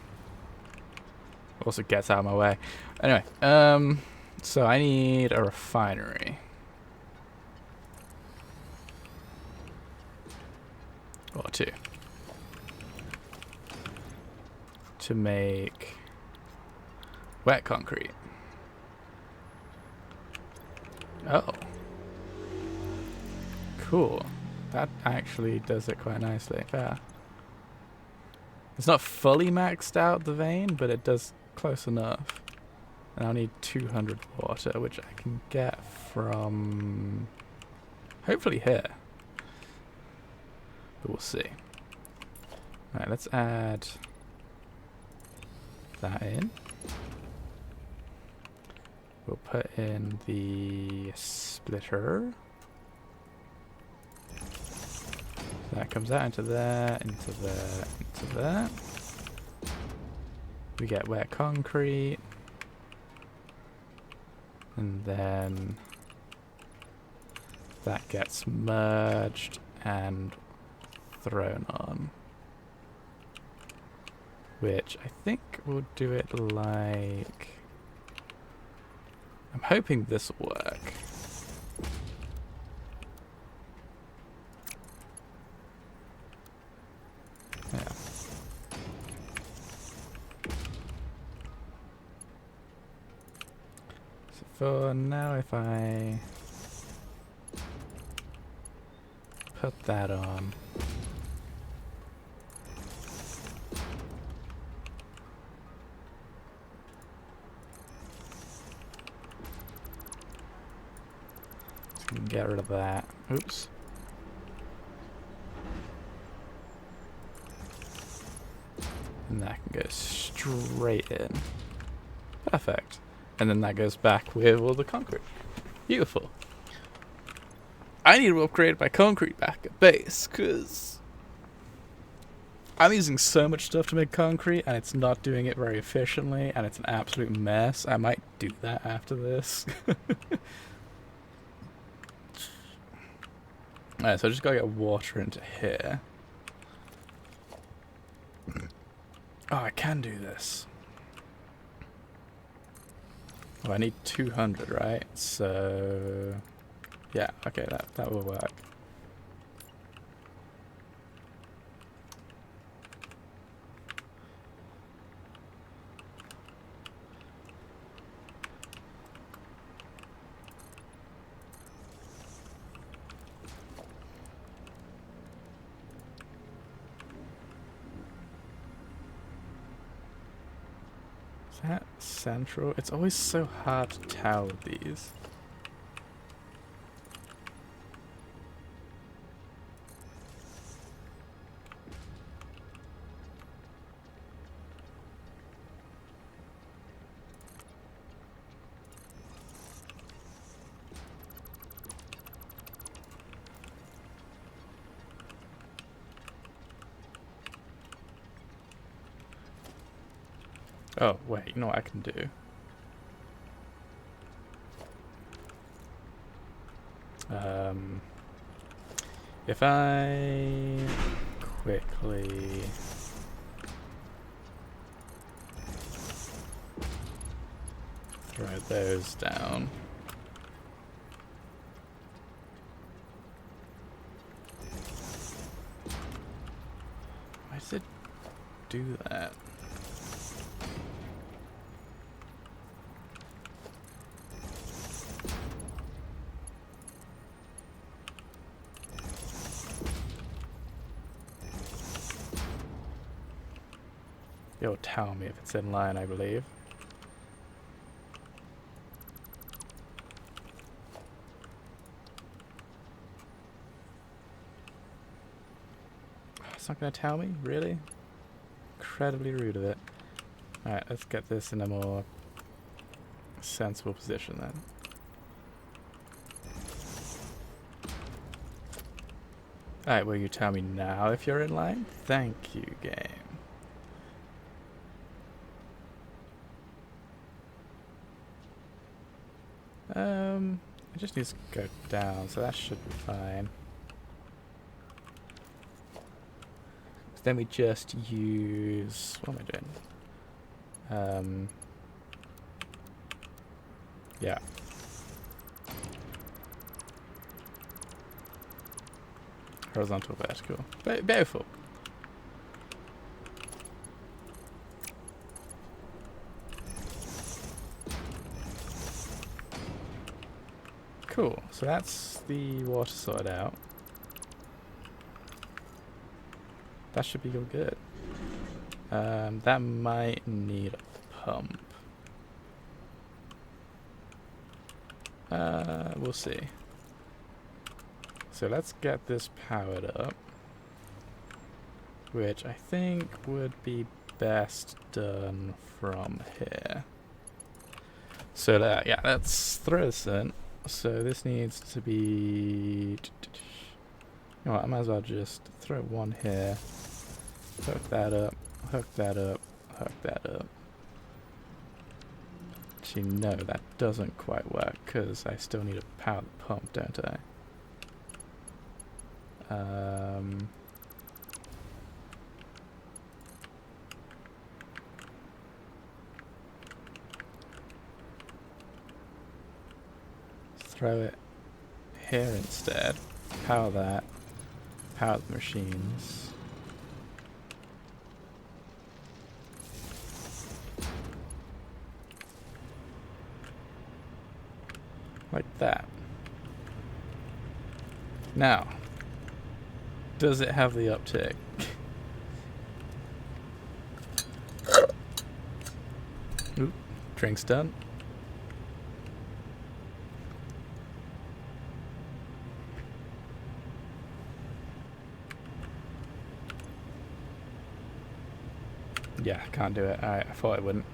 Also gets out of my way. Anyway, so I need a refinery. Or 2. To make wet concrete. Oh. Cool. That actually does it quite nicely. Fair. It's not fully maxed out the vein, but it does close enough. And I'll need 200 water, which I can get from... hopefully here. But we'll see. Alright, let's add that in. We'll put in the splitter. That comes out into there, into there, into there. We get wet concrete. And then that gets merged and thrown on. Which I think we'll do it like I'm hoping this will work. Yeah. So for now, if I put that on. Get rid of that. Oops. And that can go straight in. Perfect. And then that goes back with all the concrete. Beautiful. I need to upgrade my concrete back at base, because I'm using so much stuff to make concrete, and it's not doing it very efficiently, and it's an absolute mess. I might do that after this. Alright, so I just gotta get water into here. Oh, I can do this. Oh, I need 200, right? So... yeah, okay, that will work. Is that central? It's always so hard to tell with these. Oh, wait, you know what I can do? If I quickly throw those down. Why does it do that? It'll tell me if it's in line, I believe. It's not going to tell me? Really? Incredibly rude of it. Alright, let's get this in a more sensible position then. Alright, will you tell me now if you're in line? Thank you, game. It just needs to go down, so that should be fine. Then we just use... what am I doing? Yeah. Horizontal, vertical. Beautiful. Cool, so that's the water sorted out. That should be all good. That might need a pump. We'll see. So let's get this powered up, which I think would be best done from here. So yeah, let's throw this in. So this needs to be... you know what, I might as well just throw one here, hook that up, hook that up, hook that up. Actually, no, that doesn't quite work, because I still need to power the pump, don't I? throw it here instead. Power that. Power the machines. Like that. Now, does it have the uptick? Oop, drink's done. Yeah, can't do it. Alright, I thought it wouldn't.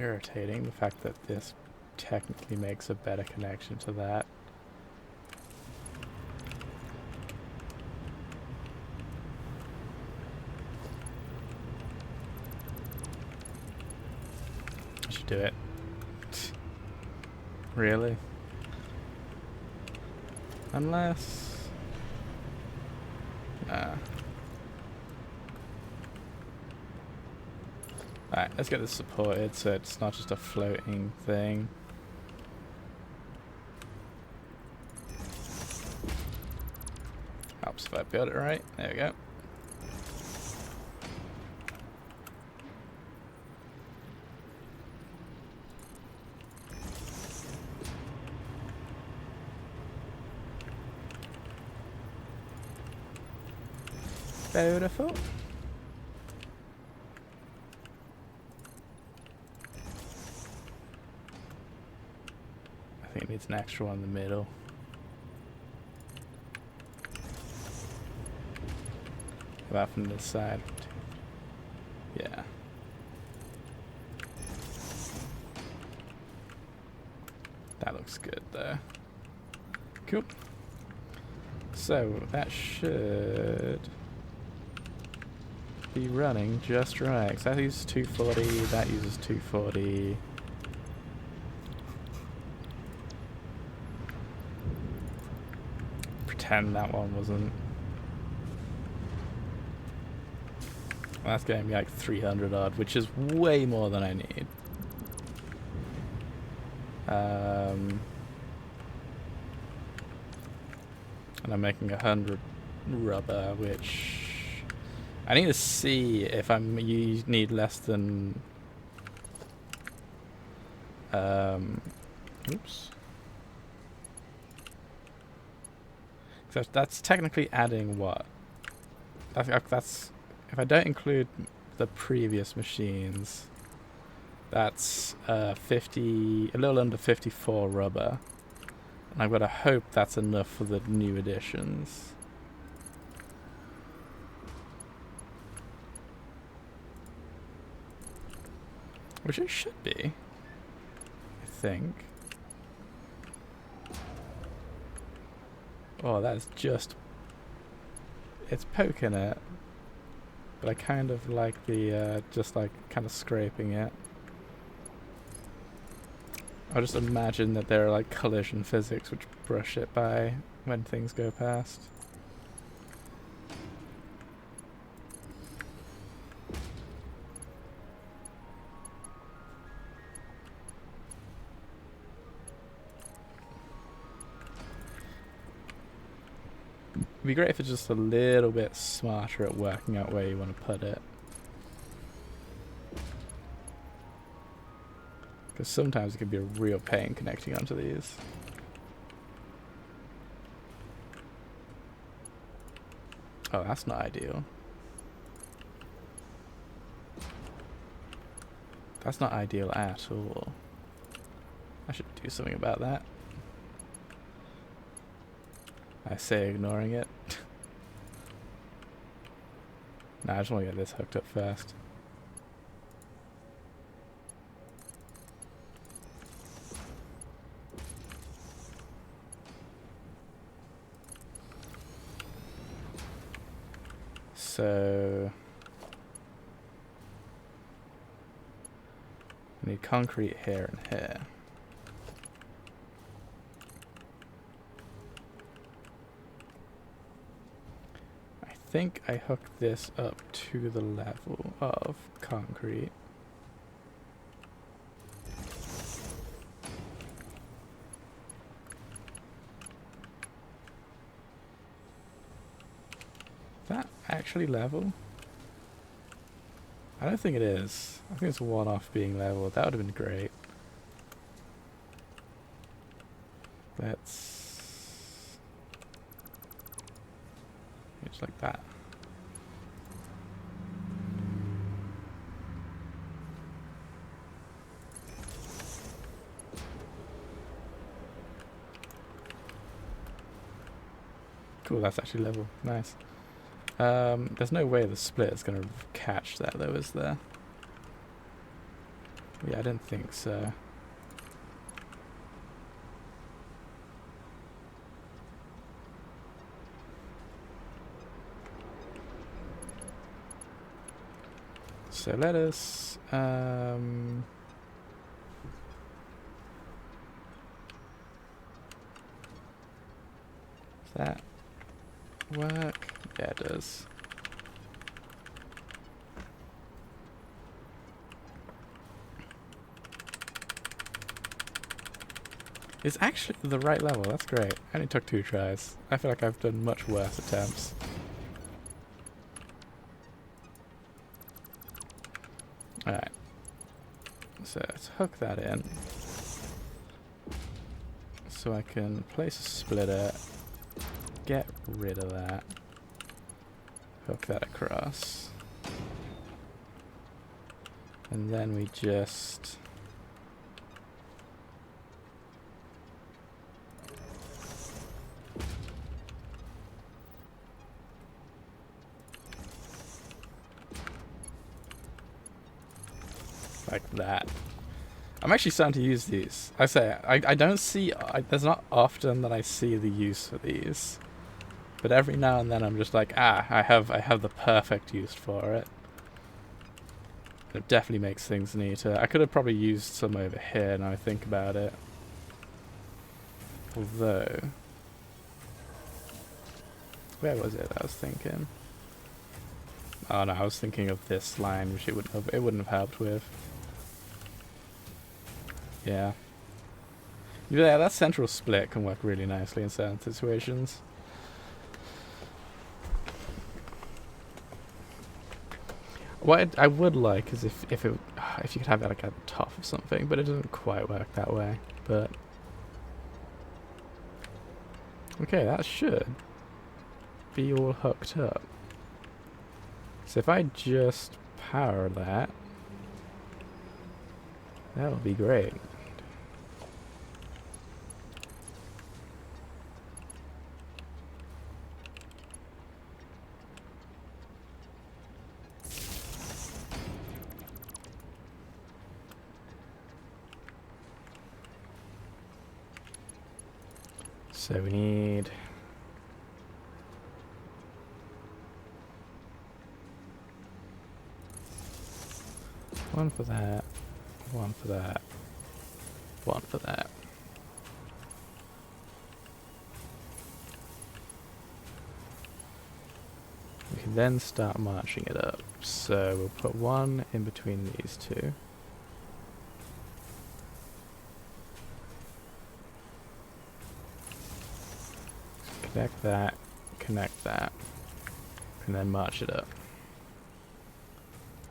Irritating, the fact that this technically makes a better connection to that. I should do it. Really? Unless... Nah. Alright, let's get this supported so it's not just a floating thing. Helps if I build it right. There we go. Beautiful. I think it needs an extra one in the middle. About from this side. Yeah. That looks good there. Cool. So that should be running just right. So that uses 240, that uses 240. Pretend that one wasn't. Well, that's getting me like 300 odd, which is way more than I need. And I'm making 100 rubber, which I need to see if you need less than oops. So that's technically adding what? That's if I don't include the previous machines, that's 50, a little under 54 rubber. And I've got to hope that's enough for the new additions. Which it should be, I think. Oh, that's just... It's poking it. But I kind of like the, just like kind of scraping it. I just imagine that there are like collision physics which brush it by when things go past. It'd be great if it's just a little bit smarter at working out where you want to put it. Because sometimes it can be a real pain connecting onto these. Oh, that's not ideal. That's not ideal at all. I should do something about that. I say ignoring it. Nah, I just want to get this hooked up first. So I need concrete here and here. I think I hooked this up to the level of concrete. Is that actually level? I don't think it is. I think it's one off being level. That would have been great. Let's... Just like that. Cool, that's actually level. Nice. There's no way the split is going to catch that though, is there? Yeah, I didn't think so. So let us... does that work? Yeah, it does. It's actually the right level. That's great. I only took 2 tries. I feel like I've done much worse attempts. Alright. So let's hook that in. So I can place a splitter, get rid of that, hook that across, and then we just like that. I'm actually starting to use these. I say, I don't see, there's not often that I see the use for these. But every now and then I'm just like, I have the perfect use for it. It definitely makes things neater. I could have probably used some over here now I think about it. Although, where was it I was thinking? Oh no, I was thinking of this line, which it wouldn't have helped with. Yeah. Yeah, that central split can work really nicely in certain situations. What I would like is if you could have it like at the top of something, but it doesn't quite work that way. But okay, that should be all hooked up. So if I just power that, that would be great. So we need one for that, one for that, one for that. We can then start marching it up. So we'll put one in between these two. Connect that, and then march it up.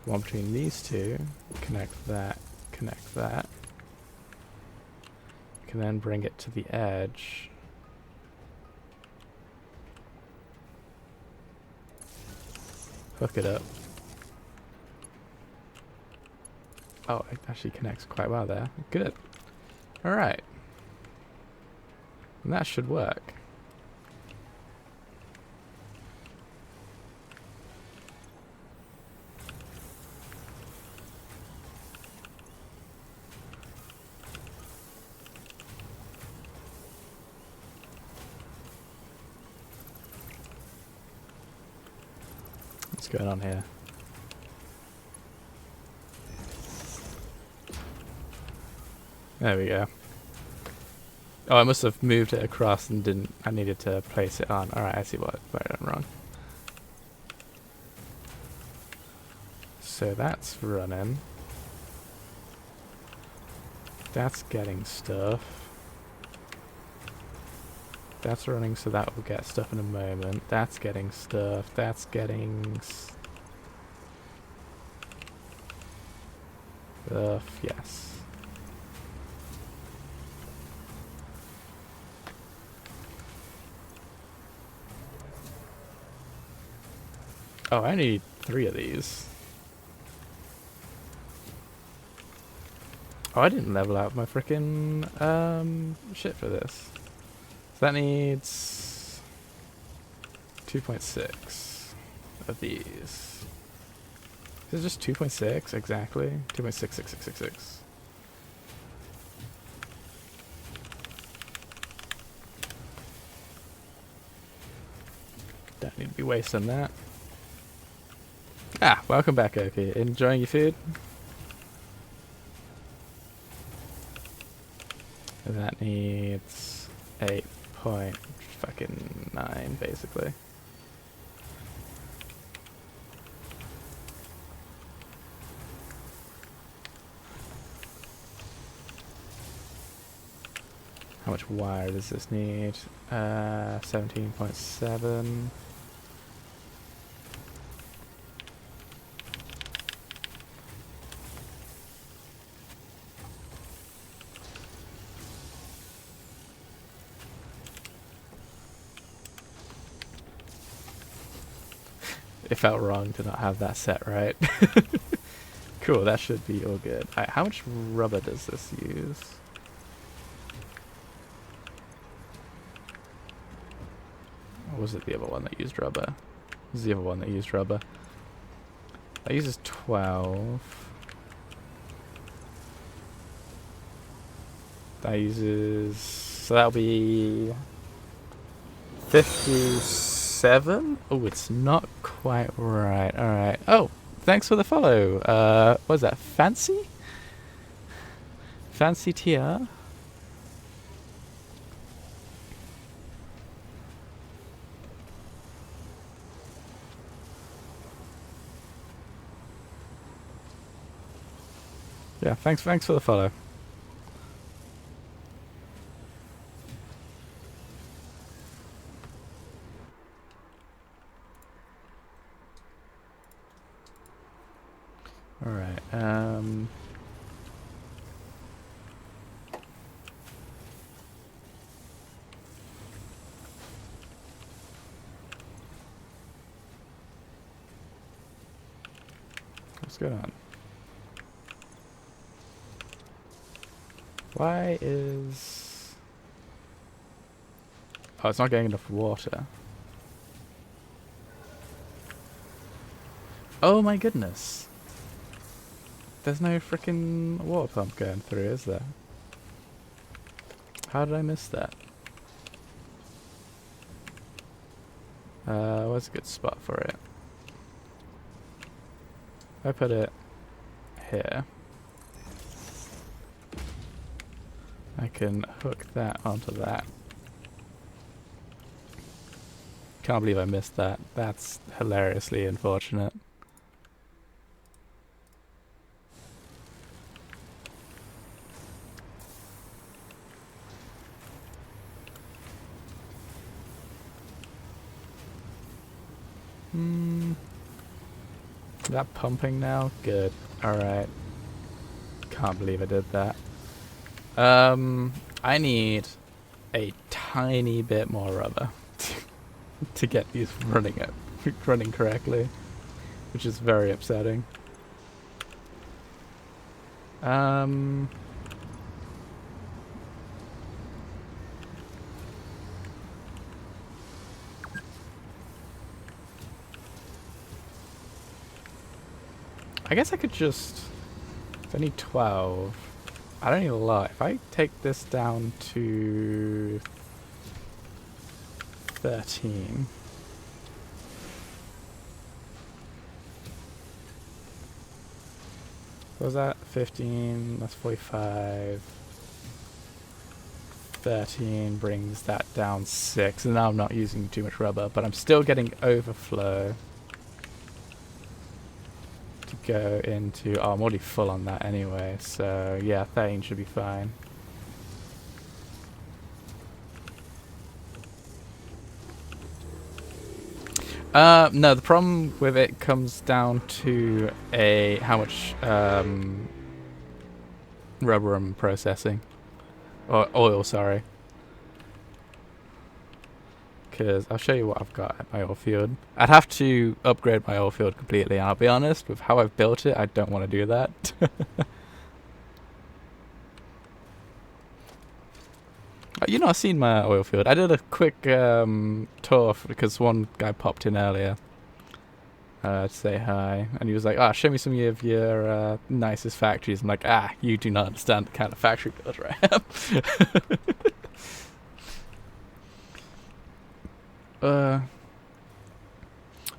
One between these two, connect that. You can then bring it to the edge. Hook it up. Oh, it actually connects quite well there. Good. Alright. And that should work. What's going on here? There we go. Oh, I must have moved it across and didn't. I needed to place it on. Alright, I see what I done wrong. So that's running. That's getting stuff. That's running, so that will get stuff in a moment. That's getting stuff. That's getting stuff. Yes. Oh, I need 3 of these. Oh, I didn't level out my frickin' shit for this. So that needs 2.6 of these. Is it just 2.6 exactly? 2.66666. Don't need to be wasting that. Ah, welcome back, Oki. Enjoying your food? That needs 8.9 basically. How much wire does this need? 17.7. It felt wrong to not have that set right. Cool, that should be all good. How much rubber does this use? Or was it the other one that used rubber? It was the other one that used rubber. That uses 12. That uses... So that'll be... 57? Oh, it's not quite right. Alright. Oh, thanks for the follow. What was that? Fancy? Fancy TR? Yeah, thanks for the follow. Alright, what's going on? Why is... Oh, it's not getting enough water. Oh my goodness. There's no freaking water pump going through, is there? How did I miss that? Where's a good spot for it? I put it here. I can hook that onto that. Can't believe I missed that. That's hilariously unfortunate. Is that pumping now? Good. Alright. Can't believe I did that. I need a tiny bit more rubber to get these running correctly, which is very upsetting. I guess I could just... I need 12. I don't need a lot. If I take this down to 13, What was that? 15, that's 45. 13 brings that down 6. And now I'm not using too much rubber, but I'm still getting overflow to go into... Oh, I'm already full on that anyway. So, yeah, 13 should be fine. No, the problem with it comes down to how much rubber I'm processing. Or oil, sorry. Because I'll show you what I've got at my oil field. I'd have to upgrade my oil field completely, and I'll be honest, with how I've built it, I don't want to do that. You know, I've seen my oil field. I did a quick tour because one guy popped in earlier to say hi, and he was like, show me some of your nicest factories. I'm like, you do not understand the kind of factory builder I am.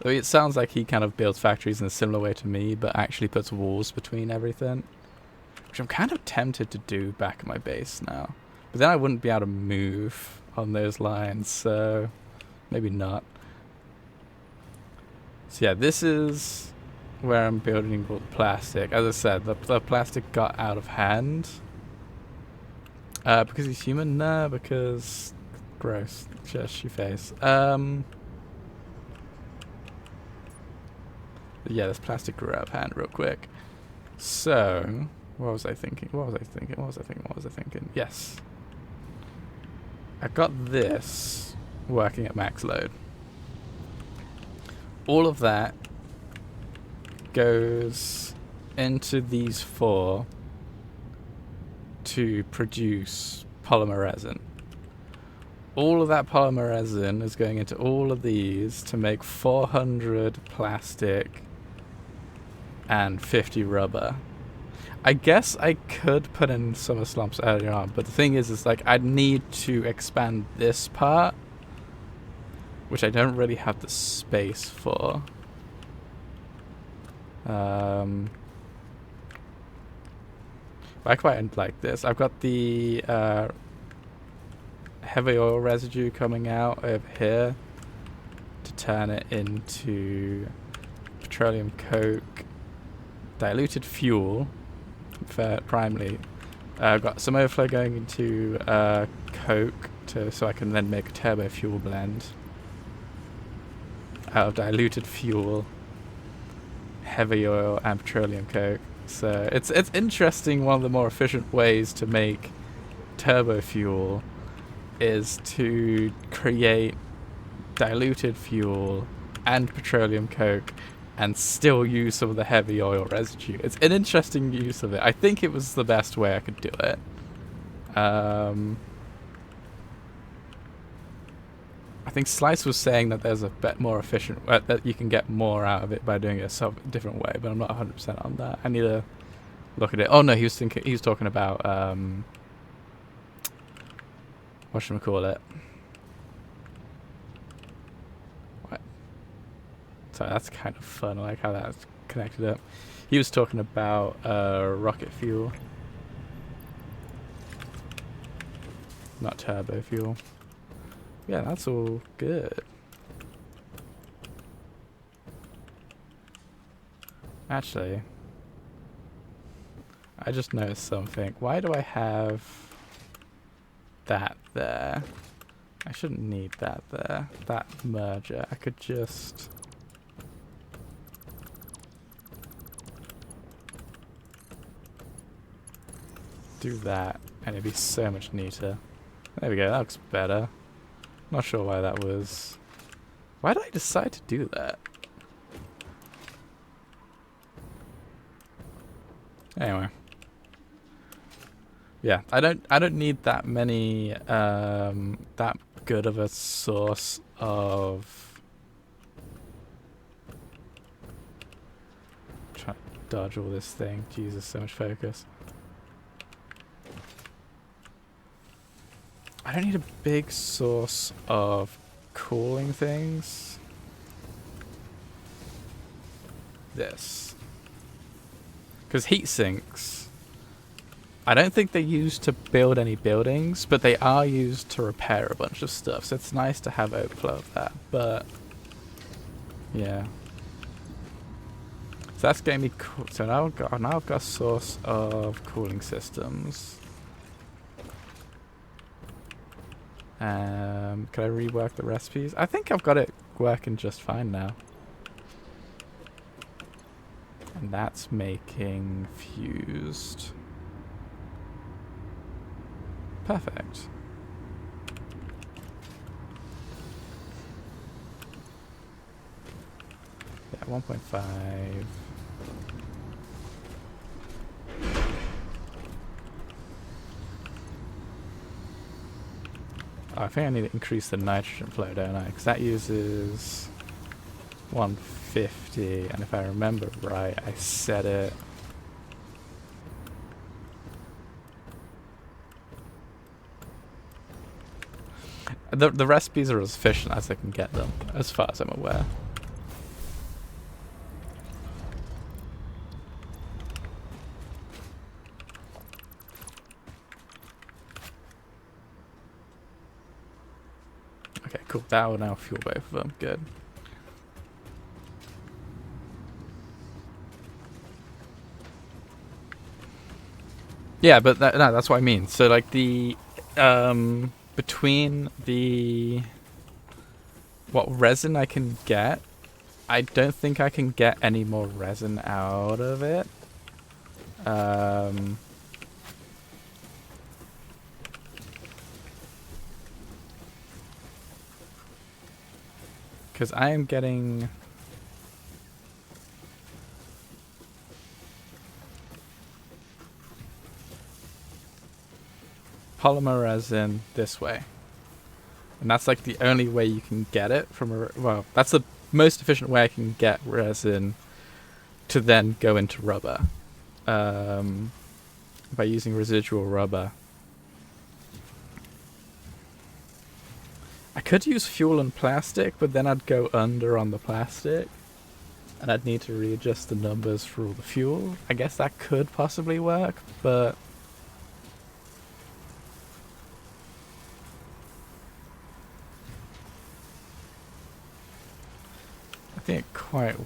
It sounds like he kind of builds factories in a similar way to me, but actually puts walls between everything, which I'm kind of tempted to do back at my base now. But then I wouldn't be able to move on those lines, so maybe not. So yeah, this is where I'm building all the plastic. As I said, the plastic got out of hand. Because he's human? No, because... Gross. Just your face. Yeah, this plastic grew out of hand real quick. So, what was I thinking? Yes. I got this working at max load. All of that goes into these 4 to produce polymer resin. All of that polymer resin is going into all of these to make 400 plastic and 50 rubber. I guess I could put in summer slumps earlier on, but the thing is like I'd need to expand this part, which I don't really have the space for. But I quite like this. I've got the heavy oil residue coming out over here to turn it into petroleum coke, diluted fuel. Primarily, I've got some overflow going into coke so I can then make a turbo fuel blend out of diluted fuel, heavy oil, and petroleum coke. So it's interesting. One of the more efficient ways to make turbo fuel is to create diluted fuel and petroleum coke and still use some of the heavy oil residue. It's an interesting use of it. I think it was the best way I could do it. I think Slice was saying that there's a bit more efficient, that you can get more out of it by doing it a different way, but I'm not 100% on that. I need to look at it. Oh no, he was talking about whatchamacallit. So that's kind of fun. I like how that's connected up. He was talking about rocket fuel, not turbo fuel. Yeah, that's all good. Actually, I just noticed something. Why do I have that there? I shouldn't need that there. That merger. I could just... do that, and it'd be so much neater. There we go, that looks better. Not sure why that was... Why did I decide to do that? Anyway. Yeah, I don't need that many, that good of a source of... Try to dodge all this thing. Jesus, so much focus. I don't need a big source of cooling things. This. Because heat sinks, I don't think they're used to build any buildings, but they are used to repair a bunch of stuff. So it's nice to have overflow of that. But yeah. So that's getting me cool. So now I've got a source of cooling systems. Can I rework the recipes? I think I've got it working just fine now. And that's making fused. Perfect. Yeah, 1.5. Oh, I think I need to increase the nitrogen flow, don't I? Because that uses 150, and if I remember right, I set it. The recipes are as efficient as I can get them, as far as I'm aware. Okay, cool. That will now fuel both of them. Good. Yeah, but no, that's what I mean. So like the between the what resin I can get, I don't think I can get any more resin out of it. Because I am getting polymer resin this way. And that's like the only way you can get it from a... Well, that's the most efficient way I can get resin to then go into rubber. By using residual rubber. I could use fuel and plastic, but then I'd go under on the plastic. And I'd need to readjust the numbers for all the fuel. I guess that could possibly work, but... I think quite...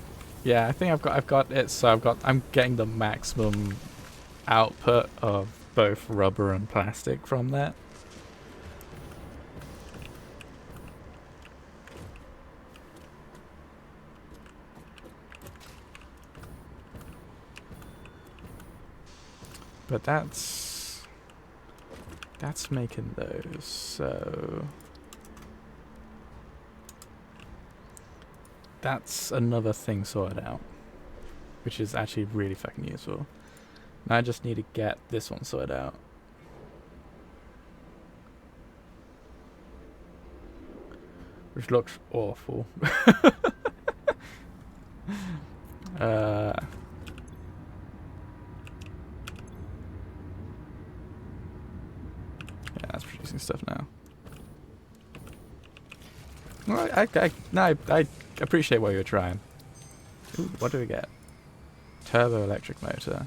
Yeah, I think I've got it, so I'm getting the maximum output of both rubber and plastic from that. But that's making those, so that's another thing sorted out, which is actually really fucking useful. Now I just need to get this one sorted out. Which looks awful. Yeah, that's producing stuff now. Well, I appreciate what you're trying. Ooh, what do we get? Turbo electric motor.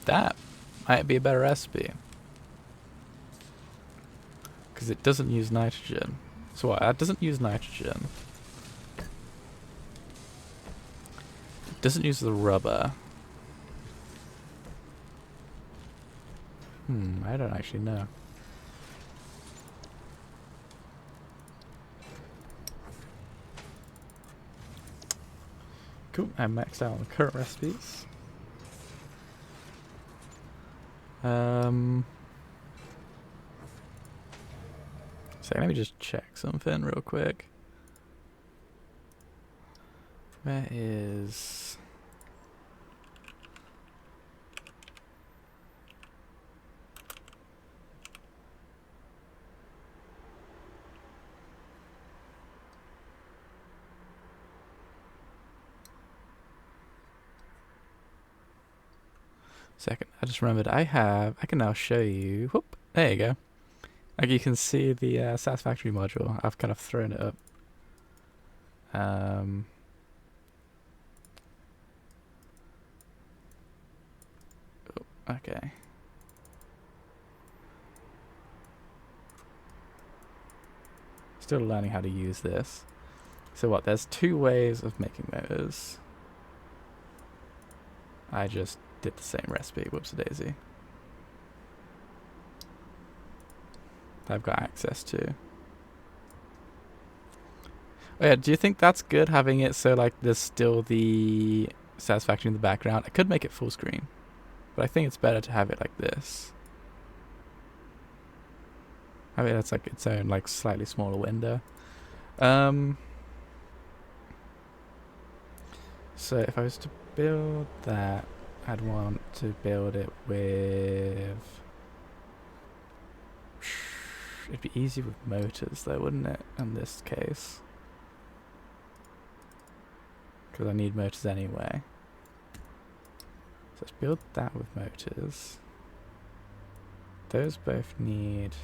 That might be a better recipe. Because it doesn't use nitrogen. So what? That doesn't use nitrogen. It doesn't use the rubber. I don't actually know. Cool, I maxed out on the current recipes. So let me just check something real quick. Where is... Second, I just remembered I can now show you, whoop, there you go. Like you can see the Satisfactory module. I've kind of thrown it up. Okay. Still learning how to use this. So what, there's 2 ways of making motors. I just did the same recipe, whoops-a-daisy. I've got access to. Oh yeah, do you think that's good having it so like there's still the Satisfactory in the background? I could make it full screen, but I think it's better to have it like this. I mean, that's like its own like slightly smaller window. So if I was to build that, I'd want to build it with... It'd be easy with motors though, wouldn't it, in this case? Because I need motors anyway. So let's build that with motors. Those both need...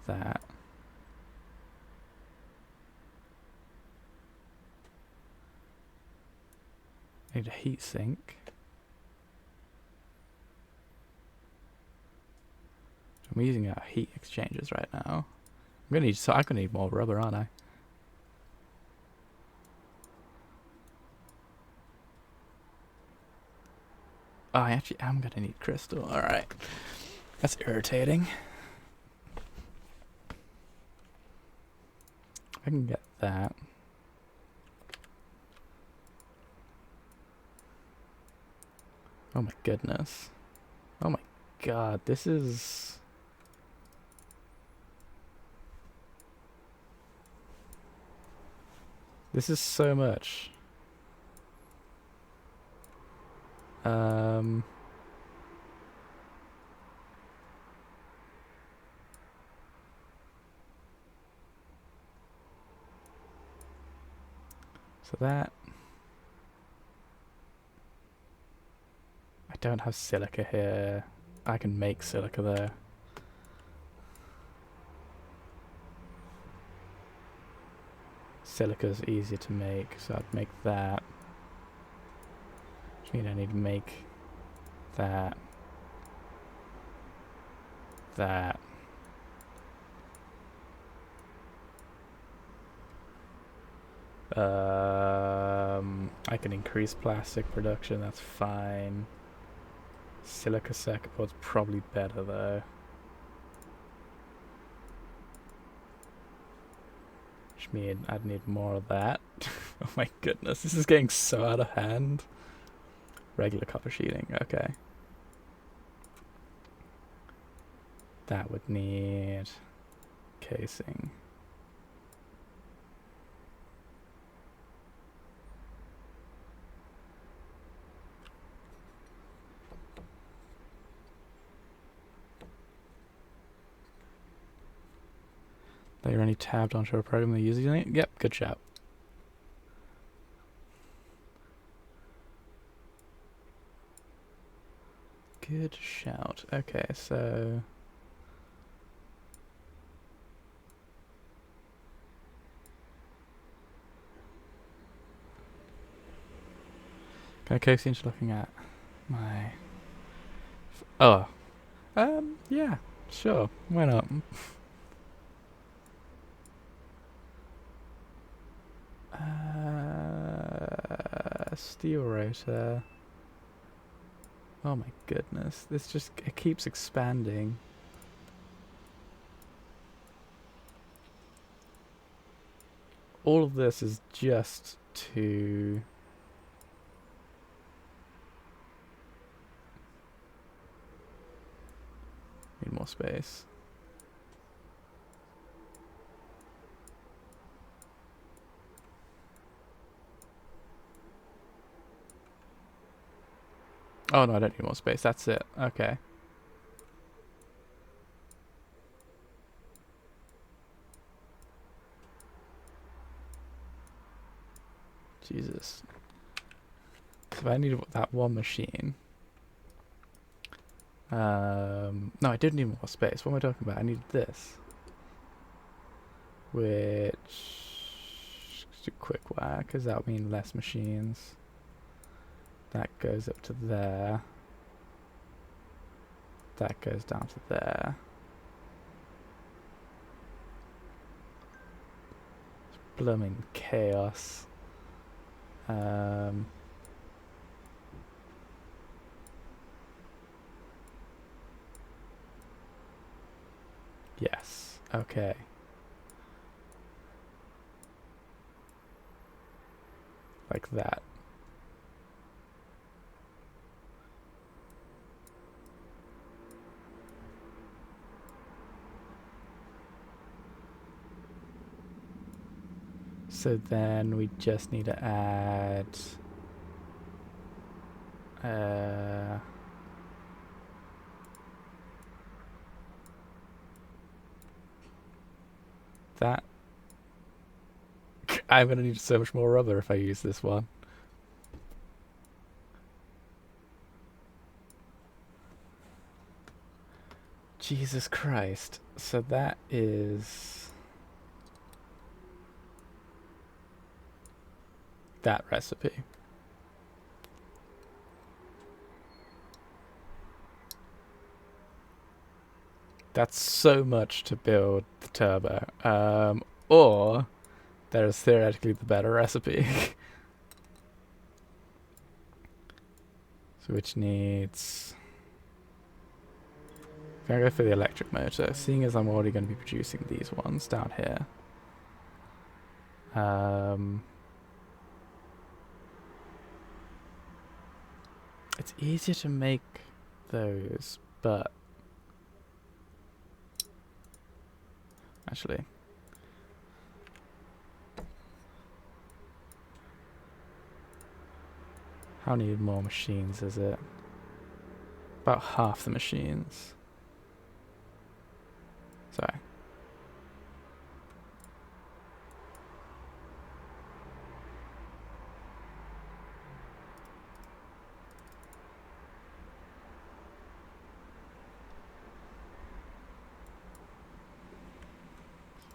that. I need a heat sink. I'm using our heat exchangers right now. I'm gonna need more rubber, aren't I? Oh, I actually am gonna need crystal. Alright. That's irritating. I can get that. Oh my goodness. Oh my god, this is... This is so much. So that... I don't have silica here. I can make silica though. Silica's easier to make, so I'd make that. Which means I need to make that. That. I can increase plastic production, that's fine. Silica circuit board's probably better though. Which means I'd need more of that. Oh my goodness, this is getting so out of hand. Regular copper sheeting, okay. That would need casing. They're only tabbed onto a program they're using it? Yep, good shout. Good shout. Okay, so... Can I coax into looking at my... Oh. Yeah, sure. Why not? Steel rotor. Oh my goodness, this just, it keeps expanding. All of this is just to... Need more space. Oh no, I don't need more space, that's it. Okay. Jesus. So if I need that one machine. No, I didn't need more space. What am I talking about? I need this. Which is a quick wire, because that would mean less machines. That goes up to there. That goes down to there. It's blooming chaos. Yes. Okay. Like that. So then we just need to add that. I'm gonna need so much more rubber if I use this one. Jesus Christ. So that is that recipe. That's so much to build the turbo. Or there is theoretically the better recipe. So which needs... I'm going to go for the electric motor, seeing as I'm already going to be producing these ones down here. It's easier to make those, but... Actually... How many more machines is it? About half the machines. Sorry.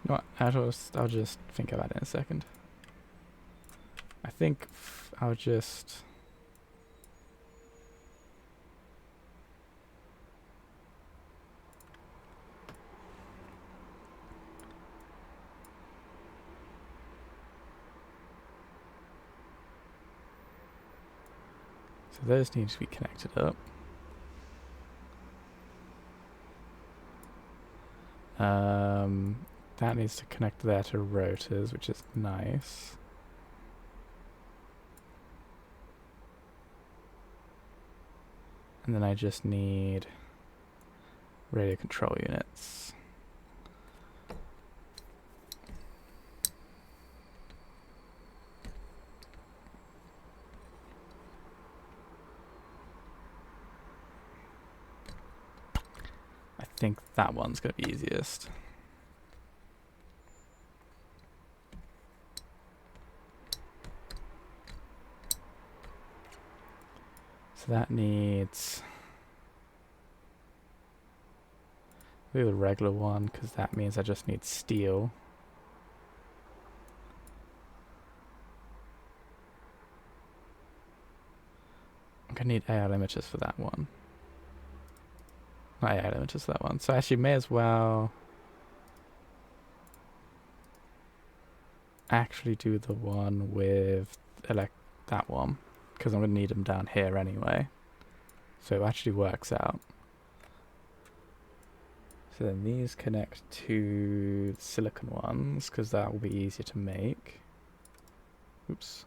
You know what? I'll just think about it in a second. I think I'll just... So those need to be connected up. That needs to connect there to rotors, which is nice. And then I just need radio control units. I think that one's going to be easiest. So that needs... do the regular one, because that means I just need steel. I'm going to need AI limiters for that one. Not AI limiters for that one. So I actually may as well actually do the one with that one, because I'm going to need them down here anyway. So it actually works out. So then these connect to the silicon ones, because that will be easier to make. Oops.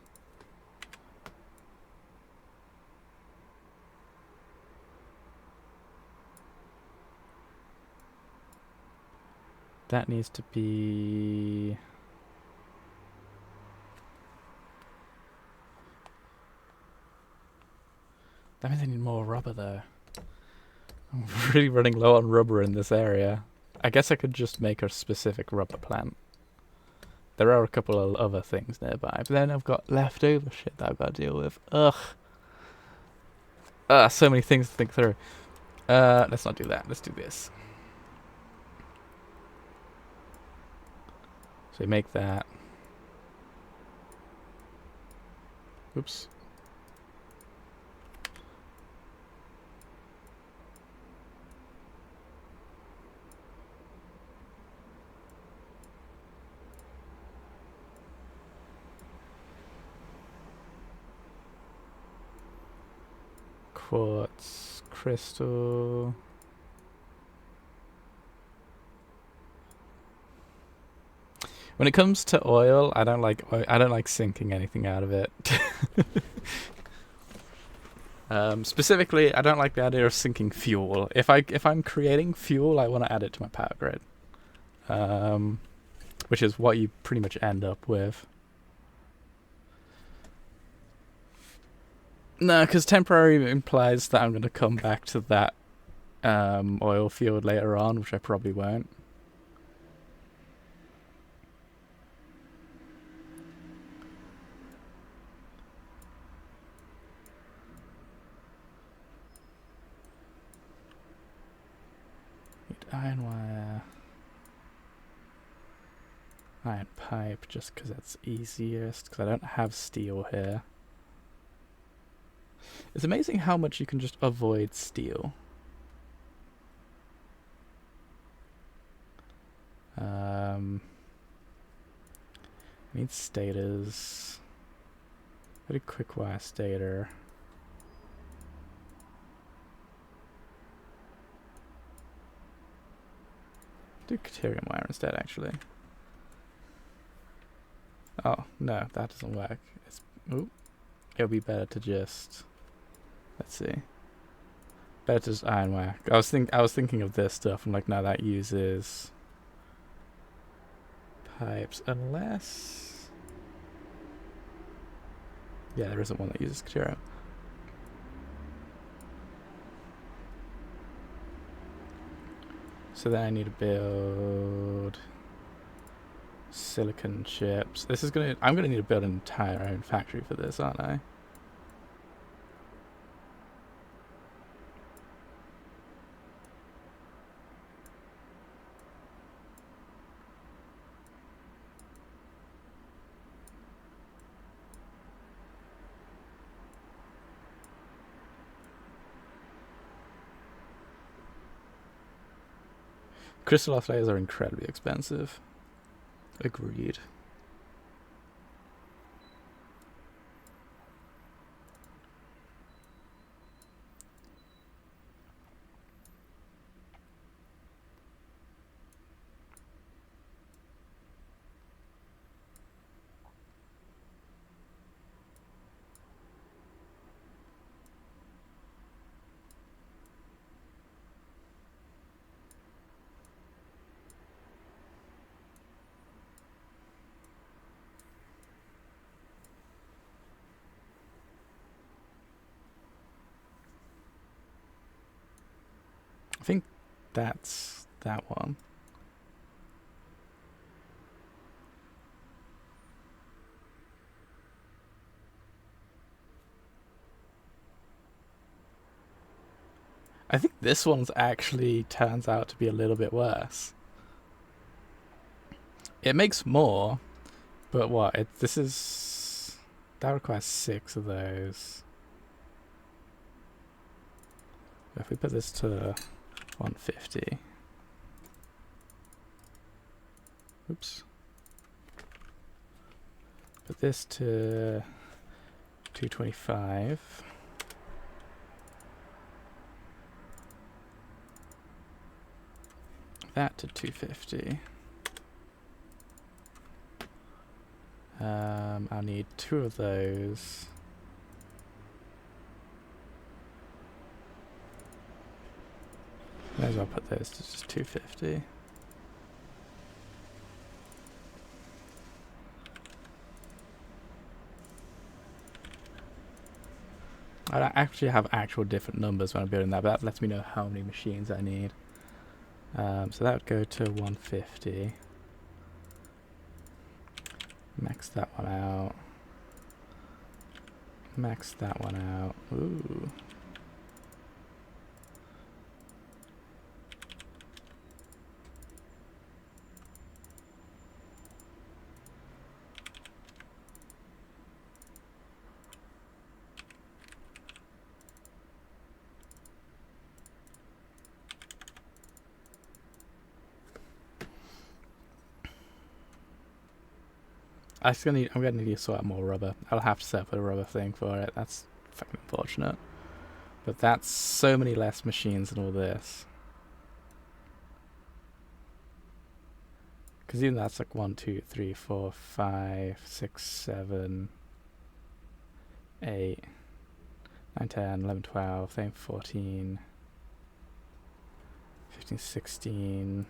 That needs to be... That means I need more rubber though. I'm really running low on rubber in this area. I guess I could just make a specific rubber plant there are a couple of other things nearby, but then I've got leftover shit that I've got to deal with. Ugh. So many things to think through. Let's not do that. Let's do this. So we make that. Oops. Quartz, crystal. When it comes to oil, I don't like sinking anything out of it. Specifically, I don't like the idea of sinking fuel. If I'm creating fuel, I want to add it to my power grid, which is what you pretty much end up with. No, because temporary implies that I'm going to come back to that oil field later on, which I probably won't. Need iron wire. Iron pipe, just because that's easiest, because I don't have steel here. It's amazing how much you can just avoid steel. Need stators. Very quick wire stator. Do Caterium wire instead, actually. Oh no, that doesn't work. It'll be better to just. Let's see. Better to just iron wire. I was thinking of this stuff. I'm like, no, that uses pipes, unless. Yeah, there isn't one that uses Caterium. So then I need to build silicon chips. I'm gonna need to build an entire own factory for this, aren't I? Crystal oscillators are incredibly expensive. Agreed. I think that's that one. I think this one's actually turns out to be a little bit worse. It makes more, but what? That requires 6 of those. If we put this to 150. Oops. Put this to 225. That to 250. I'll need 2 of those. May as well put those to just 250. I don't actually have actual different numbers when I'm building that, but that lets me know how many machines I need. So that would go to 150. Max that one out. Max that one out. Ooh. I'm gonna need to sort out more rubber. I'll have to set up a rubber thing for it. That's fucking unfortunate. But that's so many less machines than all this. Because even that's like 1, 2, 3, 4, 5, 6, 7, 8, 9, 10, 11, 12, 13, 14, 15, 16.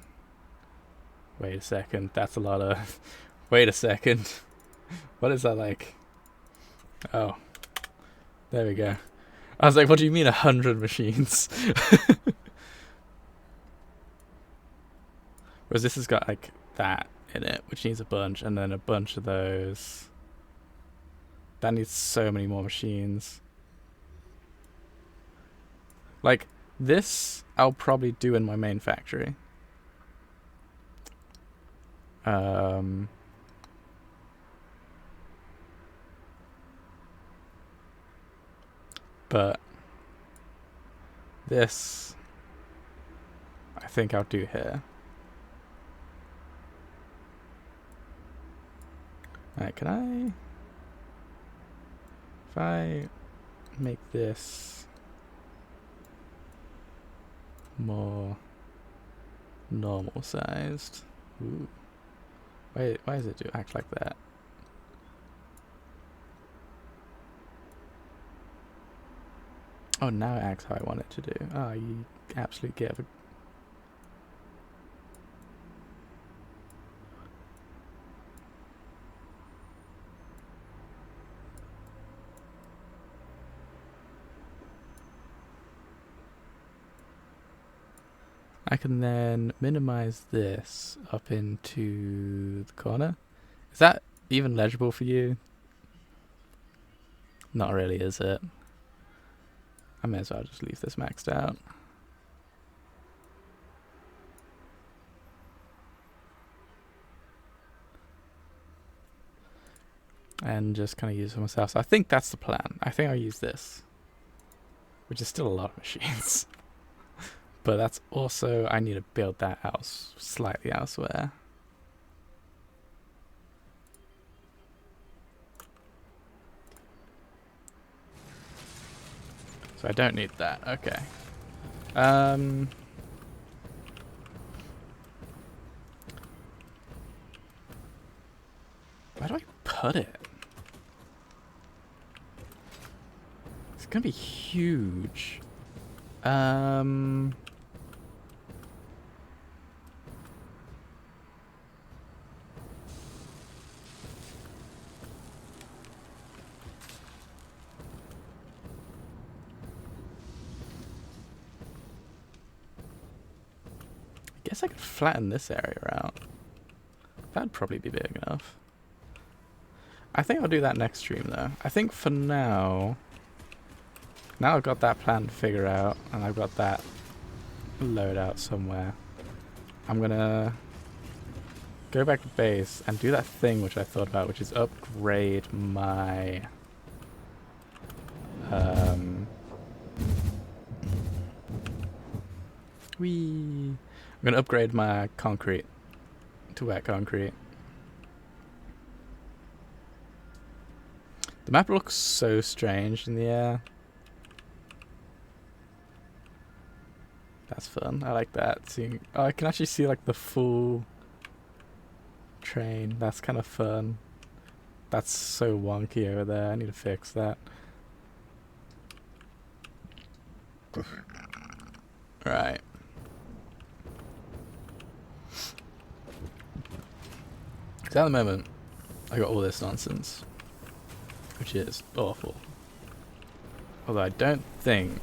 Wait a second. That's a lot of... Wait a second. What is that like? Oh. There we go. I was like, what do you mean 100 machines? Whereas this has got like that in it, which needs a bunch, and then a bunch of those. That needs so many more machines. Like, this I'll probably do in my main factory. But this I think I'll do here. Alright, can I... If I make this more normal sized. Ooh. Why does it act like that? Oh, now it acts how I want it to do. Oh, you absolute give. I can then minimize this up into the corner. Is that even legible for you? Not really, is it? I may as well just leave this maxed out. And just kind of use it for myself. So I think that's the plan. I think I'll use this. Which is still a lot of machines. But that's also, I need to build that out slightly elsewhere. So I don't need that. Okay. Where do I put it? It's gonna be huge. I guess I could flatten this area out. That'd probably be big enough. I think I'll do that next stream though. I think for now I've got that plan to figure out, and I've got that load out somewhere, I'm gonna go back to base and do that thing which I thought about, which is upgrade my I'm gonna upgrade my concrete to wet concrete. The map looks so strange in the air. That's fun. I like that. Seeing, oh, I can actually see like the full train. That's kind of fun. That's so wonky over there. I need to fix that. Right. So at the moment, I got all this nonsense, which is awful. Although I don't think...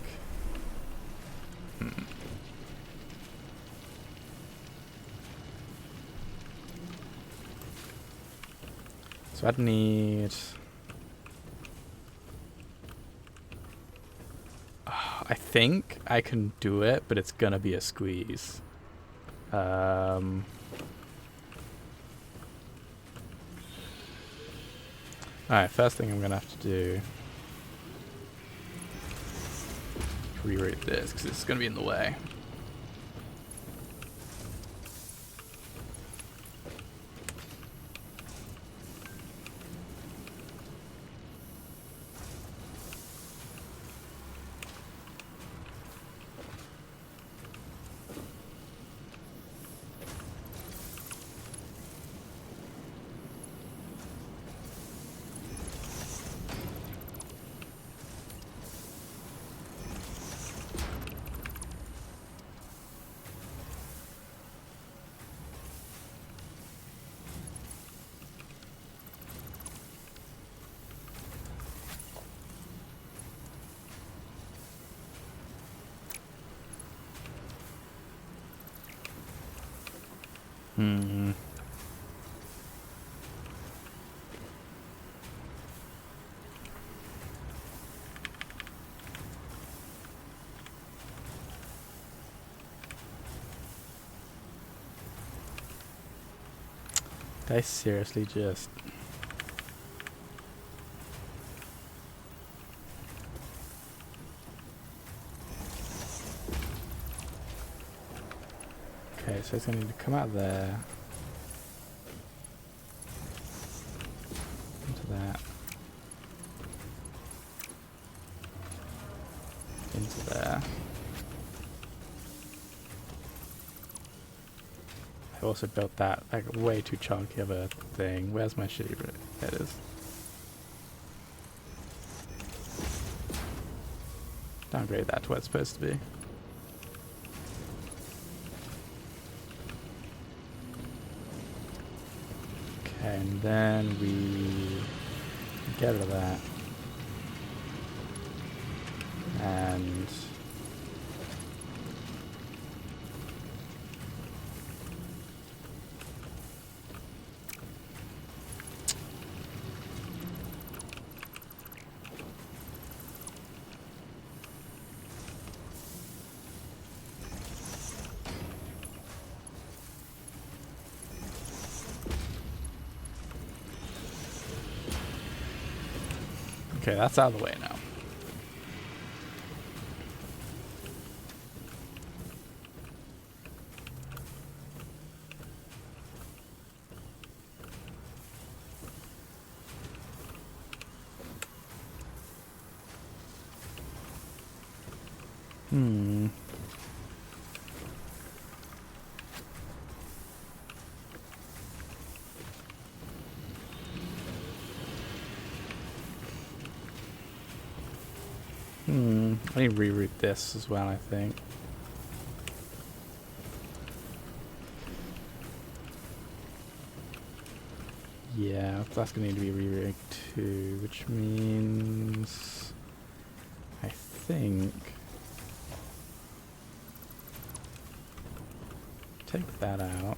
So I'd need... I think I can do it, but it's gonna be a squeeze. Alright, first thing I'm gonna have to do... reroute this, because it's gonna be in the way. Hmm. Did I seriously just... Okay, so it's gonna need to come out there. Into that. Into there. I also built that like way too chunky of a thing. Where's my shitty route? There it is. Downgrade that to what it's supposed to be. Okay, and then we get rid of that. And okay, that's out of the way now. Hmm. I need to reroute this as well, I think. Yeah, that's gonna need to be rerouted too, which means I think take that out.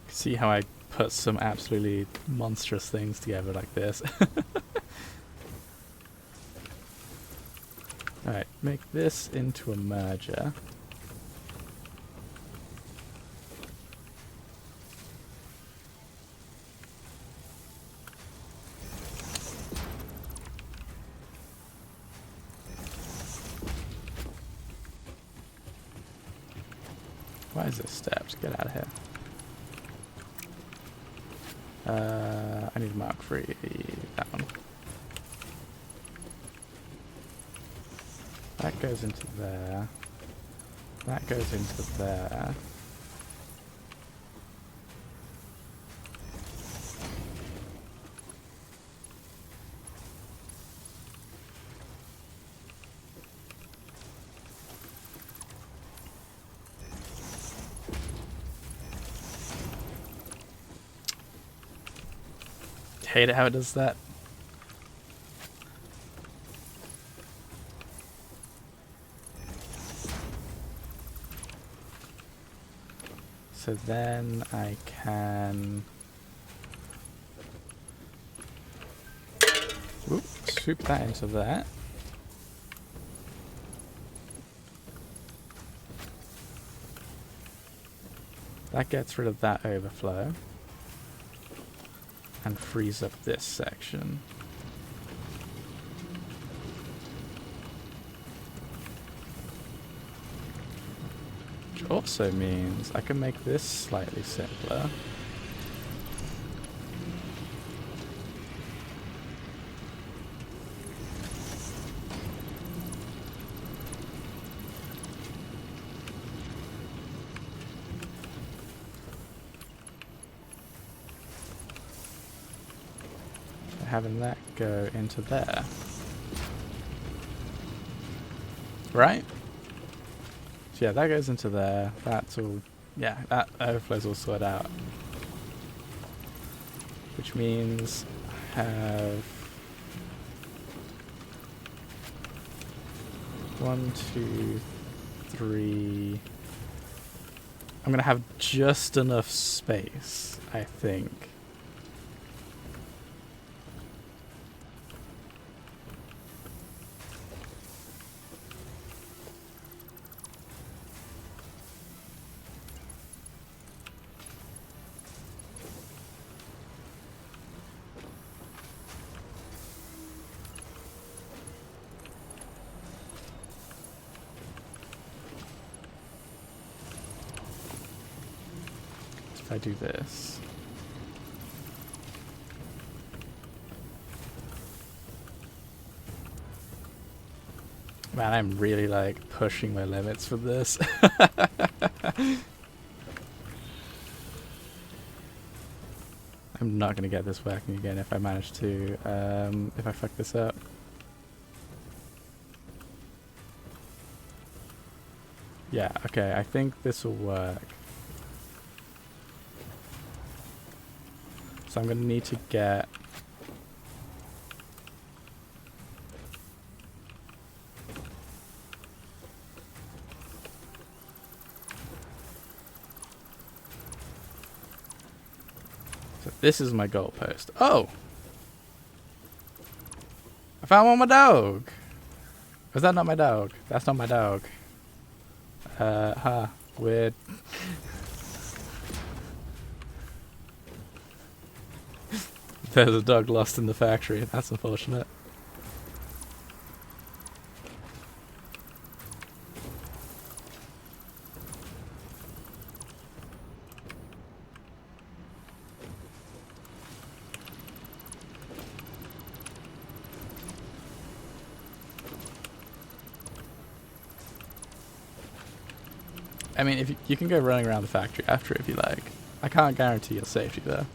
See how I put some absolutely monstrous things together like this. Alright, make this into a merger. Why is this steps? Get out of here. I need to mark free that one. That goes into there. That goes into there. hate it how it does that. So then I can swoop that into that. That gets rid of that overflow and frees up this section. Which also means I can make this slightly simpler. Having that go into there. Right? So yeah, that goes into there. That's all, yeah, that overflow's all sorted out. Which means I have 1, 2, 3. I'm gonna have just enough space, I think. If I do this. Man, I'm really like pushing my limits for this. I'm not going to get this working again if I manage to, if I fuck this up. Yeah, okay, I think this will work. So I'm going to need to get... So this is my goalpost. Oh! I found one with my dog! Was that not my dog? That's not my dog. Weird. There's a dog lost in the factory. That's unfortunate. I mean, if you can go running around the factory after if you like. I can't guarantee your safety though.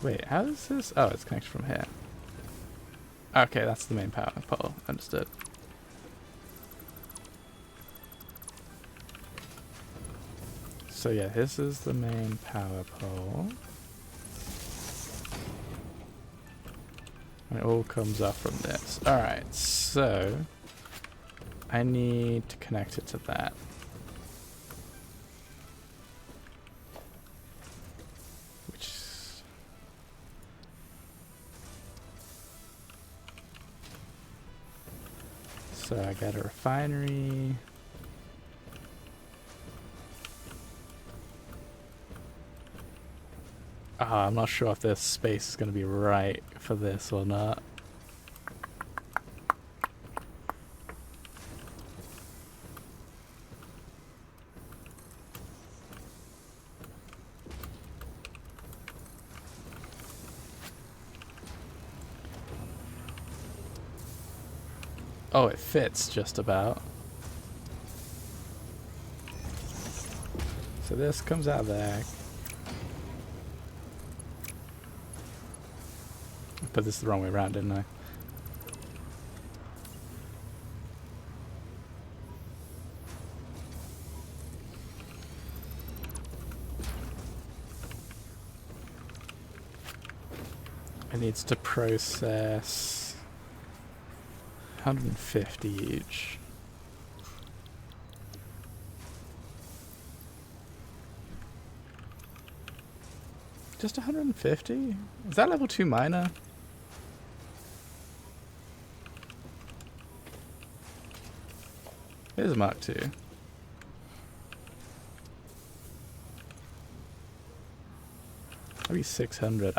Wait, how is this? Oh, it's connected from here. Okay, that's the main power pole. Understood. So yeah, this is the main power pole. And it all comes up from this. Alright, so I need to connect it to that. So I got a refinery. I'm not sure if this space is going to be right for this or not. Oh, it fits just about. So this comes out there. I put this the wrong way around, didn't I? It needs to process 150 each. Just 150? Is that level 2 miner? It is a Mark 2. Maybe 600.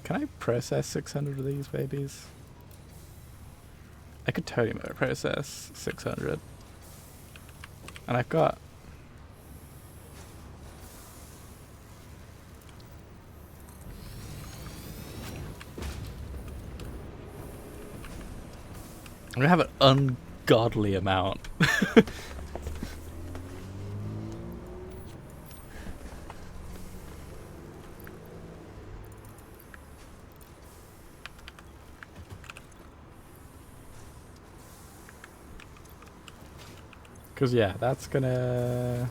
Can I process 600 of these babies? I could totally process 600. And I've got... I'm gonna have an ungodly amount. Because, yeah, that's gonna...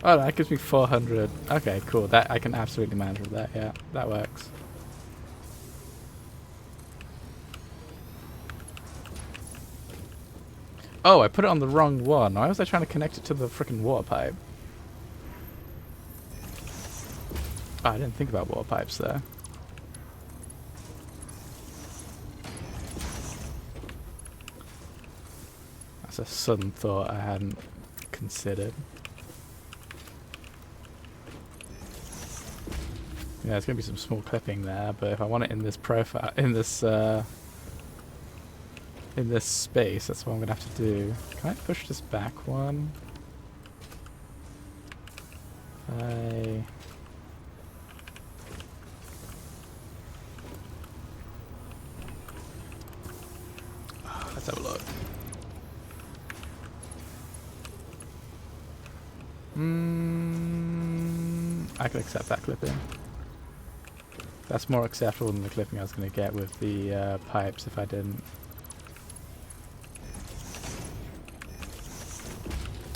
Oh, that gives me 400. Okay, cool. That I can absolutely manage with that, yeah. That works. Oh, I put it on the wrong one. Why was I trying to connect it to the freaking water pipe? Oh, I didn't think about water pipes there. That's a sudden thought I hadn't considered. Yeah, there's gonna be some small clipping there, but if I want it in this profile, in this space, that's what I'm gonna have to do. Can I push this back one? Let's have a look. I can accept that clipping. That's more acceptable than the clipping I was going to get with the pipes if I didn't.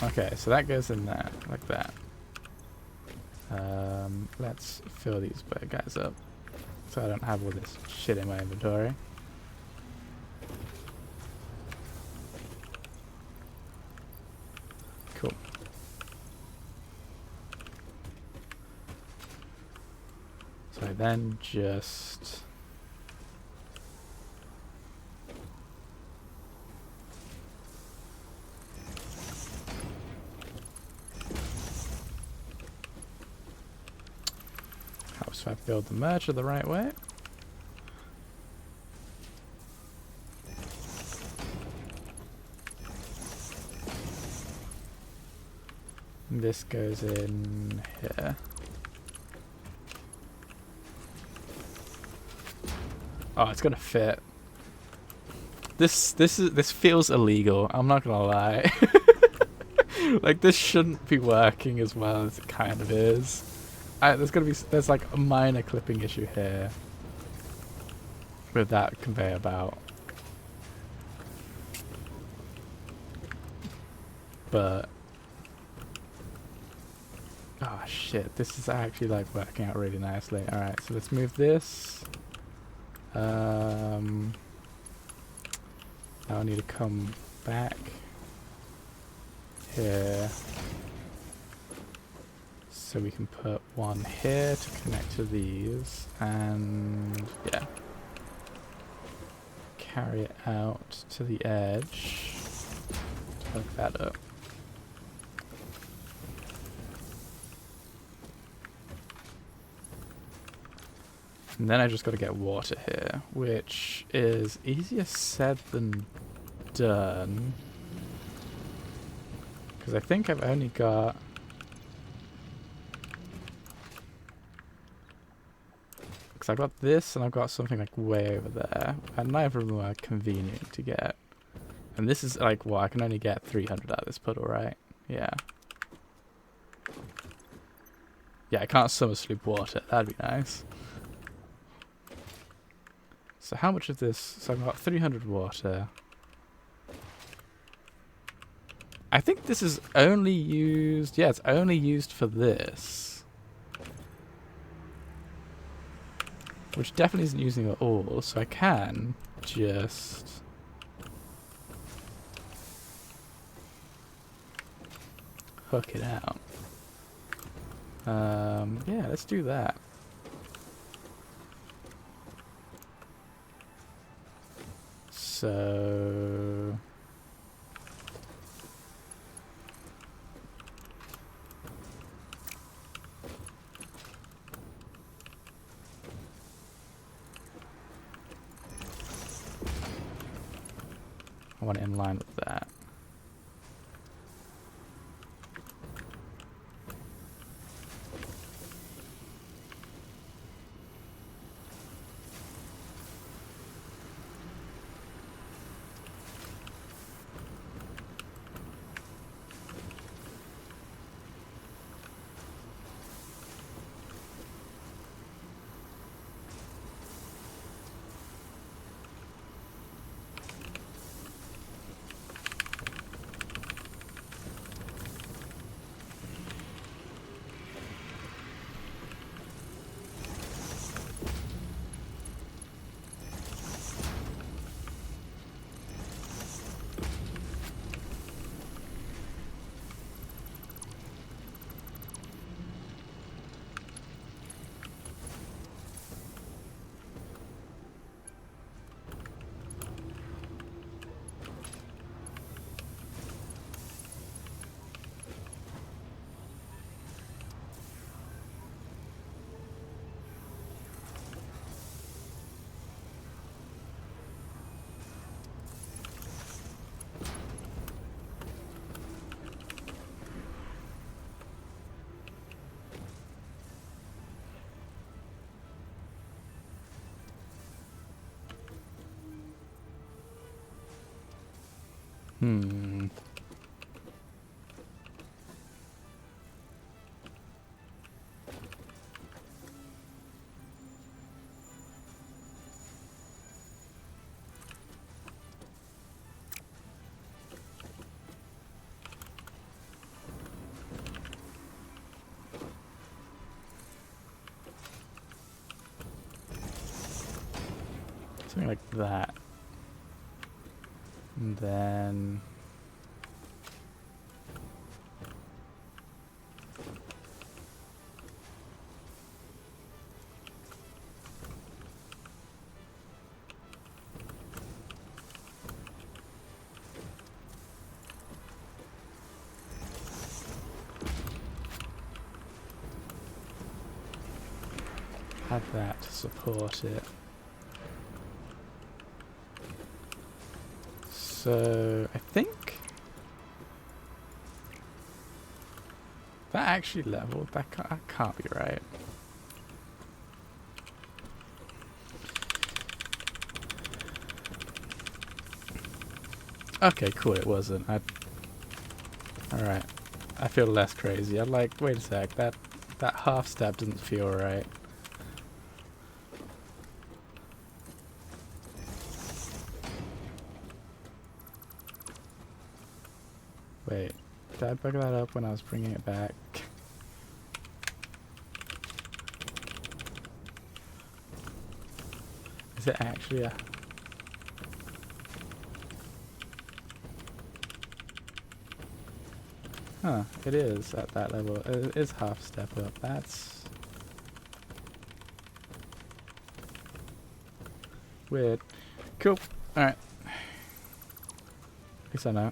Okay, so that goes in there, like that. Let's fill these guys up so I don't have all this shit in my inventory. Cool. So then just... helps if I build the merger the right way. And this goes in here. Oh, it's gonna fit. This feels illegal. I'm not gonna lie. Like, this shouldn't be working as well as it kind of is. There's like a minor clipping issue here with that conveyor belt, but oh shit, this is actually like working out really nicely. All right, so let's move this. Now I need to come back here so we can put one here to connect to these, and yeah, carry it out to the edge to hook that up. And then I just got to get water here, which is easier said than done. Because I think I've only got... Because I've got this and I've got something like way over there. And neither of them are convenient to get. And this is like, well, I can only get 300 out of this puddle, right? Yeah. Yeah, I can't summer sloop water. That'd be nice. So how much of this? So I've got 300 water. I think this is only used... Yeah, it's only used for this. which definitely isn't using it all, so I can just hook it out. Yeah, let's do that. So I want it in line with that. Hmm. Something like that. And then have that to support it. So I think that actually leveled. That can't be right. Okay, cool. It wasn't. All right. I feel less crazy. I'm like, wait a sec. That half step doesn't feel right. Wait, did I bug that up when I was bringing it back? Is it actually a... Huh, it is at that level. It is half step up. That's... weird. Cool. Alright. At least I know.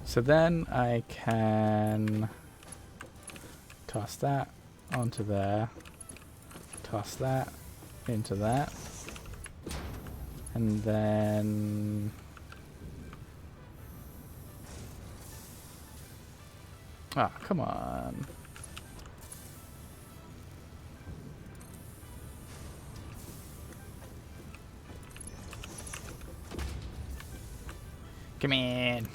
So then I can toss that onto there, toss that into that, and then ah, come on. Come in.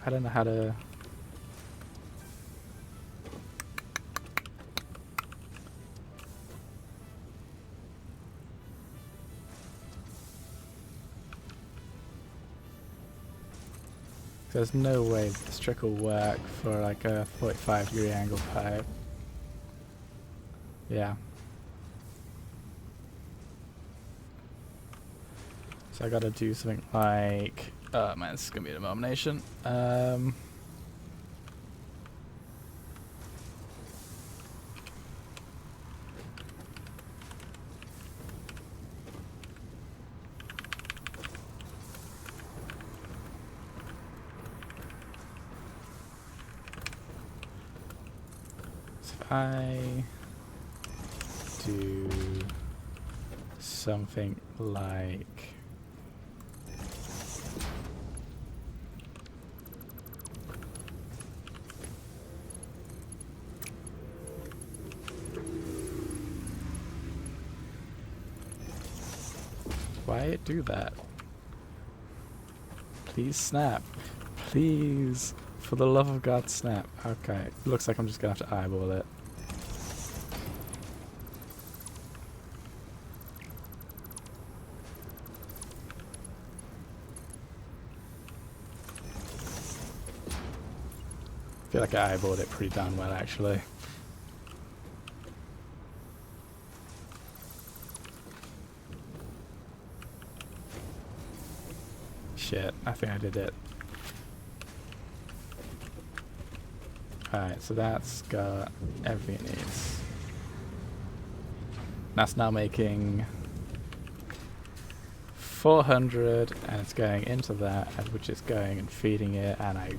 I don't know how to... There's no way this trick will work for like a 45-degree angle pipe. Yeah. So I gotta do something like... Oh man, this is gonna be an abomination. So if I do something like... Why it do that? Please snap. Please. For the love of God, snap. Okay. Looks like I'm just gonna have to eyeball it. I feel like I eyeballed it pretty darn well, actually. Shit, I think I did it. Alright, so that's got everything it needs. That's now making 400, and it's going into that, which is going and feeding it, and I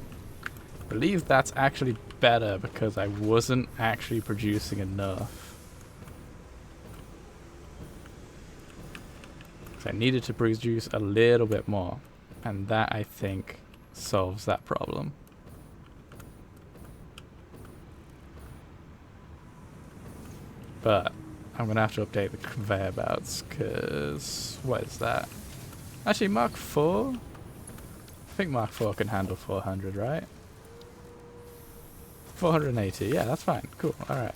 believe that's actually better because I wasn't actually producing enough. So I needed to produce a little bit more, and that I think solves that problem. But I'm gonna have to update the conveyor belts because what is that? Actually, Mark 4? I think Mark 4 can handle 400, right? 480, yeah, that's fine. Cool, alright.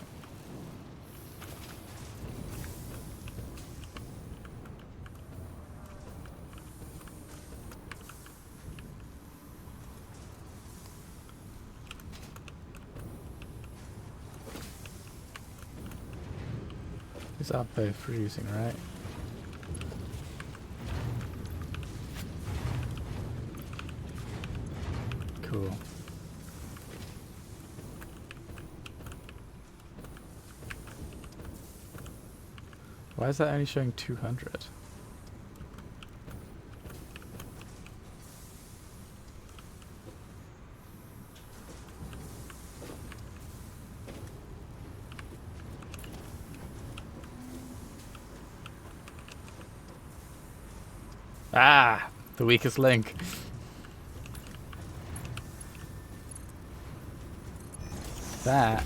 These are both producing, right? Cool. Why is that only showing 200? Ah! The weakest link. That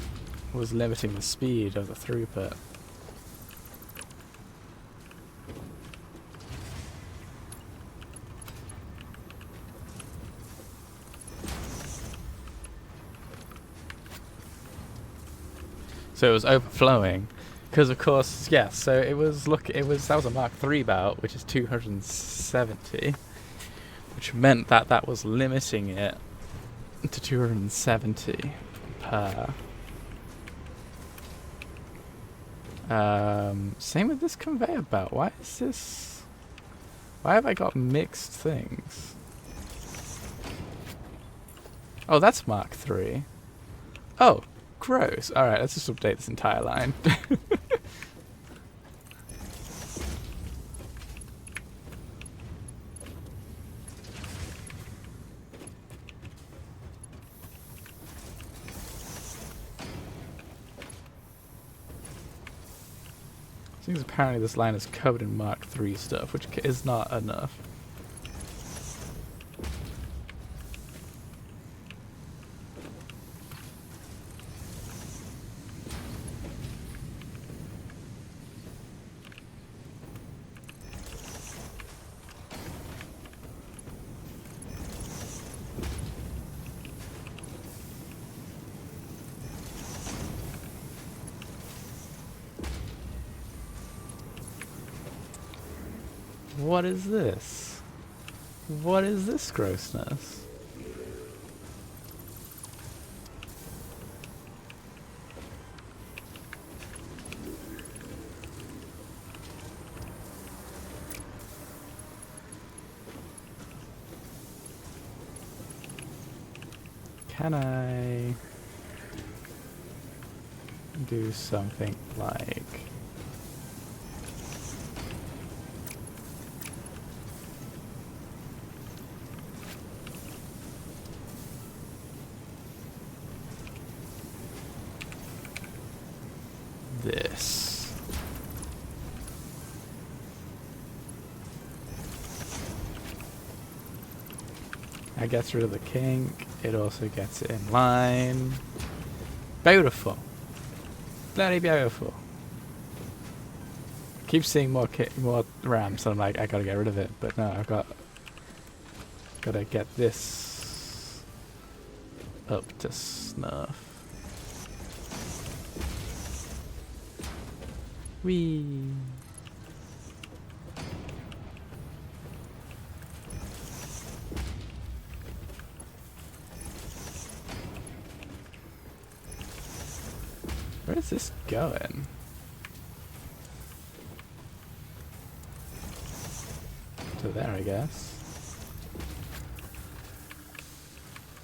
was limiting the speed of the throughput. So it was overflowing, because of course, yeah. So it was that was a Mark III belt, which is 270, which meant that that was limiting it to 270 per. Same with this conveyor belt. Why is this? Why have I got mixed things? Oh, that's Mark III. Oh. Gross. Alright, let's just update this entire line. Seems apparently this line is covered in Mark III stuff, which is not enough. What is this? What is this grossness? can I do something like this? That gets rid of the kink. It also gets it in line. Beautiful. Bloody beautiful. Keep seeing more ramps, and I'm like, I gotta get rid of it, but no, I've gotta get this up to snuff. Whee! Where is this going? To there, I guess.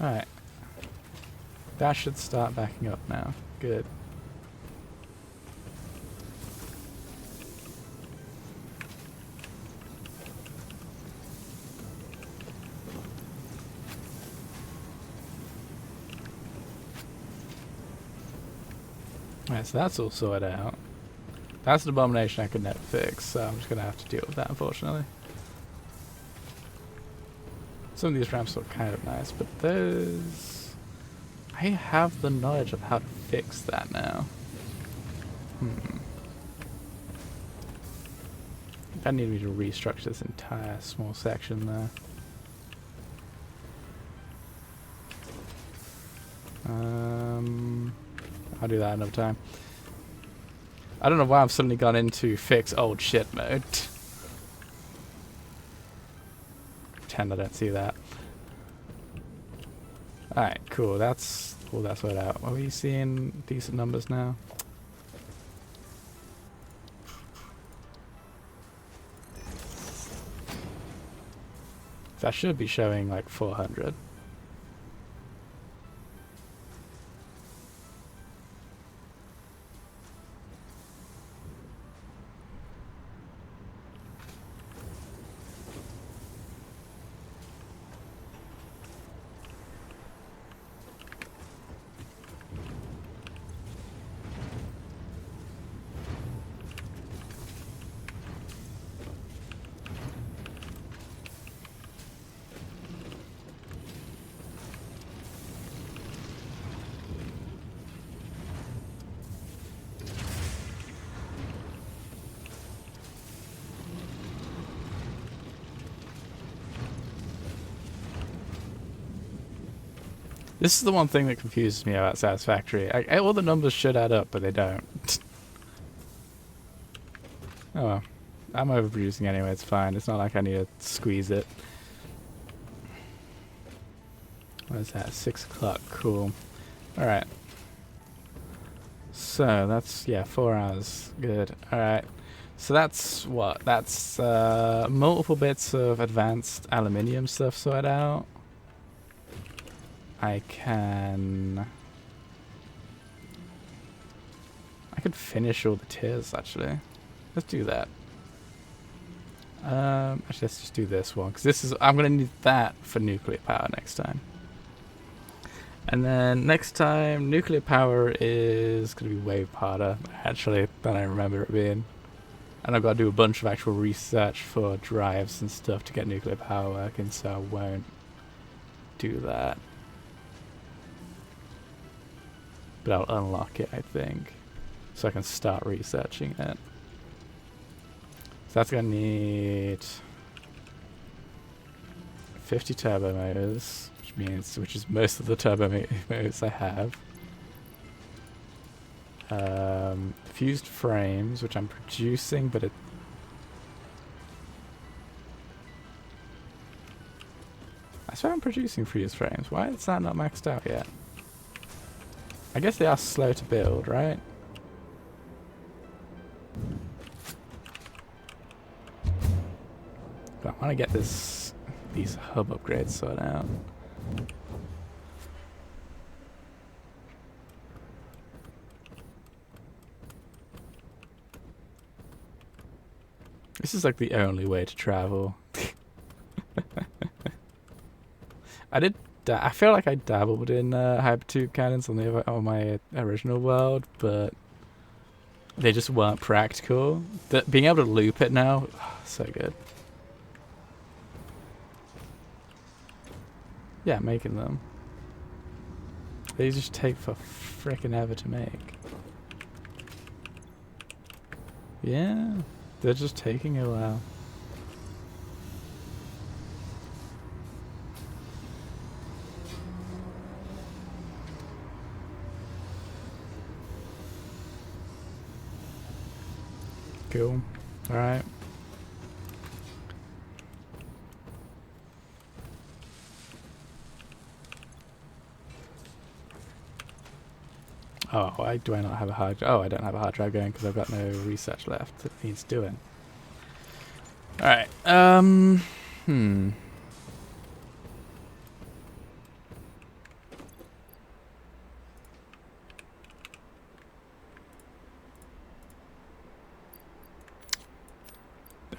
Alright. That should start backing up now. Good. Alright, so that's all sorted out. That's an abomination I could never fix, so I'm just going to have to deal with that, unfortunately. Some of these ramps look kind of nice, but those... I have the knowledge of how to fix that now. I need me to restructure this entire small section there. I'll do that another time. I don't know why I've suddenly gone into fix old shit mode. Pretend I don't see that. Alright, cool. That's all that sorted out. Are we seeing decent numbers now? That should be showing like 400. This is the one thing that confuses me about Satisfactory. All the numbers should add up, but they don't. Oh well. I'm overproducing anyway, it's fine. It's not like I need to squeeze it. What is that? 6 o'clock. Cool. Alright. So, that's, yeah, 4 hours. Good. Alright. So that's what? That's multiple bits of advanced aluminium stuff sorted out. I can finish all the tiers, actually. Let's do that. Actually, let's just do this one, because I'm going to need that for nuclear power next time. And then next time, nuclear power is going to be way harder, actually, than I remember it being. And I've got to do a bunch of actual research for drives and stuff to get nuclear power working, so I won't do that. But I'll unlock it, I think, so I can start researching it. So that's going to need 50 turbo motors, which is most of the turbo motors I have. Fused frames, which I'm producing, but I swear I'm producing fused frames. Why is that not maxed out yet? I guess they are slow to build, right? But I want to get these hub upgrades sorted out. This is like the only way to travel. I feel like I dabbled in hypertube cannons on my original world, but they just weren't practical. Being able to loop it now, so good. Yeah, making them. They just take for frickin' ever to make. Yeah, they're just taking a while. Cool. Alright. Oh, why do I not have a hard drive? Oh, I don't have a hard drive going because I've got no research left that needs doing. Alright, I only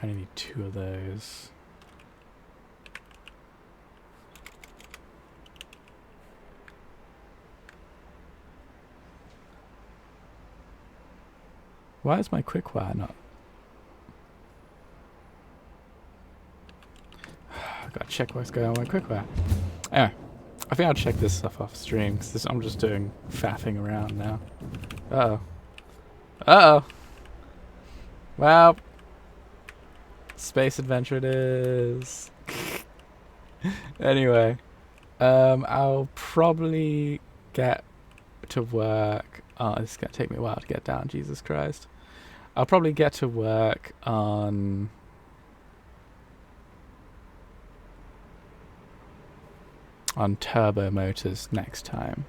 need 2 of those. Why is my quick-wire not? I've got to check what's going on with my quick-wire. Anyway, I think I'll check this stuff off stream because I'm just doing faffing around now. Uh-oh. Uh-oh. Well, space adventure it is. Anyway, I'll probably get to work. Oh, this is going to take me a while to get down, Jesus Christ. I'll probably get to work on turbo motors next time.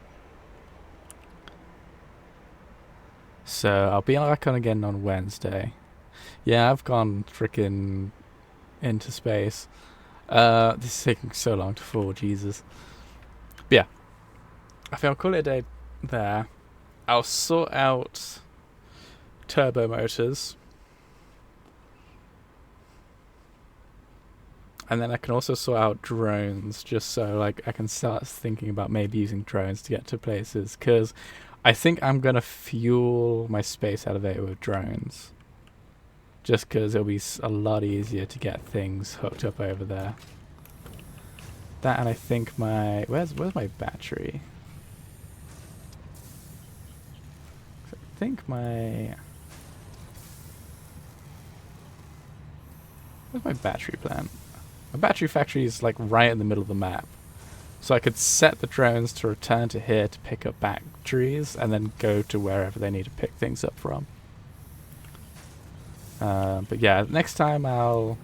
So I'll be back on again on Wednesday. Yeah, I've gone freaking into space. This is taking so long to fall, Jesus. But yeah, I think I'll call it a day there. I'll sort out turbo motors. And then I can also sort out drones, just so like I can start thinking about maybe using drones to get to places. Because I think I'm going to fuel my space elevator with drones. Just because it'll be a lot easier to get things hooked up over there. That, and I think my... Where's my battery? I think my... Where's my battery plant? My battery factory is like right in the middle of the map. So I could set the drones to return to here to pick up batteries and then go to wherever they need to pick things up from. But yeah, next time I'll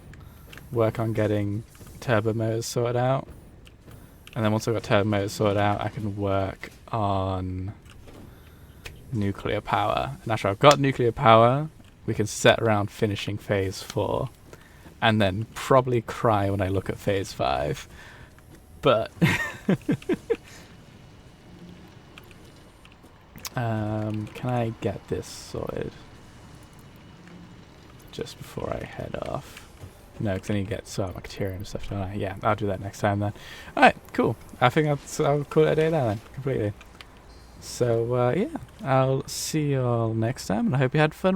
work on getting turbo motors sorted out. And then once I've got turbo motors sorted out, I can work on nuclear power. And after I've got nuclear power, we can set around finishing phase 4. And then probably cry when I look at phase 5. But can I get this sorted just before I head off? No, because I need to get some bacteria and stuff, don't I? Yeah, I'll do that next time then. Alright, cool. I think I'll call it a day there then, completely. So, yeah, I'll see you all next time, and I hope you had fun